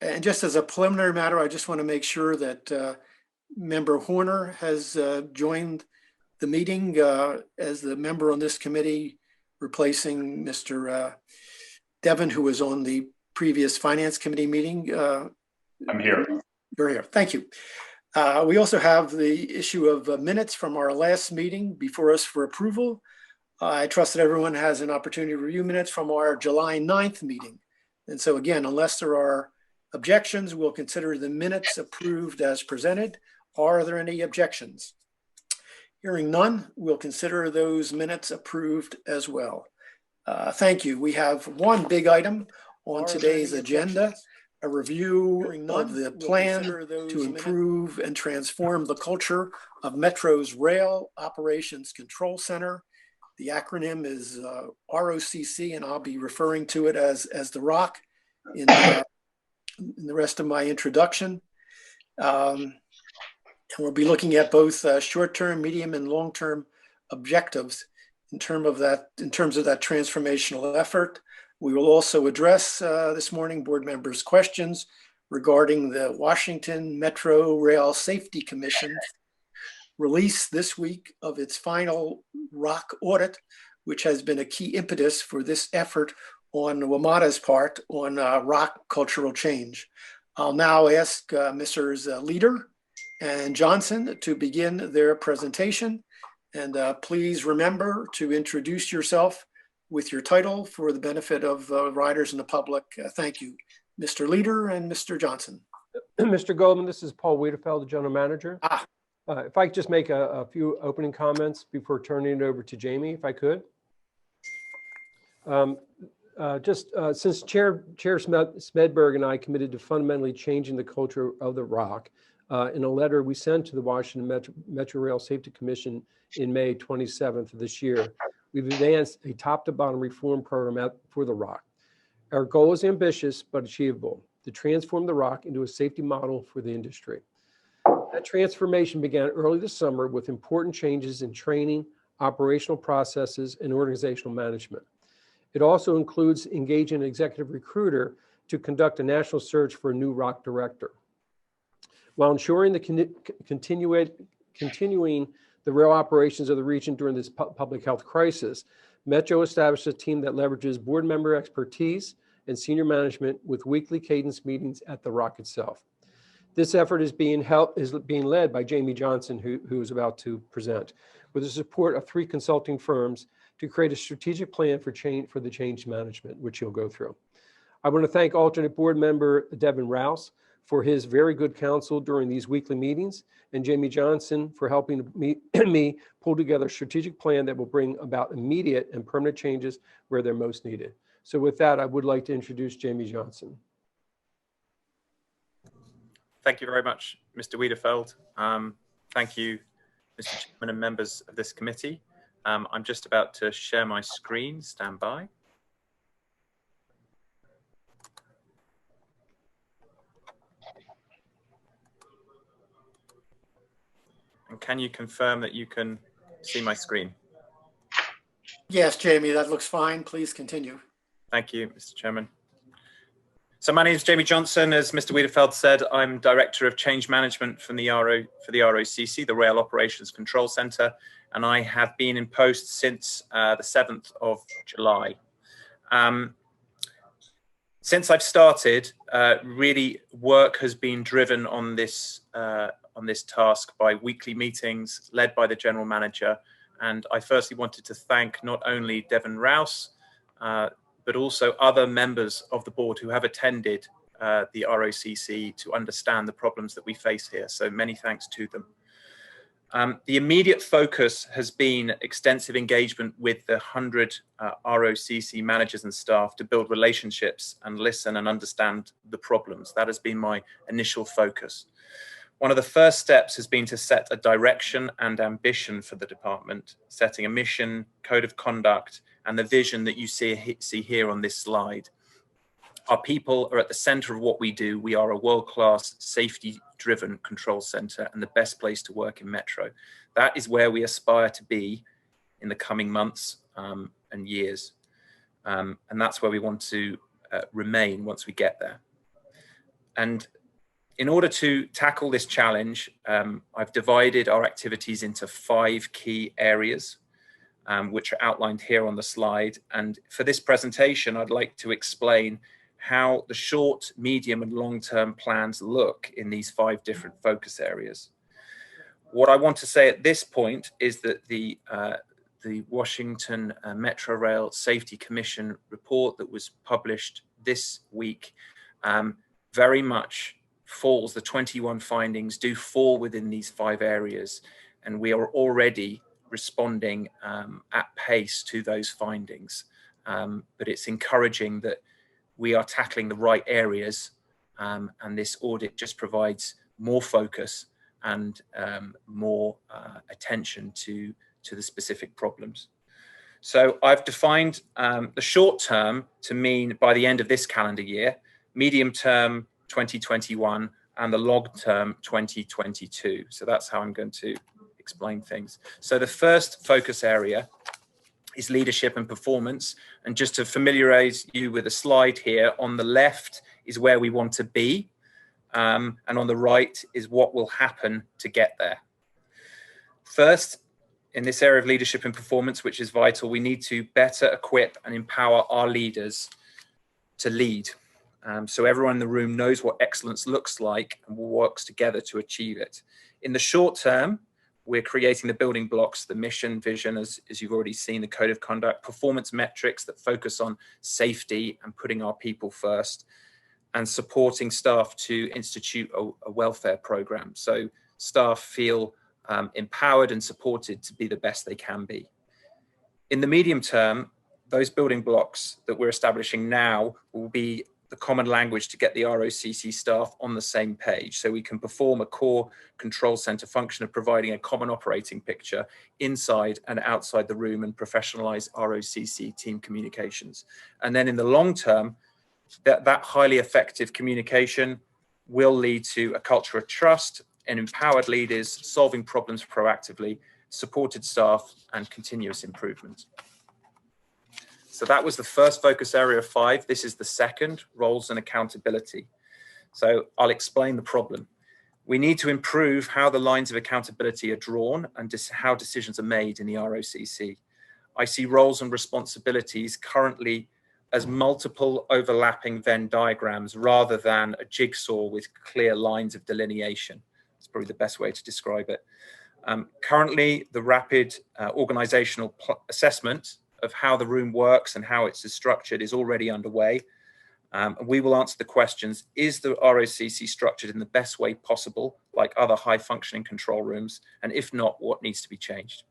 Speaker 7: And just as a preliminary matter, I just want to make sure that Member Horner has joined the meeting as the member on this committee, replacing Mr. Devon, who was on the previous Finance Committee meeting.
Speaker 17: I'm here.
Speaker 7: You're here. Thank you. We also have the issue of minutes from our last meeting before us for approval. I trust that everyone has an opportunity to review minutes from our July 9th meeting. And so again, unless there are objections, we'll consider the minutes approved as presented. Are there any objections? Hearing none, we'll consider those minutes approved as well. Thank you. We have one big item on today's agenda, a review of the plan to improve and transform the culture of Metro's Rail Operations Control Center. The acronym is ROCC, and I'll be referring to it as the ROC in the rest of my introduction. And we'll be looking at both short-term, medium, and long-term objectives in terms of that transformational effort. We will also address this morning board members' questions regarding the Washington Metro Rail Safety Commission release this week of its final ROC audit, which has been a key impetus for this effort on WMATA's part on ROC cultural change. I'll now ask Messrs. Leader and Johnson to begin their presentation. And please remember to introduce yourself with your title for the benefit of riders and the public. Thank you, Mr. Leader and Mr. Johnson.
Speaker 12: Mr. Goldman, this is Paul Wiedefeld, the General Manager. If I could just make a few opening comments before turning it over to Jamie, if I could. Since Chair Smedberg and I committed to fundamentally changing the culture of the ROC, in a letter we sent to the Washington Metro Rail Safety Commission in May 27th of this year, we've advanced a top-to-bottom reform program for the ROC. Our goal is ambitious but achievable: to transform the ROC into a safety model for the industry. That transformation began early this summer with important changes in training, operational processes, and organizational management. It also includes engaging an executive recruiter to conduct a national search for a new ROC director. While ensuring the continuing the rail operations of the region during this public health crisis, Metro established a team that leverages board member expertise and senior management with weekly cadence meetings at the ROC itself. This effort is being led by Jamie Johnson, who is about to present, with the support of 3 consulting firms to create a strategic plan for the change management, which you'll go through. I want to thank alternate board member Devin Rouse for his very good counsel during these weekly meetings, and Jamie Johnson for helping me pull together a strategic plan that will bring about immediate and permanent changes where they're most needed. So with that, I would like to introduce Jamie Johnson.
Speaker 18: Thank you very much, Mr. Wiedefeld. Thank you, Mr. Chairman and members of this committee. I'm just about to share my screen. Stand by. And can you confirm that you can see my screen?
Speaker 7: Yes, Jamie, that looks fine. Please continue.
Speaker 18: Thank you, Mr. Chairman. So my name is Jamie Johnson. As Mr. Wiedefeld said, I'm Director of Change Management for the ROCC, the Rail Operations Control Centre, and I have been in post since the 7th of July. Since I've started, really work has been driven on this task by weekly meetings led by the General Manager. And I firstly wanted to thank not only Devin Rouse, but also other members of the board who have attended the ROCC to understand the problems that we face here. So many thanks to them. The immediate focus has been extensive engagement with the 100 ROCC managers and staff to build relationships and listen and understand the problems. That has been my initial focus. One of the first steps has been to set a direction and ambition for the department, setting a mission, code of conduct, and the vision that you see here on this slide. Our people are at the center of what we do. We are a world-class, safety-driven control center and the best place to work in Metro. That is where we aspire to be in the coming months and years. And that's where we want to remain once we get there. And in order to tackle this challenge, I've divided our activities into 5 key areas, which are outlined here on the slide. And for this presentation, I'd like to explain how the short, medium, and long-term plans look in these 5 different focus areas. What I want to say at this point is that the Washington Metro Rail Safety Commission report that was published this week very much falls, the 21 findings do fall within these 5 areas, and we are already responding at pace to those findings. But it's encouraging that we are tackling the right areas, and this audit just provides more focus and more attention to the specific problems. So I've defined the short term to mean by the end of this calendar year, medium term 2021, and the long term 2022. So that's how I'm going to explain things. So the first focus area is leadership and performance. And just to familiarize you with a slide here, on the left is where we want to be, and on the right is what will happen to get there. First, in this area of leadership and performance, which is vital, we need to better equip and empower our leaders to lead. So everyone in the room knows what excellence looks like and works together to achieve it. In the short term, we're creating the building blocks, the mission, vision, as you've already seen, the code of conduct, performance metrics that focus on safety and putting our people first, and supporting staff to institute a welfare program. So staff feel empowered and supported to be the best they can be. In the medium term, those building blocks that we're establishing now will be the common language to get the ROCC staff on the same page, so we can perform a core control center function of providing a common operating picture inside and outside the room and professionalize ROCC team communications. And then in the long term, that highly effective communication will lead to a culture of trust and empowered leaders solving problems proactively, supported staff, and continuous improvement. So that was the first focus area of 5. This is the second, roles and accountability. So I'll explain the problem. We need to improve how the lines of accountability are drawn and how decisions are made in the ROCC. I see roles and responsibilities currently as multiple overlapping Venn diagrams rather than a jigsaw with clear lines of delineation. That's probably the best way to describe it. Currently, the rapid organizational assessment of how the room works and how it's structured is already underway. We will answer the questions: is the ROCC structured in the best way possible, like other high functioning control rooms? And if not, what needs to be changed?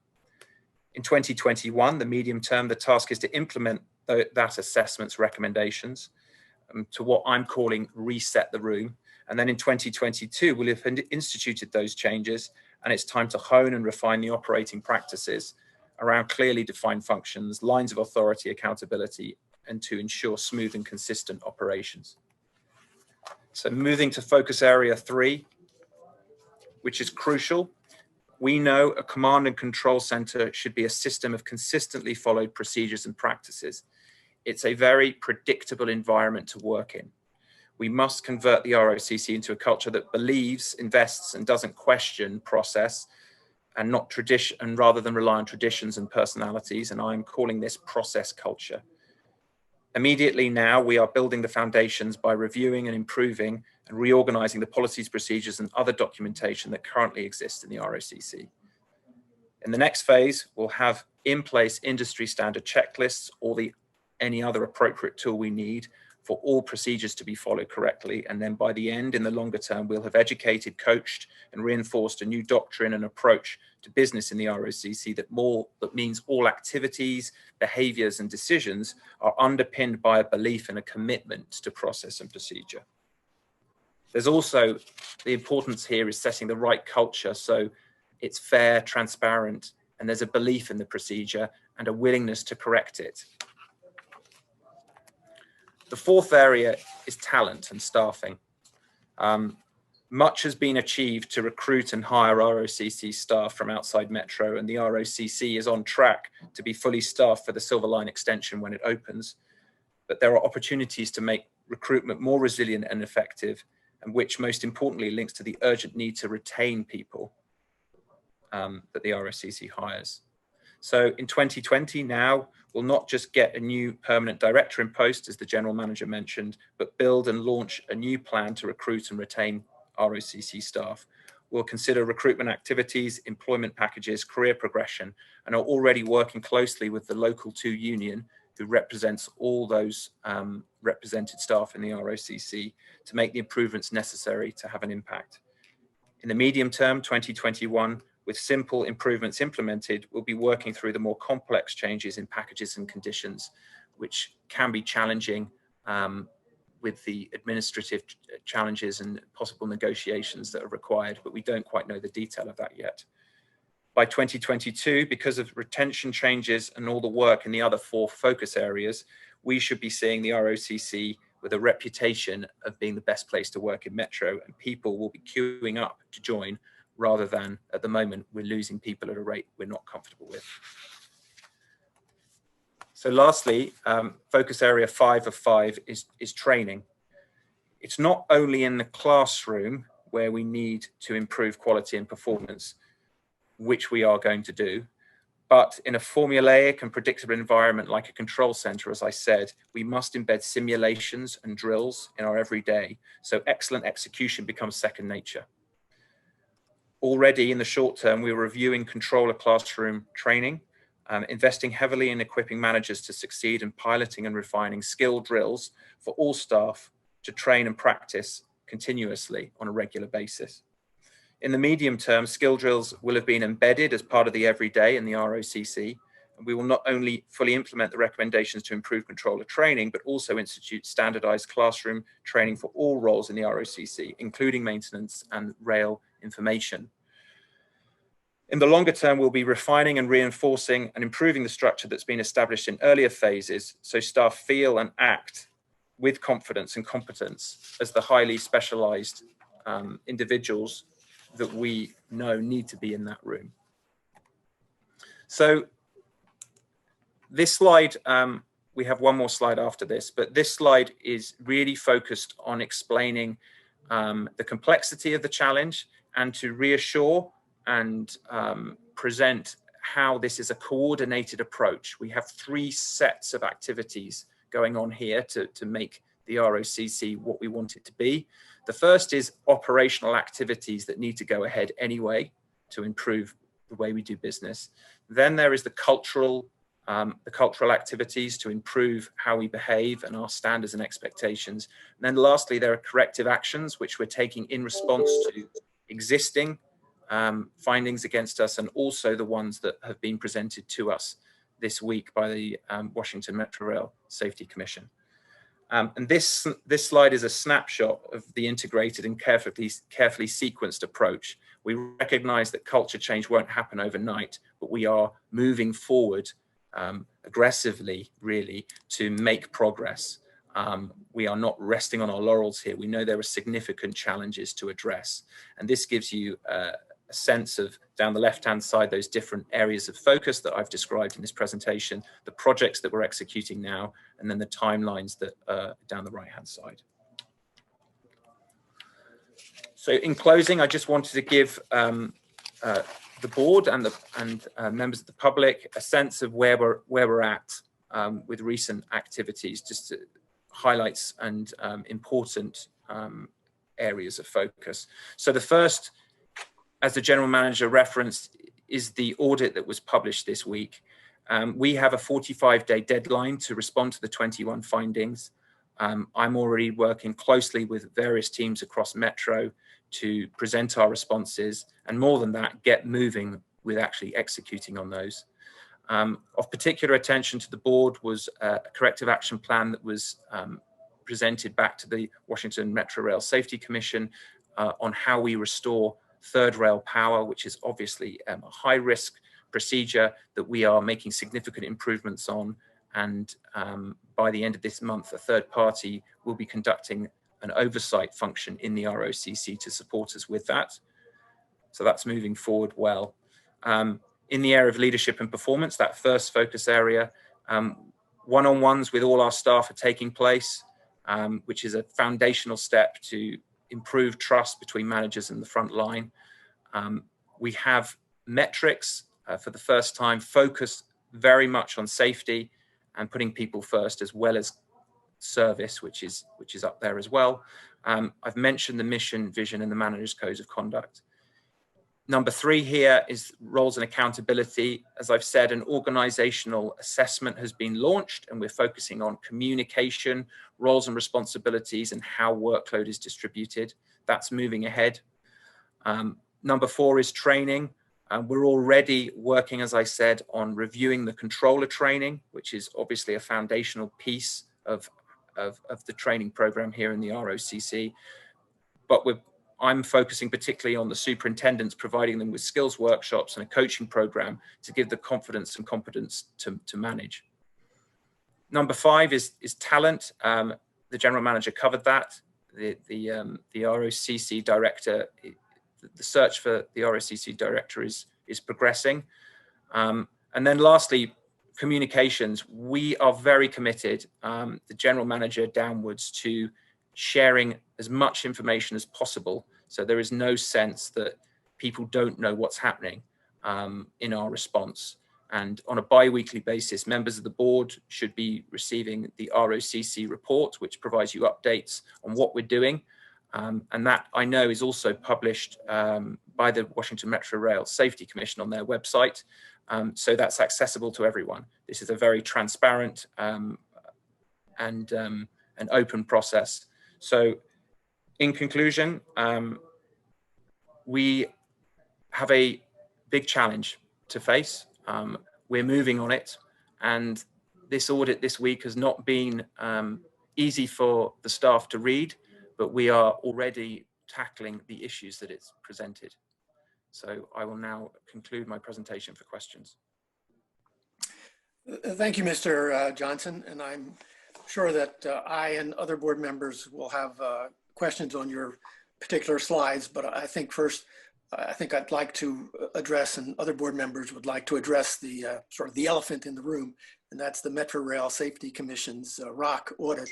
Speaker 18: In 2021, the medium term, the task is to implement that assessment's recommendations to what I'm calling reset the room. And then in 2022, we'll have instituted those changes, and it's time to hone and refine the operating practices around clearly defined functions, lines of authority, accountability, and to ensure smooth and consistent operations. So moving to focus area 3, which is crucial. We know a command and control center should be a system of consistently followed procedures and practices. It's a very predictable environment to work in. We must convert the ROCC into a culture that believes, invests, and doesn't question process, and not tradition, and rather than rely on traditions and personalities. And I'm calling this process culture. Immediately now, we are building the foundations by reviewing and improving and reorganizing the policies, procedures, and other documentation that currently exists in the ROCC. In the next phase, we'll have in place industry standard checklists or any other appropriate tool we need for all procedures to be followed correctly. And then by the end, in the longer term, we'll have educated, coached, and reinforced a new doctrine and approach to business in the ROCC that means all activities, behaviors, and decisions are underpinned by a belief and a commitment to process and procedure. There's also the importance here is setting the right culture so it's fair, transparent, and there's a belief in the procedure and a willingness to correct it. The fourth area is talent and staffing. Much has been achieved to recruit and hire ROCC staff from outside Metro, and the ROCC is on track to be fully staffed for the Silver Line extension when it opens. But there are opportunities to make recruitment more resilient and effective, and which most importantly links to the urgent need to retain people that the ROCC hires. So in 2020 now, we'll not just get a new permanent director in post, as the general manager mentioned, but build and launch a new plan to recruit and retain ROCC staff. We'll consider recruitment activities, employment packages, career progression, and are already working closely with the local 2 union, who represents all those represented staff in the ROCC, to make the improvements necessary to have an impact. In the medium term, 2021, with simple improvements implemented, we'll be working through the more complex changes in packages and conditions, which can be challenging with the administrative challenges and possible negotiations that are required, but we don't quite know the detail of that yet. By 2022, because of retention changes and all the work in the other 4 focus areas, we should be seeing the ROCC with a reputation of being the best place to work in Metro, and people will be queuing up to join, rather than at the moment we're losing people at a rate we're not comfortable with. So lastly, focus area 5 of 5 is training. It's not only in the classroom where we need to improve quality and performance, which we are going to do, but in a formulaic and predictable environment like a control center, as I said, we must embed simulations and drills in our everyday, so excellent execution becomes second nature. Already in the short term, we're reviewing controller classroom training, investing heavily in equipping managers to succeed in piloting and refining skill drills for all staff to train and practice continuously on a regular basis. In the medium term, skill drills will have been embedded as part of the everyday in the ROCC, and we will not only fully implement the recommendations to improve controller training, but also institute standardized classroom training for all roles in the ROCC, including maintenance and rail information. In the longer term, we'll be refining and reinforcing and improving the structure that's been established in earlier phases so staff feel and act with confidence and competence as the highly specialized individuals that we know need to be in that room. So this slide, we have one more slide after this, but this slide is really focused on explaining the complexity of the challenge and to reassure and present how this is a coordinated approach. We have 3 sets of activities going on here to make the ROCC what we want it to be. The first is operational activities that need to go ahead anyway to improve the way we do business. Then there is the cultural activities to improve how we behave and our standards and expectations. And then lastly, there are corrective actions which we're taking in response to existing findings against us and also the ones that have been presented to us this week by the Washington Metro Rail Safety Commission. And this slide is a snapshot of the integrated and carefully sequenced approach. We recognize that culture change won't happen overnight, but we are moving forward aggressively, really, to make progress. We are not resting on our laurels here. We know there are significant challenges to address. And this gives you a sense of, down the left-hand side, those different areas of focus that I've described in this presentation, the projects that we're executing now, and then the timelines that are down the right-hand side. So in closing, I just wanted to give the board and members of the public a sense of where we're at with recent activities, just to highlights and important areas of focus. So the first, as the general manager referenced, is the audit that was published this week. We have a 45-day deadline to respond to the 21 findings. I'm already working closely with various teams across Metro to present our responses, and more than that, get moving with actually executing on those. Of particular attention to the board was a corrective action plan that was presented back to the Washington Metro Rail Safety Commission on how we restore third rail power, which is obviously a high risk procedure that we are making significant improvements on. And by the end of this month, a third party will be conducting an oversight function in the ROCC to support us with that. So that's moving forward well. In the area of leadership and performance, that first focus area, one-on-ones with all our staff are taking place, which is a foundational step to improve trust between managers and the front line. We have metrics for the first time focused very much on safety and putting people first, as well as service, which is up there as well. I've mentioned the mission, vision, and the manager's codes of conduct. Number 3 here is roles and accountability. As I've said, an organizational assessment has been launched, and we're focusing on communication, roles and responsibilities, and how workload is distributed. That's moving ahead. Number 4 is training. We're already working, as I said, on reviewing the controller training, which is obviously a foundational piece of the training program here in the ROCC. But I'm focusing particularly on the superintendents, providing them with skills workshops and a coaching program to give the confidence and competence to manage. Number 5 is talent. The general manager covered that. The ROCC director, the search for the ROCC director is progressing. And then lastly, communications. We are very committed, the general manager downwards, to sharing as much information as possible. So there is no sense that people don't know what's happening in our response. And on a bi-weekly basis, members of the board should be receiving the ROCC report, which provides you updates on what we're doing. And that I know is also published by the Washington Metro Rail Safety Commission on their website. So that's accessible to everyone. This is a very transparent and an open process. So in conclusion, we have a big challenge to face. We're moving on it. And this audit this week has not been easy for the staff to read, but we are already tackling the issues that it's presented. So I will now conclude my presentation for questions.
Speaker 7: Thank you, Mr. Johnson. And I'm sure that I and other board members will have questions on your particular slides, but I think first, I think I'd like to address, and other board members would like to address the sort of the elephant in the room, and that's the Metro Rail Safety Commission's ROC audit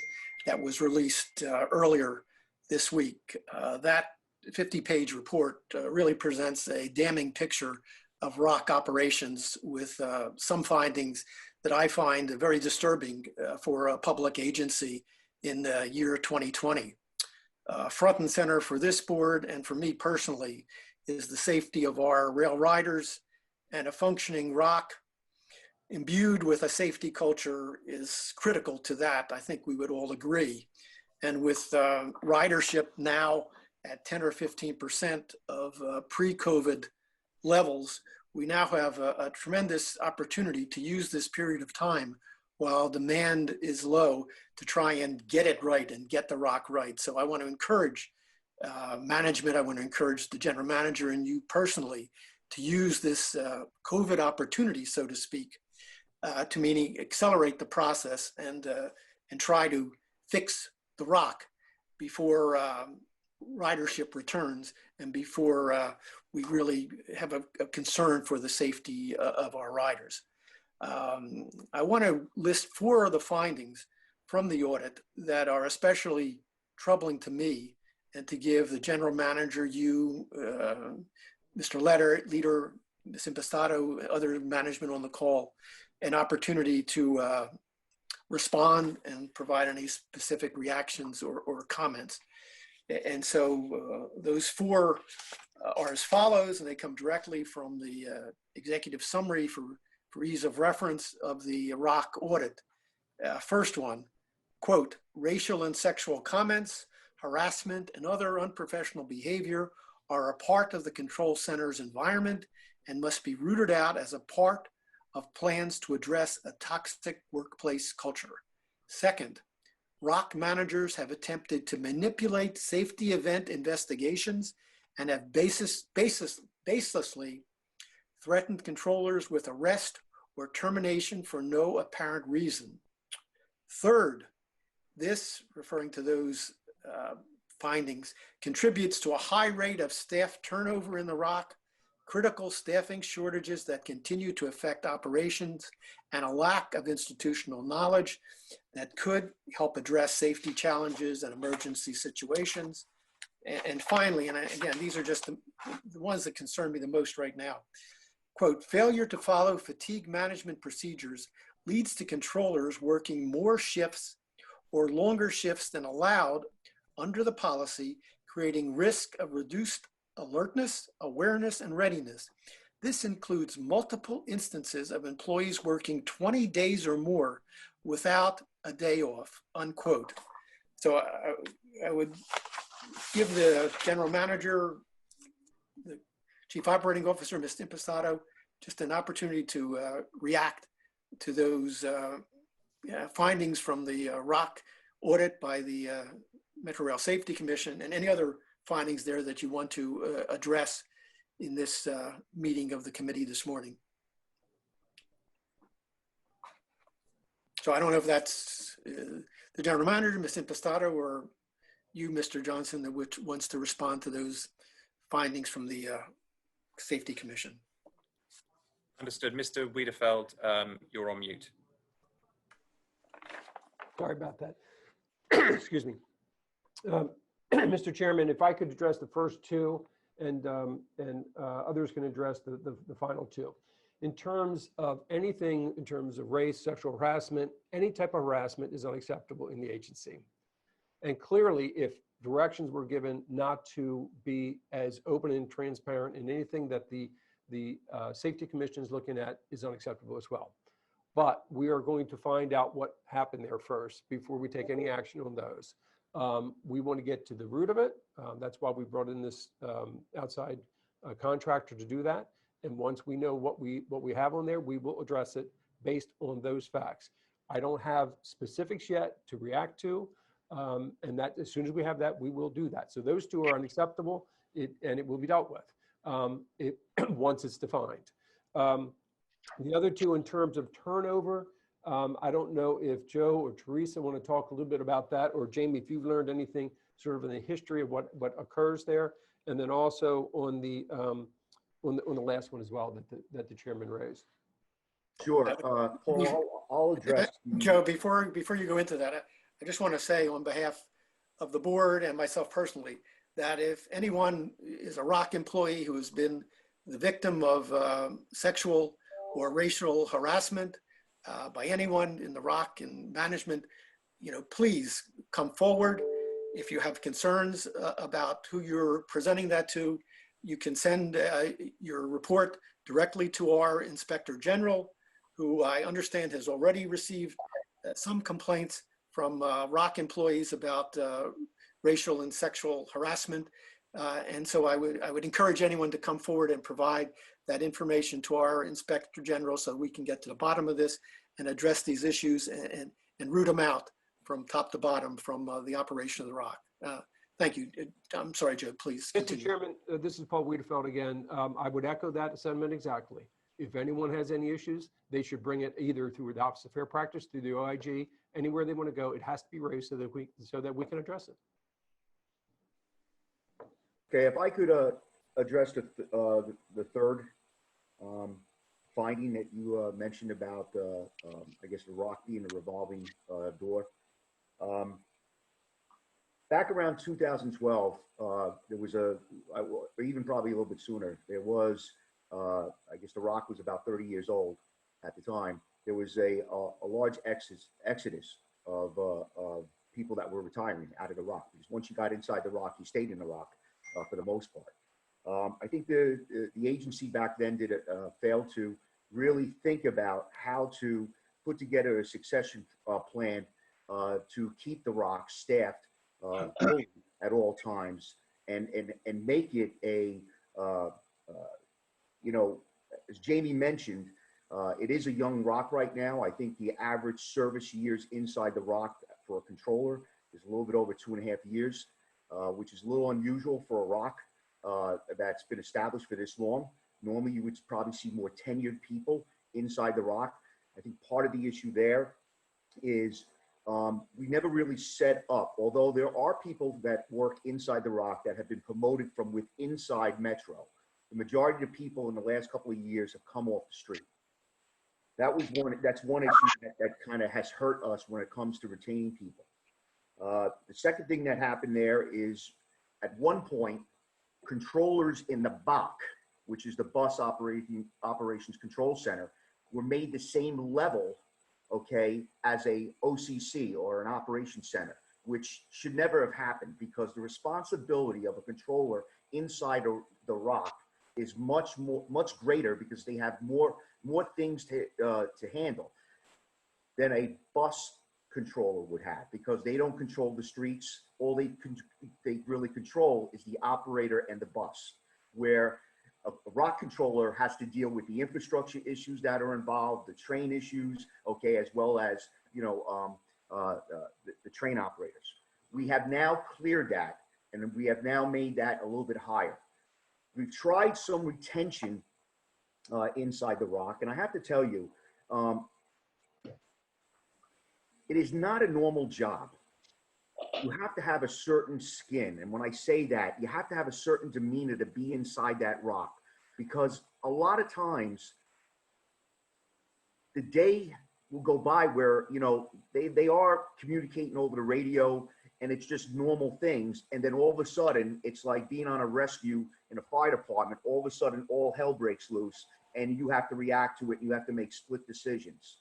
Speaker 7: that was released earlier this week. That 50-page report really presents a damning picture of ROC operations with some findings that I find very disturbing for a public agency in the year 2020. Front and center for this board and for me personally is the safety of our rail riders, and a functioning ROC imbued with a safety culture is critical to that. I think we would all agree. And with ridership now at 10 or 15% of pre-COVID levels, we now have a tremendous opportunity to use this period of time while demand is low to try and get it right and get the ROC right. So I want to encourage management, I want to encourage the general manager and you personally to use this COVID opportunity, so to speak, to meaning accelerate the process and try to fix the ROC before ridership returns and before we really have a concern for the safety of our riders. I want to list 4 of the findings from the audit that are especially troubling to me, and to give the general manager, you, Mr. Leader, Ms. Impastato, other management on the call, an opportunity to respond and provide any specific reactions or comments. And so those 4 are as follows, and they come directly from the executive summary for ease of reference of the ROC audit. First one, quote, racial and sexual comments, harassment, and other unprofessional behavior are a part of the control center's environment and must be rooted out as a part of plans to address a toxic workplace culture. Second, ROC managers have attempted to manipulate safety event investigations and have baselessly threatened controllers with arrest or termination for no apparent reason. Third, this, referring to those findings, contributes to a high rate of staff turnover in the ROC, critical staffing shortages that continue to affect operations, and a lack of institutional knowledge that could help address safety challenges and emergency situations. And finally, and again, these are just the ones that concern me the most right now. Quote, failure to follow fatigue management procedures leads to controllers working more shifts or longer shifts than allowed under the policy, creating risk of reduced alertness, awareness, and readiness. This includes multiple instances of employees working 20 days or more without a day off, unquote. So I would give the general manager, the chief operating officer, Ms. Impastato, just an opportunity to react to those findings from the ROC audit by the Metro Rail Safety Commission, and any other findings there that you want to address in this meeting of the committee this morning. So I don't know if that's the general manager, Ms. Impastato, or you, Mr. Johnson, that which wants to respond to those findings from the Safety Commission.
Speaker 18: Understood. Mr. Wiedefeld, you're on mute.
Speaker 12: Sorry about that. Excuse me. Mr. Chairman, if I could address the first 2 and others can address the final 2. In terms of anything, in terms of race, sexual harassment, any type of harassment is unacceptable in the agency. And clearly, if directions were given not to be as open and transparent, and anything that the Safety Commission is looking at is unacceptable as well. But we are going to find out what happened there first before we take any action on those. We want to get to the root of it. That's why we brought in this outside contractor to do that. And once we know what we have on there, we will address it based on those facts. I don't have specifics yet to react to, and that as soon as we have that, we will do that. So those two are unacceptable, and it will be dealt with once it's defined. The other two, in terms of turnover, I don't know if Joe or Teresa want to talk a little bit about that, or Jamie, if you've learned anything sort of in the history of what occurs there, and then also on the last one as well that the chairman raised.
Speaker 14: Sure, Paul, I'll address.
Speaker 7: Joe, before you go into that, I just want to say on behalf of the board and myself personally, that if anyone is a ROC employee who has been the victim of sexual or racial harassment by anyone in the ROC and management, please come forward. If you have concerns about who you're presenting that to, you can send your report directly to our Inspector General, who I understand has already received some complaints from ROC employees about racial and sexual harassment. And so I would encourage anyone to come forward and provide that information to our Inspector General so we can get to the bottom of this and address these issues and root them out from top to bottom from the operation of the ROC. Thank you. I'm sorry, Joe, please continue.
Speaker 12: Mr. Chairman, this is Paul Wiedefeld again. I would echo that sentiment exactly. If anyone has any issues, they should bring it either through the Office of Fair Practice, through the OIG, anywhere they want to go. It has to be raised so that we can address it.
Speaker 14: Okay, if I could address the third finding that you mentioned about, I guess, the ROC being a revolving door. Back around 2012, there was or even probably a little bit sooner, there was, I guess the ROC was about 30 years old at the time. There was a large exodus of people that were retiring out of the ROC, because once you got inside the ROC, you stayed in the ROC for the most part. I think the agency back then failed to really think about how to put together a succession plan to keep the ROC staffed fully at all times and make it a, as Jamie mentioned, it is a young ROC right now. I think the average service years inside the ROC for a controller is a little bit over 2.5 years, which is a little unusual for a ROC that's been established for this long. Normally, you would probably see more tenured people inside the ROC. I think part of the issue there is we never really set up, although there are people that work inside the ROC that have been promoted from within inside Metro. The majority of people in the last couple of years have come off the street. That's one issue that kind of has hurt us when it comes to retaining people. The second thing that happened there is, at one point, controllers in the BOC, which is the Bus Operations Control Center, were made the same level, okay, as a OCC or an operations center, which should never have happened, because the responsibility of a controller inside the ROC is much greater, because they have more things to handle than a bus controller would have, because they don't control the streets. All they really control is the operator and the bus, where a ROC controller has to deal with the infrastructure issues that are involved, the train issues, okay, as well as the train operators. We have now cleared that, and we have now made that a little bit higher. We've tried some retention inside the ROC, and I have to tell you, it is not a normal job. You have to have a certain skin, and when I say that, you have to have a certain demeanor to be inside that ROC, because a lot of times the day will go by where they are communicating over the radio, and it's just normal things, and then all of a sudden it's like being on a rescue in a fire department. All of a sudden all hell breaks loose, and you have to react to it, and you have to make split decisions.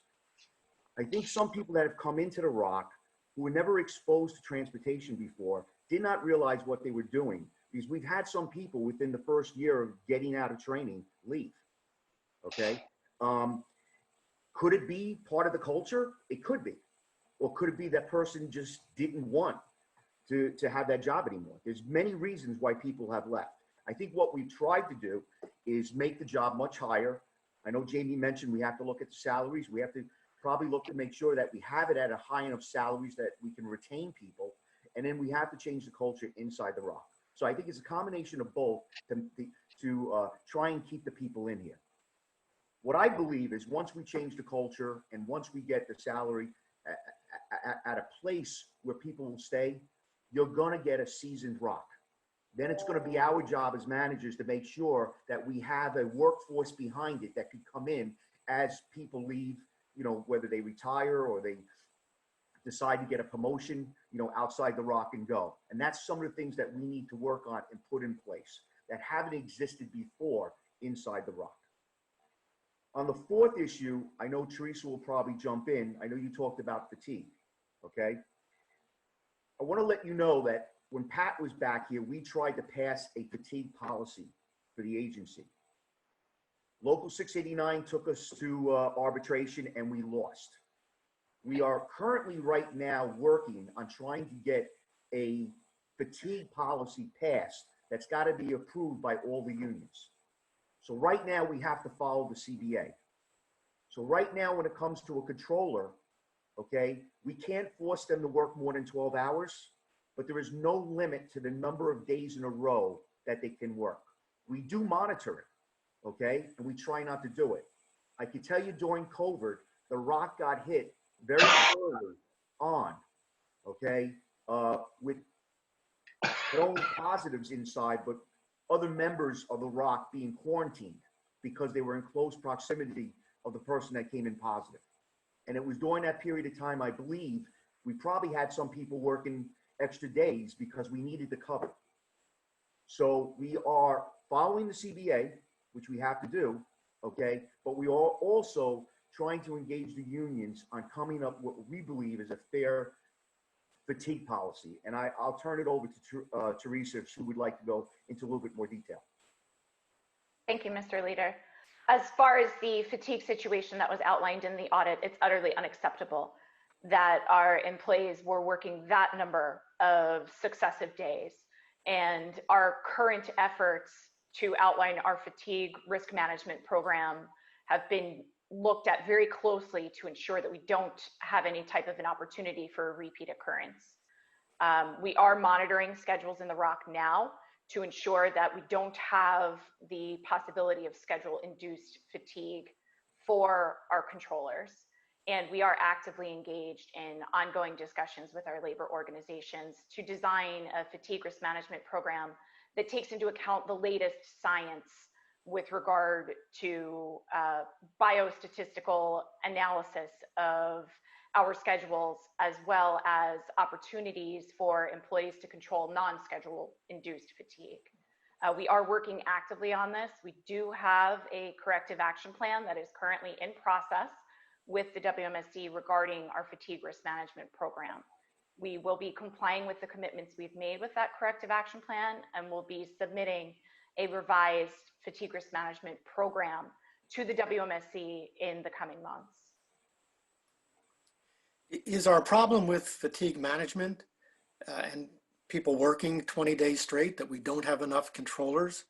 Speaker 14: I think some people that have come into the ROC who were never exposed to transportation before did not realize what they were doing, because we've had some people within the first year of getting out of training leave. Okay. Could it be part of the culture? It could be. Or could it be that person just didn't want to have that job anymore? There's many reasons why people have left. I think what we've tried to do is make the job much higher. I know Jamie mentioned we have to look at the salaries. We have to probably look to make sure that we have it at a high enough salaries that we can retain people. And then we have to change the culture inside the Rock. So I think it's a combination of both to try and keep the people in here. What I believe is once we change the culture and once we get the salary at a place where people will stay, you're going to get a seasoned Rock. Then it's going to be our job as managers to make sure that we have a workforce behind it that could come in as people leave, you know, whether they retire or they decide to get a promotion, you know, outside the Rock and go. And that's some of the things that we need to work on and put in place that haven't existed before inside the Rock. On the fourth issue, I know Teresa will probably jump in. I know you talked about fatigue, okay? I want to let you know that when Pat was back here, we tried to pass a fatigue policy for the agency. Local 689 took us to arbitration and we lost. We are currently right now working on trying to get a fatigue policy passed that's got to be approved by all the unions. So right now we have to follow the CBA. So right now when it comes to a controller, okay, we can't force them to work more than 12 hours, but there is no limit to the number of days in a row that they can work. We do monitor it, okay, and we try not to do it. I can tell you during COVID, the Rock got hit very early on, okay, with not only positives inside, but other members of the Rock being quarantined because they were in close proximity of the person that came in positive. And it was during that period of time, I believe, we probably had some people working extra days because we needed the cover. So we are following the CBA, which we have to do, okay? But we are also trying to engage the unions on coming up with what we believe is a fair fatigue policy. And I'll turn it over to Teresa if she would like to go into a little bit more detail.
Speaker 2: Thank you, Mr. Leader. As far as the fatigue situation that was outlined in the audit, it's utterly unacceptable that our employees were working that number of successive days. And our current efforts to outline our fatigue risk management program have been looked at very closely to ensure that we don't have any type of an opportunity for a repeat occurrence. We are monitoring schedules in the Rock now to ensure that we don't have the possibility of schedule-induced fatigue for our controllers. And we are actively engaged in ongoing discussions with our labor organizations to design a fatigue risk management program that takes into account the latest science with regard to biostatistical analysis of our schedules, as well as opportunities for employees to control non-schedule induced fatigue. We are working actively on this. We do have a corrective action plan that is currently in process with the WMSC regarding our fatigue risk management program. We will be complying with the commitments we've made with that corrective action plan, and we'll be submitting a revised fatigue risk management program to the WMSC in the coming months.
Speaker 7: Is our problem with fatigue management and people working 20 days straight that we don't have enough controllers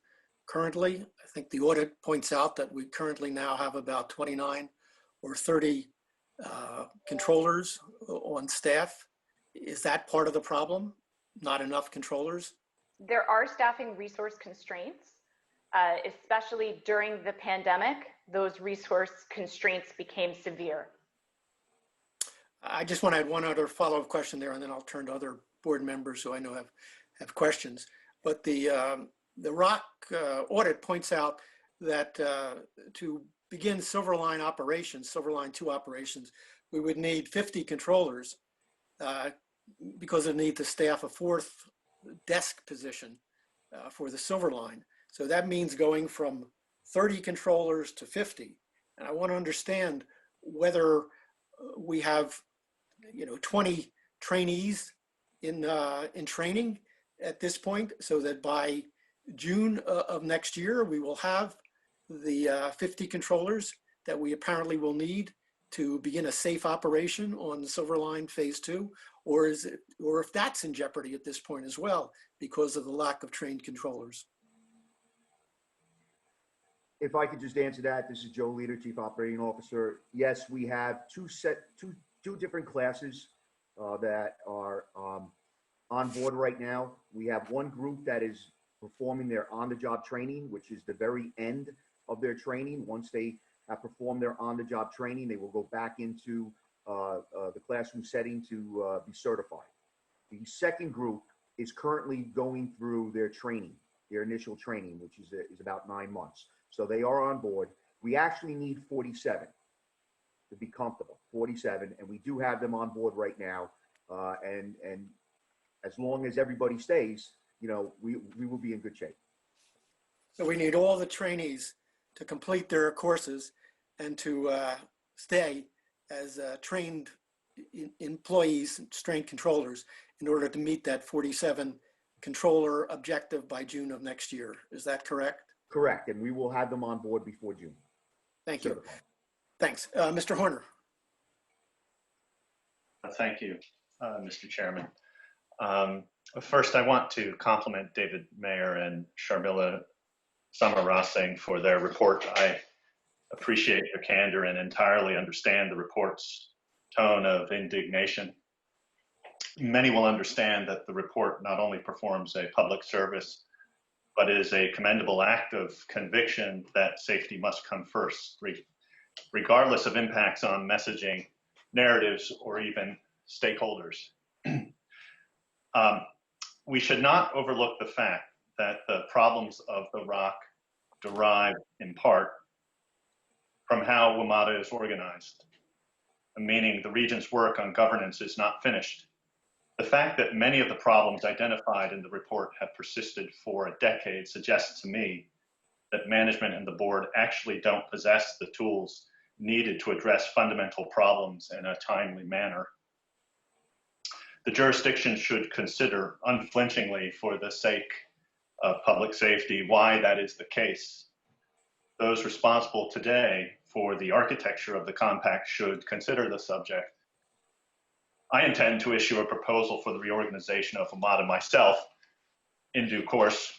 Speaker 7: currently? I think the audit points out that we currently now have about 29 or 30 controllers on staff. Is that part of the problem? Not enough controllers?
Speaker 2: There are staffing resource constraints, especially during the pandemic. Those resource constraints became severe.
Speaker 7: I just want to add one other follow-up question there, and then I'll turn to other board members who I know have questions. But the Rock audit points out that to begin Silverline operations, Silverline 2 operations, we would need 50 controllers because of the need to staff a fourth desk position for the Silverline. So that means going from 30 controllers to 50. And I want to understand whether we have 20 trainees in training at this point, so that by June of next year, we will have the 50 controllers that we apparently will need to begin a safe operation on Silver Line Phase 2, or if that's in jeopardy at this point as well because of the lack of trained controllers?
Speaker 14: If I could just answer that, this is Joe Leader, Chief Operating Officer. Yes, we have two different classes that are on board right now. We have one group that is performing their on-the-job training, which is the very end of their training. Once they have performed their on-the-job training, they will go back into the classroom setting to be certified. The second group is currently going through their training, their initial training, which is about 9 months. So they are on board. We actually need 47 to be comfortable, 47, and we do have them on board right now. And as long as everybody stays, we will be in good shape.
Speaker 7: So we need all the trainees to complete their courses and to stay as trained employees, trained controllers, in order to meet that 47 controller objective by June of next year. Is that correct?
Speaker 14: Correct, and we will have them on board before June.
Speaker 7: Thank you. Thanks. Mr. Horner.
Speaker 19: Thank you, Mr. Chairman. First, I want to compliment David Mayer and Sharmila Samarasinghe for their report. I appreciate their candor and entirely understand the report's tone of indignation. Many will understand that the report not only performs a public service, but is a commendable act of conviction that safety must come first, regardless of impacts on messaging, narratives, or even stakeholders. We should not overlook the fact that the problems of the ROC derive in part from how WMATA is organized, meaning the region's work on governance is not finished. The fact that many of the problems identified in the report have persisted for a decade suggests to me that management and the board actually don't possess the tools needed to address fundamental problems in a timely manner. The jurisdiction should consider unflinchingly, for the sake of public safety, why that is the case. Those responsible today for the architecture of the compact should consider the subject. I intend to issue a proposal for the reorganization of WMATA myself in due course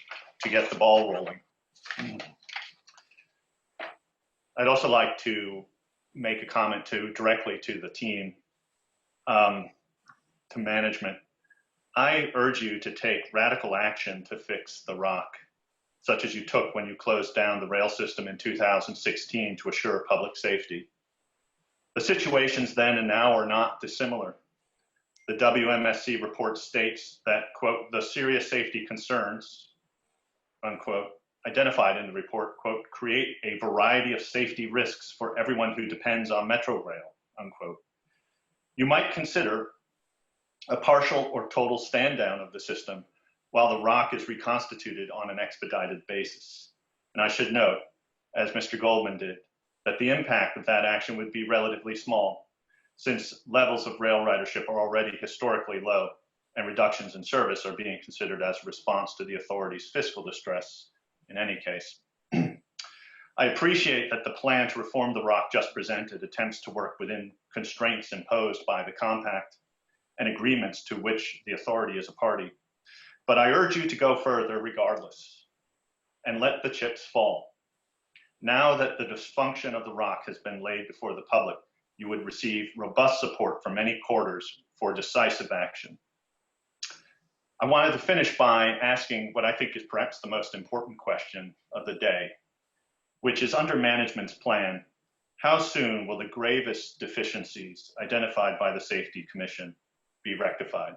Speaker 19: to get the ball rolling. I'd also like to make a comment directly to the team, to management. I urge you to take radical action to fix the ROC, such as you took when you closed down the rail system in 2016 to assure public safety. The situations then and now are not dissimilar. The WMSC report states that, quote, the serious safety concerns, unquote, identified in the report, quote, create a variety of safety risks for everyone who depends on Metro Rail, unquote. You might consider a partial or total stand down of the system while the ROC is reconstituted on an expedited basis. And I should note, as Mr. Goldman did, that the impact of that action would be relatively small, since levels of rail ridership are already historically low and reductions in service are being considered as a response to the authority's fiscal distress in any case. I appreciate that the plan to reform the ROC just presented attempts to work within constraints imposed by the compact and agreements to which the authority is a party. But I urge you to go further regardless and let the chips fall. Now that the dysfunction of the ROC has been laid before the public, you would receive robust support from many quarters for decisive action. I wanted to finish by asking what I think is perhaps the most important question of the day, which is, under management's plan, how soon will the gravest deficiencies identified by the Safety Commission be rectified?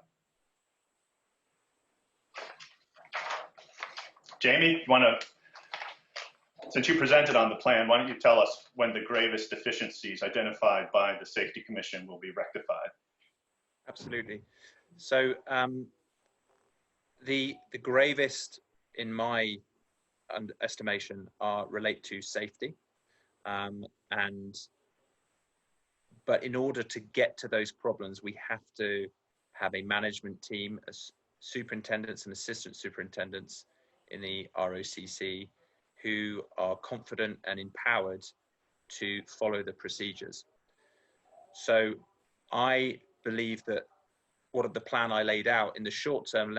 Speaker 19: Jamie, since you presented on the plan, why don't you tell us when the gravest deficiencies identified by the Safety Commission will be rectified?
Speaker 18: Absolutely. So the gravest, in my estimation, relate to safety. But in order to get to those problems, we have to have a management team, a superintendents and assistant superintendents in the ROCC who are confident and empowered to follow the procedures. So I believe that what the plan I laid out in the short term,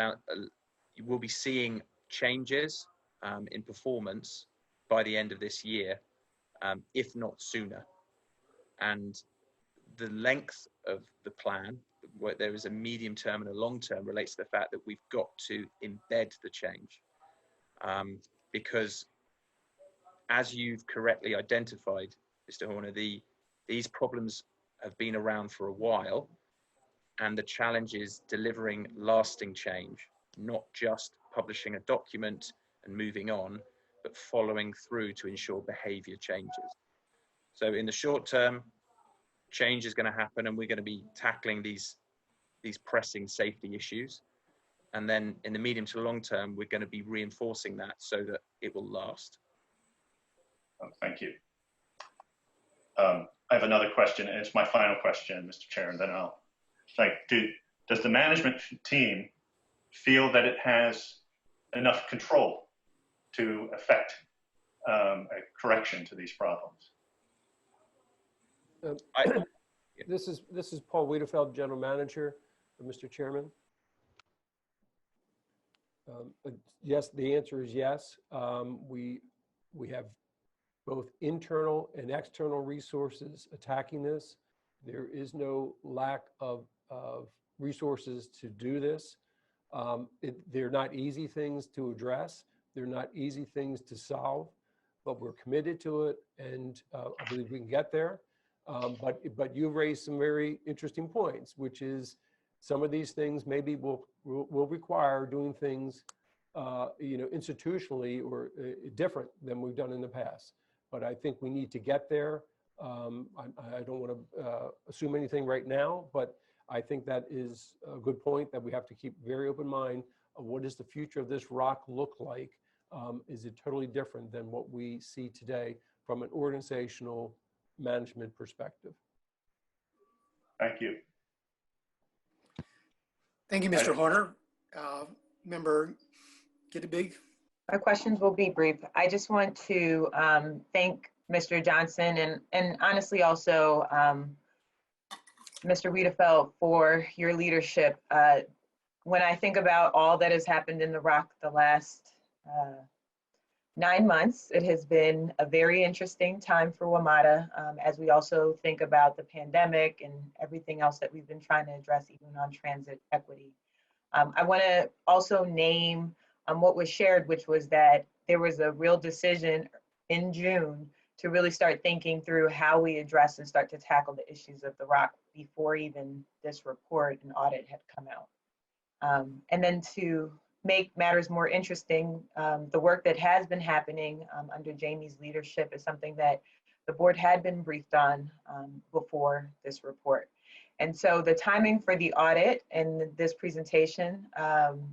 Speaker 18: you will be seeing changes in performance by the end of this year, if not sooner. And the length of the plan, where there is a medium term and a long term, relates to the fact that we've got to embed the change. Because as you've correctly identified, Mr. Horner, these problems have been around for a while, and the challenge is delivering lasting change, not just publishing a document and moving on, but following through to ensure behavior changes. So in the short term, change is going to happen, and we're going to be tackling these pressing safety issues. And then in the medium to long term, we're going to be reinforcing that so that it will last.
Speaker 19: Oh, thank you. I have another question, and it's my final question, Mr. Chair, and then I'll does the management team feel that it has enough control to effect a correction to these problems?
Speaker 12: This is Paul Wiedefeld, General Manager, Mr. Chairman. Yes, the answer is yes. We have both internal and external resources attacking this. There is no lack of resources to do this. They're not easy things to address. They're not easy things to solve, but we're committed to it, and I believe we can get there. But you've raised some very interesting points, which is some of these things maybe will require doing things, institutionally or different than we've done in the past. But I think we need to get there. I don't want to assume anything right now, but I think that is a good point, that we have to keep very open mind of what does the future of this rock look like? Is it totally different than what we see today from an organizational management perspective?
Speaker 19: Thank you.
Speaker 7: Thank you, Mr. Horner. Member Gittebig.
Speaker 6: My questions will be brief. I just want to thank Mr. Johnson and honestly also Mr. Wiedefeld for your leadership. When I think about all that has happened in the Rock the last 9 months, it has been a very interesting time for WMATA, as we also think about the pandemic and everything else that we've been trying to address, even on transit equity. I want to also name what was shared, which was that there was a real decision in June to really start thinking through how we address and start to tackle the issues of the Rock before even this report and audit had come out. And then to make matters more interesting, the work that has been happening under Jamie's leadership is something that the board had been briefed on before this report. And so the timing for the audit and this presentation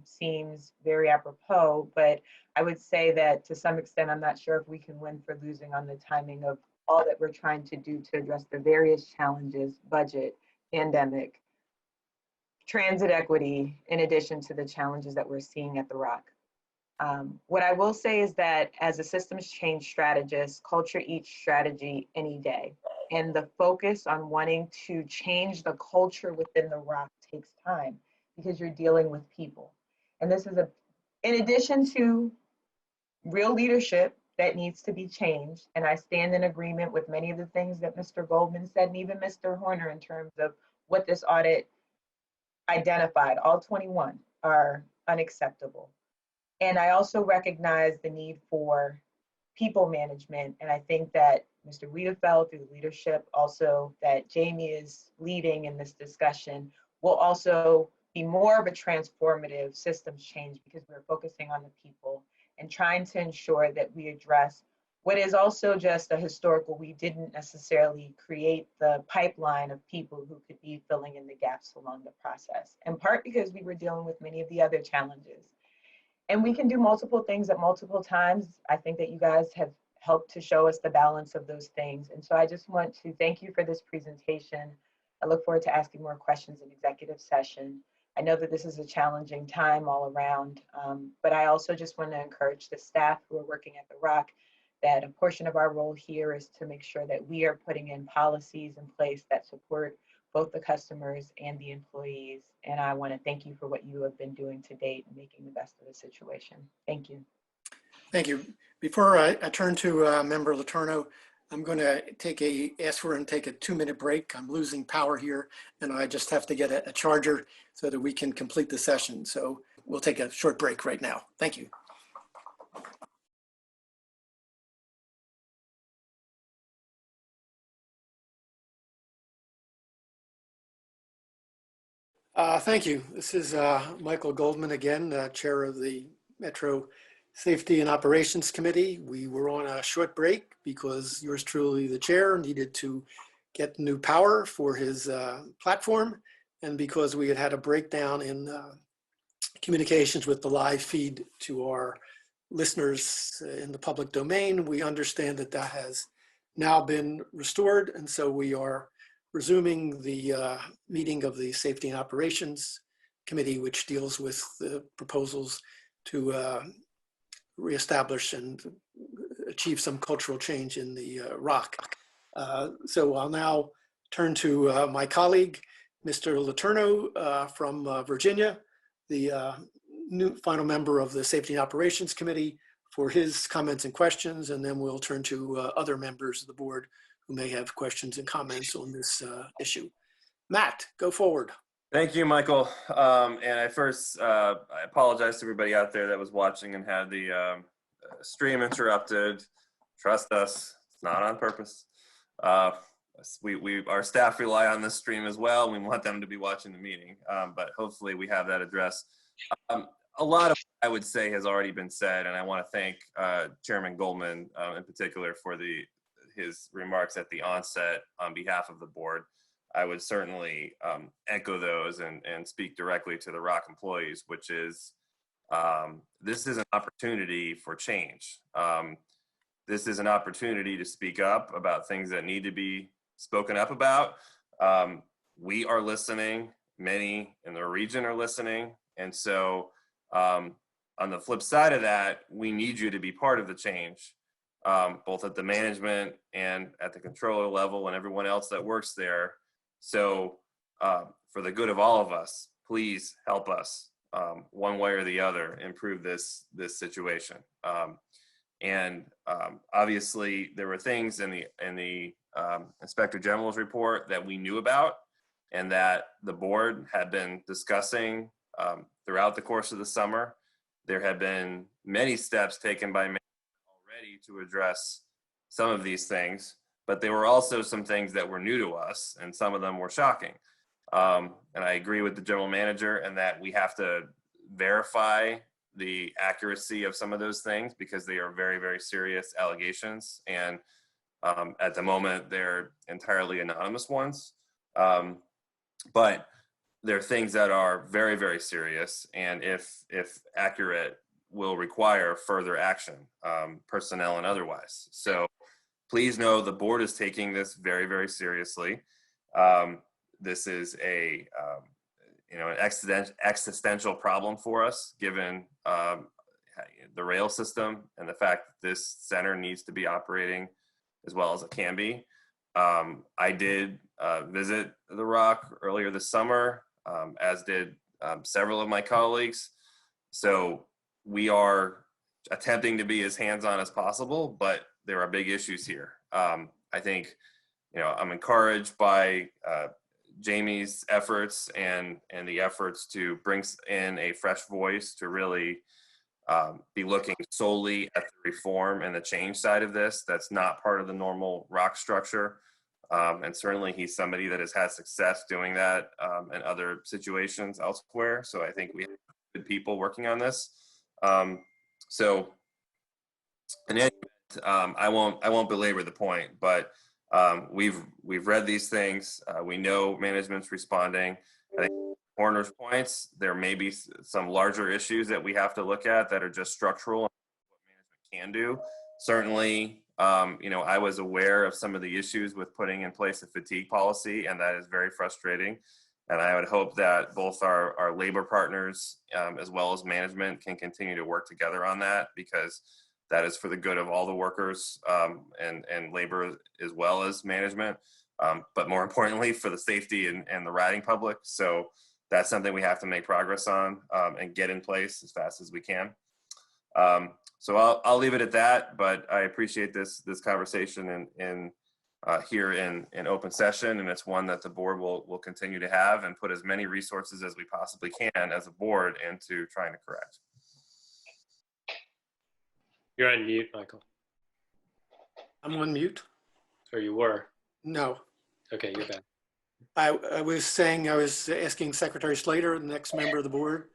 Speaker 6: seems very apropos, but I would say that to some extent, I'm not sure if we can win for losing on the timing of all that we're trying to do to address the various challenges, budget, pandemic, transit equity, in addition to the challenges that we're seeing at the Rock. What I will say is that as a systems change strategist, culture eats strategy any day. And the focus on wanting to change the culture within the Rock takes time because you're dealing with people. And this is in addition to real leadership that needs to be changed. And I stand in agreement with many of the things that Mr. Goldman said, and even Mr. Horner, in terms of what this audit identified. All 21 are unacceptable. And I also recognize the need for people management. And I think that Mr. Wiedefeld, through the leadership also that Jamie is leading in this discussion, will also be more of a transformative systems change because we're focusing on the people and trying to ensure that we address what is also just a historical, we didn't necessarily create the pipeline of people who could be filling in the gaps along the process, in part because we were dealing with many of the other challenges. And we can do multiple things at multiple times. I think that you guys have helped to show us the balance of those things. And so I just want to thank you for this presentation. I look forward to asking more questions in executive session. I know that this is a challenging time all around, but I also just want to encourage the staff who are working at the Rock that a portion of our role here is to make sure that we are putting in policies in place that support both the customers and the employees. And I want to thank you for what you have been doing to date and making the best of the situation. Thank you.
Speaker 7: Thank you. Before I turn to Member Letourneau, I'm going to ask for and take a 2-minute break. I'm losing power here, and I just have to get a charger so that we can complete the session. So we'll take a short break right now. Thank you. Thank you. This is Michael Goldman again, Chair of the Metro Safety and Operations Committee. We were on a short break because yours truly, the chair, needed to get new power for his platform, and because we had a breakdown in communications with the live feed to our listeners in the public domain. We understand that that has now been restored, and so we are resuming the meeting of the Safety and Operations Committee, which deals with the proposals to reestablish and achieve some cultural change in the ROC. So I'll now turn to my colleague, Mr. Letourneau from Virginia, the new final member of the Safety and Operations Committee, for his comments and questions, and then we'll turn to other members of the board who may have questions and comments on this issue. Matt, go forward.
Speaker 11: Thank you, Michael. And I apologize to everybody out there that was watching and had the stream interrupted. Trust us, it's not on purpose. Our staff rely on this stream as well. We want them to be watching the meeting, but hopefully we have that addressed. A lot of what I would say has already been said, and I want to thank Chairman Goldman in particular for his remarks at the onset on behalf of the board. I would certainly echo those and speak directly to the ROC employees, which is this is an opportunity for change. This is an opportunity to speak up about things that need to be spoken up about. We are listening. Many in the region are listening. And so on the flip side of that, we need you to be part of the change, both at the management and at the controller level and everyone else that works there. So for the good of all of us, please help us one way or the other improve this situation. And obviously there were things in the Inspector General's report that we knew about and that the board had been discussing throughout the course of the summer. There have been many steps taken by management already to address some of these things, but there were also some things that were new to us, and some of them were shocking. And I agree with the general manager in that we have to verify the accuracy of some of those things because they are very, very serious allegations. And at the moment, they're entirely anonymous ones. But they're things that are very, very serious. And if accurate, will require further action, personnel and otherwise. So please know the board is taking this very, very seriously. This is an existential problem for us, given the rail system and the fact that this center needs to be operating as well as it can be. I did visit the ROC earlier this summer, as did several of my colleagues. So we are attempting to be as hands-on as possible, but there are big issues here. I think, I'm encouraged by Jamie's efforts and the efforts to bring in a fresh voice to really be looking solely at the reform and the change side of this. That's not part of the normal ROC structure. And certainly he's somebody that has had success doing that in other situations elsewhere. So I think we have good people working on this. So in any event, I won't belabor the point, but we've read these things. We know management's responding. I think Horner's points, there may be some larger issues that we have to look at that are just structural and what management can do. Certainly, I was aware of some of the issues with putting in place a fatigue policy, and that is very frustrating. And I would hope that both our labor partners as well as management can continue to work together on that, because that is for the good of all the workers and labor as well as management, but more importantly for the safety and the riding public. So that's something we have to make progress on and get in place as fast as we can. So I'll leave it at that, but I appreciate this conversation here in open session, and it's one that the board will continue to have and put as many resources as we possibly can as a board into trying to correct.
Speaker 1: You're on mute, Michael.
Speaker 7: I'm on mute.
Speaker 1: Or you were?
Speaker 7: No.
Speaker 1: Okay, you're back.
Speaker 7: I was saying, I was asking Secretary Slater, the next member of the board,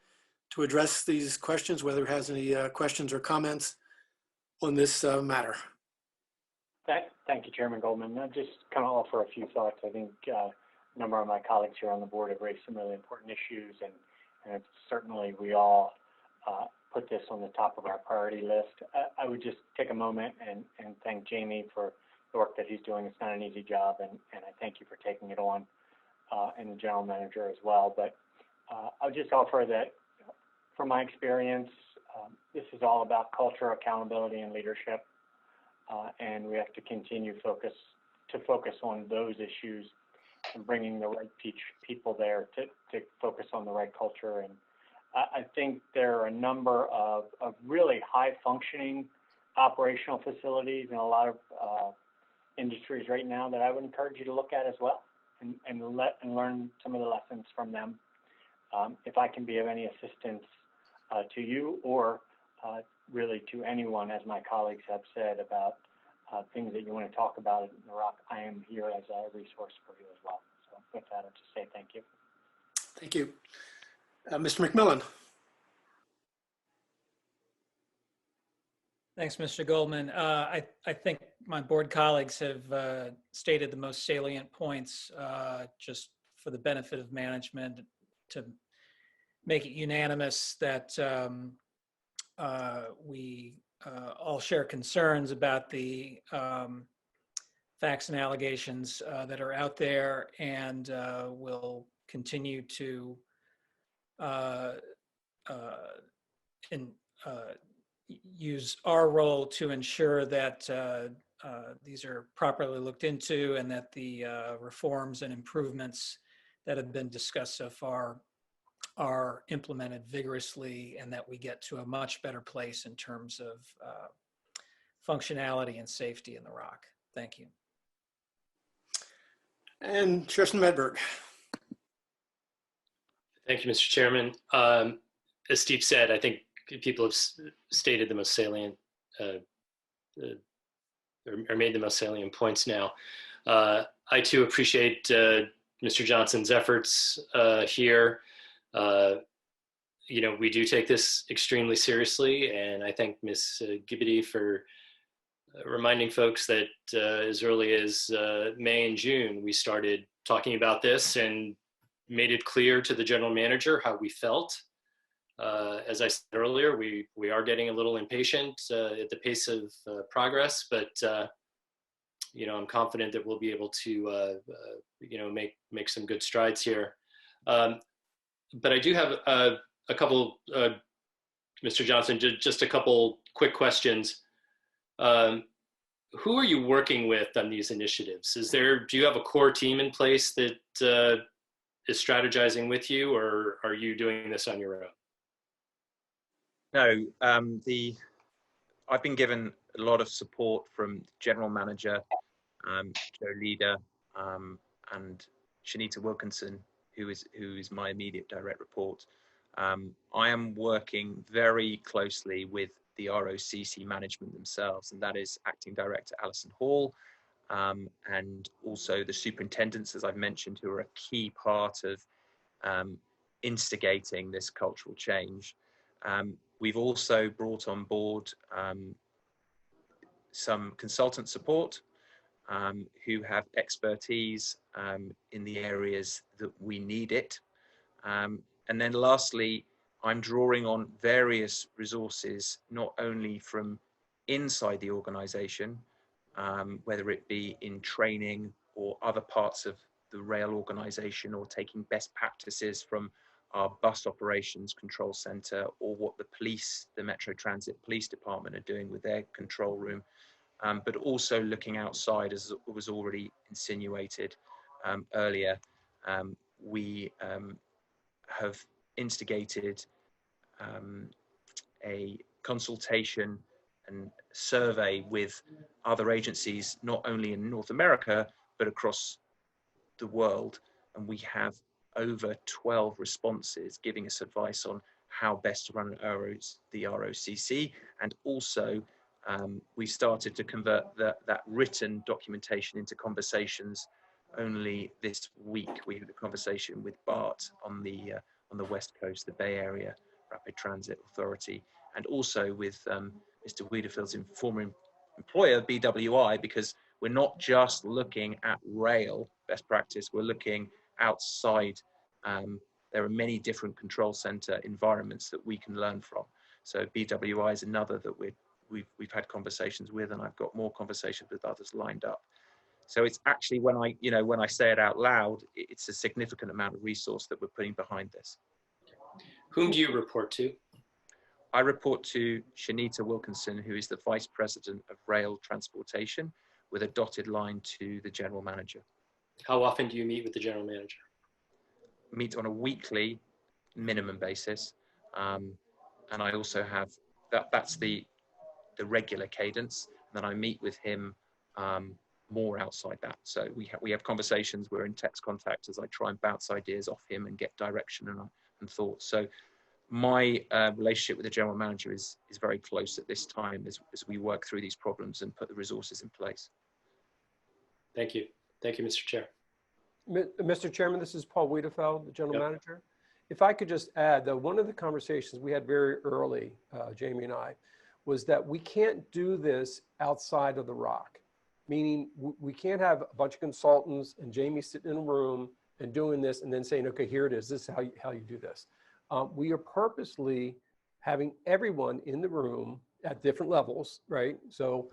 Speaker 7: to address these questions, whether it has any questions or comments on this matter.
Speaker 4: Thank you, Chairman Goldman. I'll just kind of offer a few thoughts. I think a number of my colleagues here on the board have raised some really important issues, and certainly we all put this on the top of our priority list. I would just take a moment and thank Jamie for the work that he's doing. It's not an easy job, and I thank you for taking it on, and the general manager as well. But I'll just offer that from my experience, this is all about culture, accountability, and leadership. And we have to continue to focus on those issues and bringing the right people there to focus on the right culture. And I think there are a number of really high functioning operational facilities in a lot of industries right now that I would encourage you to look at as well and learn some of the lessons from them. If I can be of any assistance to you or really to anyone, as my colleagues have said, about things that you want to talk about in the ROC, I am here as a resource for you as well. So with that, I'll just say thank you.
Speaker 7: Thank you. Mr. McMillan.
Speaker 9: Thanks, Mr. Goldman. I think my board colleagues have stated the most salient points just for the benefit of management to make it unanimous that we all share concerns about the facts and allegations that are out there, and will continue to use our role to ensure that these are properly looked into and that the reforms and improvements that have been discussed so far are implemented vigorously, and that we get to a much better place in terms of functionality and safety in the ROC. Thank you.
Speaker 7: And Tristan Medberg.
Speaker 1: Thank you, Mr. Chairman. As Steve said, I think people have stated the most salient or made the most salient points now. I too appreciate Mr. Johnson's efforts here. We do take this extremely seriously, and I thank Ms. Gibbity for reminding folks that as early as May and June, we started talking about this and made it clear to the general manager how we felt. As I said earlier, we are getting a little impatient at the pace of progress, but I'm confident that we'll be able to make some good strides here. But I do have a couple, Mr. Johnson, just a couple quick questions. Who are you working with on these initiatives? Do you have a core team in place that is strategizing with you, or are you doing this on your own?
Speaker 18: No, I've been given a lot of support from the general manager, Joe Leader, and Shanita Wilkinson, who is my immediate direct report. I am working very closely with the ROCC management themselves, and that is Acting Director Alison Hall, and also the superintendents, as I've mentioned, who are a key part of instigating this cultural change. We've also brought on board some consultant support who have expertise in the areas that we need it. And then lastly, I'm drawing on various resources, not only from inside the organization, whether it be in training or other parts of the rail organization or taking best practices from our bus operations control center, or what the police, the Metro Transit Police Department are doing with their control room, but also looking outside, as was already insinuated earlier. We have instigated a consultation and survey with other agencies, not only in North America, but across the world. And we have over 12 responses giving us advice on how best to run the ROCC. And also, we started to convert that written documentation into conversations. Only this week, we had a conversation with BART on the West Coast, the Bay Area Rapid Transit Authority, and also with Mr. Wiedefield's former employer, BWI, because we're not just looking at rail best practice, we're looking outside. There are many different control center environments that we can learn from. So BWI is another that we've had conversations with, and I've got more conversations with others lined up. So it's actually, when I say it out loud, it's a significant amount of resource that we're putting behind this.
Speaker 1: Whom do you report to?
Speaker 18: I report to Shanita Wilkinson, who is the Vice President of Rail Transportation, with a dotted line to the General Manager.
Speaker 1: How often do you meet with the General Manager?
Speaker 18: Meet on a weekly minimum basis. And I also have, that's the regular cadence. And then I meet with him more outside that. So we have conversations, we're in text contact as I try and bounce ideas off him and get direction and thoughts. So my relationship with the General Manager is very close at this time as we work through these problems and put the resources in place.
Speaker 1: Thank you. Thank you, Mr. Chair.
Speaker 12: Mr. Chairman, this is Paul Wiedefeld, the General Manager. If I could just add that one of the conversations we had very early, Jamie and I, was that we can't do this outside of the ROC. Meaning we can't have a bunch of consultants and Jamie sitting in a room and doing this and then saying, okay, here it is, this is how you do this. We are purposely having everyone in the room at different levels, right? So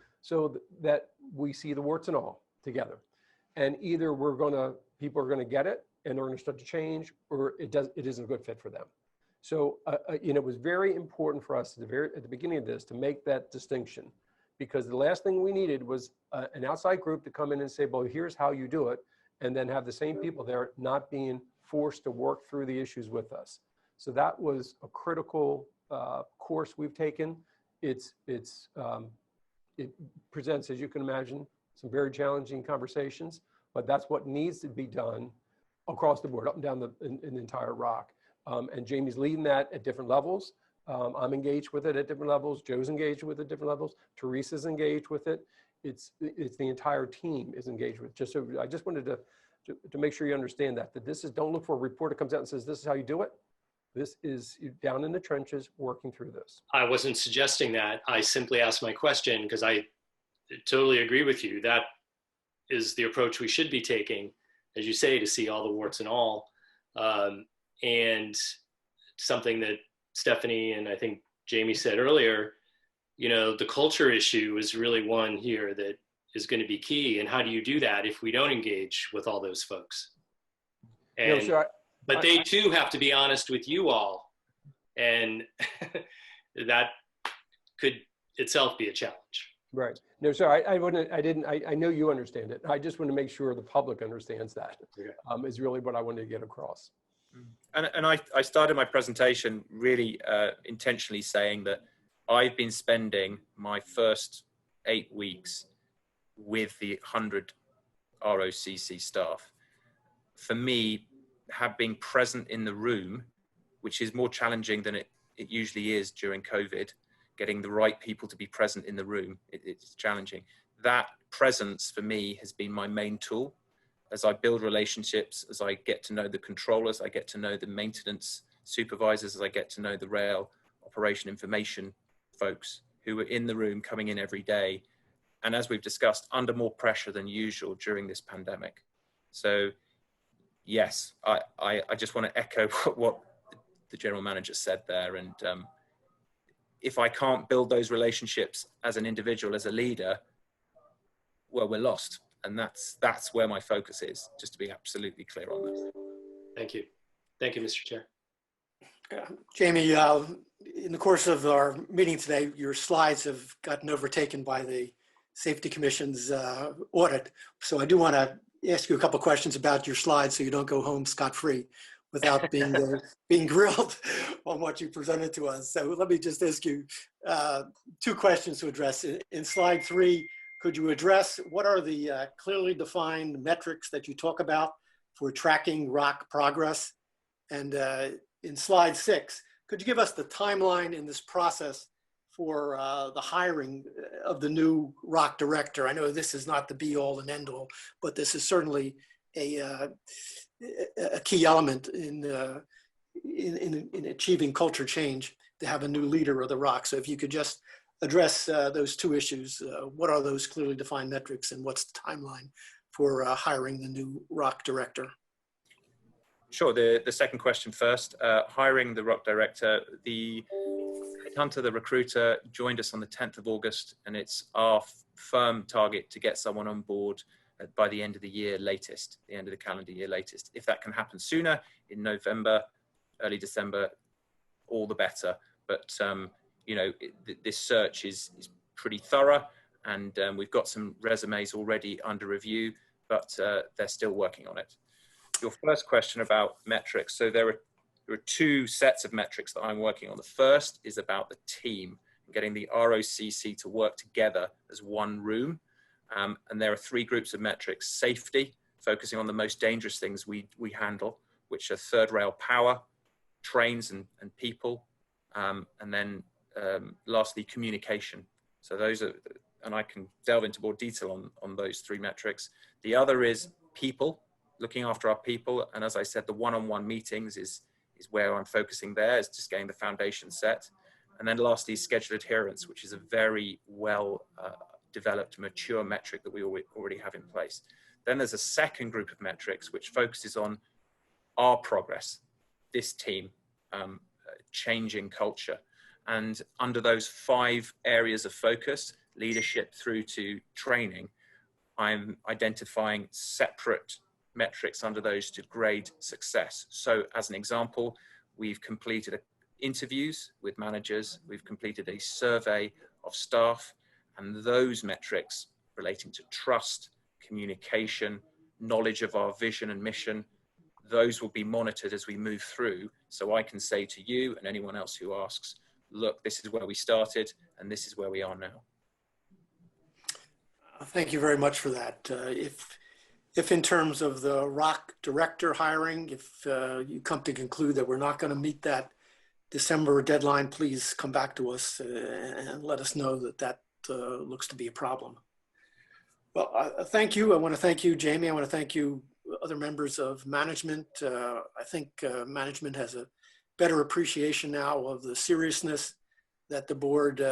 Speaker 12: that we see the warts and all together. And either people are gonna get it and they're gonna start to change, or it isn't a good fit for them. So it was very important for us at the beginning of this to make that distinction, because the last thing we needed was an outside group to come in and say, well, here's how you do it, and then have the same people there not being forced to work through the issues with us. So that was a critical course we've taken. It presents, as you can imagine, some very challenging conversations, but that's what needs to be done across the board, up and down in the entire ROC. And Jamie's leading that at different levels. I'm engaged with it at different levels. Joe's engaged with it at different levels. Teresa's engaged with it. It's the entire team is engaged with it. So I just wanted to make sure you understand that this is, don't look for a report that comes out and says, this is how you do it. This is down in the trenches working through this.
Speaker 1: I wasn't suggesting that. I simply asked my question because I totally agree with you. That is the approach we should be taking, as you say, to see all the warts and all. And something that Stephanie and I think Jamie said earlier, the culture issue is really one here that is going to be key. And how do you do that if we don't engage with all those folks? And, but they too have to be honest with you all. And that could itself be a challenge.
Speaker 12: Right. No, sorry, I know you understand it. I just want to make sure the public understands that, is really what I wanted to get across.
Speaker 18: And I started my presentation really intentionally saying that I've been spending my first 8 weeks with the 100 ROCC staff. For me, being present in the room, which is more challenging than it usually is during COVID, getting the right people to be present in the room, it's challenging. That presence for me has been my main tool. As I build relationships, as I get to know the controllers, I get to know the maintenance supervisors, as I get to know the rail operation information folks who are in the room coming in every day. And as we've discussed, under more pressure than usual during this pandemic. So yes, I just want to echo what the general manager said there. And if I can't build those relationships as an individual, as a leader, well, we're lost. And that's where my focus is, just to be absolutely clear on that.
Speaker 1: Thank you. Thank you, Mr. Chair.
Speaker 7: Jamie, in the course of our meeting today, your slides have gotten overtaken by the Safety Commission's audit. So I do want to ask you a couple of questions about your slides so you don't go home scot-free without being grilled on what you presented to us. So let me just ask you two questions to address. In slide 3, could you address what are the clearly defined metrics that you talk about for tracking ROC progress? And in slide 6, could you give us the timeline in this process for the hiring of the new ROC director? I know this is not the be all and end all, but this is certainly a key element in achieving culture change to have a new leader of the ROC. So if you could just address those two issues, what are those clearly defined metrics and what's the timeline for hiring the new ROC director?
Speaker 18: Sure, the second question first. Hiring the ROC director, the headhunter, the recruiter, joined us on the 10th of August, and it's our firm target to get someone on board by the end of the year latest, the end of the calendar year latest. If that can happen sooner, in November, early December, all the better. But you know, this search is pretty thorough, and we've got some resumes already under review, but they're still working on it. Your first question about metrics. So there are two sets of metrics that I'm working on. The first is about the team, getting the ROCC to work together as one room. And there are 3 groups of metrics: safety, focusing on the most dangerous things we handle, which are third rail power, trains and people, and then lastly, communication. So those are, and I can delve into more detail on those 3 metrics. The other is people, looking after our people. And as I said, the one-on-one meetings is where I'm focusing there, is just getting the foundation set. And then lastly, schedule adherence, which is a very well developed, mature metric that we already have in place. Then there's a second group of metrics which focuses on our progress, this team, changing culture. And under those 5 areas of focus, leadership through to training, I'm identifying separate metrics under those to grade success. So as an example, we've completed interviews with managers, we've completed a survey of staff, and those metrics relating to trust, communication, knowledge of our vision and mission, those will be monitored as we move through. So I can say to you and anyone else who asks, look, this is where we started and this is where we are now.
Speaker 7: Thank you very much for that. If in terms of the ROC director hiring, if you come to conclude that we're not going to meet that December deadline, please come back to us and let us know that looks to be a problem. Well, thank you. I want to thank you, Jamie. I want to thank you, other members of management. I think management has a better appreciation now of the seriousness that the board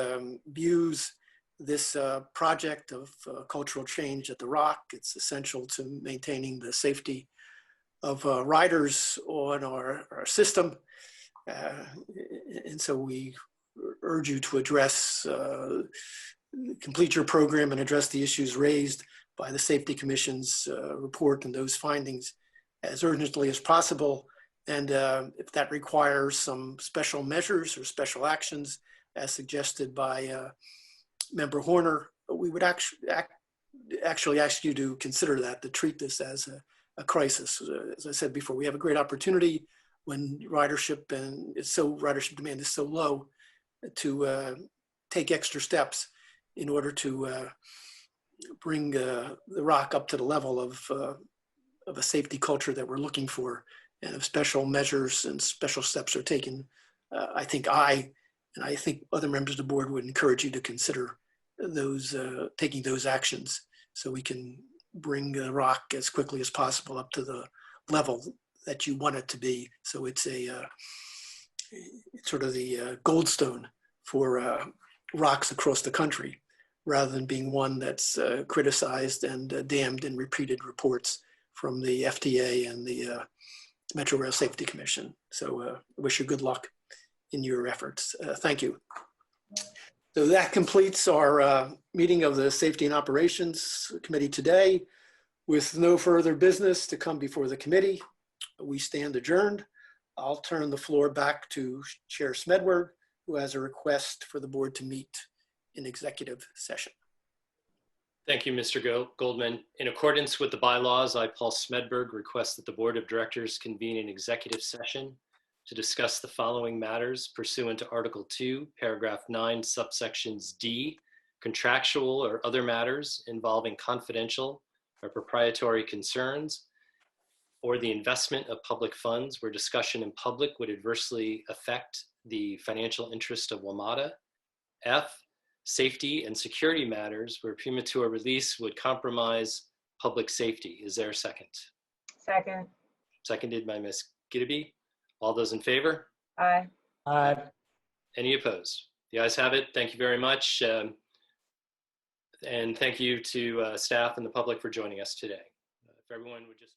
Speaker 7: views this project of cultural change at the ROC. It's essential to maintaining the safety of riders on our system. And so we urge you to address, complete your program and address the issues raised by the Safety Commission's report and those findings as urgently as possible. And if that requires some special measures or special actions, as suggested by Member Horner, we would actually ask you to consider that, to treat this as a crisis. As I said before, we have a great opportunity when ridership demand is so low to take extra steps in order to bring the ROC up to the level of a safety culture that we're looking for. And if special measures and special steps are taken, I think other members of the board would encourage you to consider those taking those actions so we can bring the ROC as quickly as possible up to the level that you want it to be. So it's it's sort of the gold stone for ROCs across the country, rather than being one that's criticized and damned in repeated reports from the FTA and the Metro Rail Safety Commission. So I wish you good luck in your efforts. Thank you. So that completes our meeting of the Safety and Operations Committee today. With no further business to come before the committee, we stand adjourned. I'll turn the floor back to Chair Smedberg, who has a request for the board to meet in executive session.
Speaker 1: Thank you, Mr. Goldman. In accordance with the bylaws, I, Paul Smedberg, request that the Board of Directors convene an executive session to discuss the following matters pursuant to Article 2, Paragraph 9, subsections D, contractual or other matters involving confidential or proprietary concerns, or the investment of public funds where discussion in public would adversely affect the financial interest of WMATA. F, safety and security matters where premature release would compromise public safety. Is there a second?
Speaker 6: Second.
Speaker 1: Seconded by Ms. Gideby. All those in favor?
Speaker 6: Aye.
Speaker 9: Aye.
Speaker 1: Any opposed? The ayes have it. Thank you very much. And thank you to staff and the public for joining us today. If everyone would just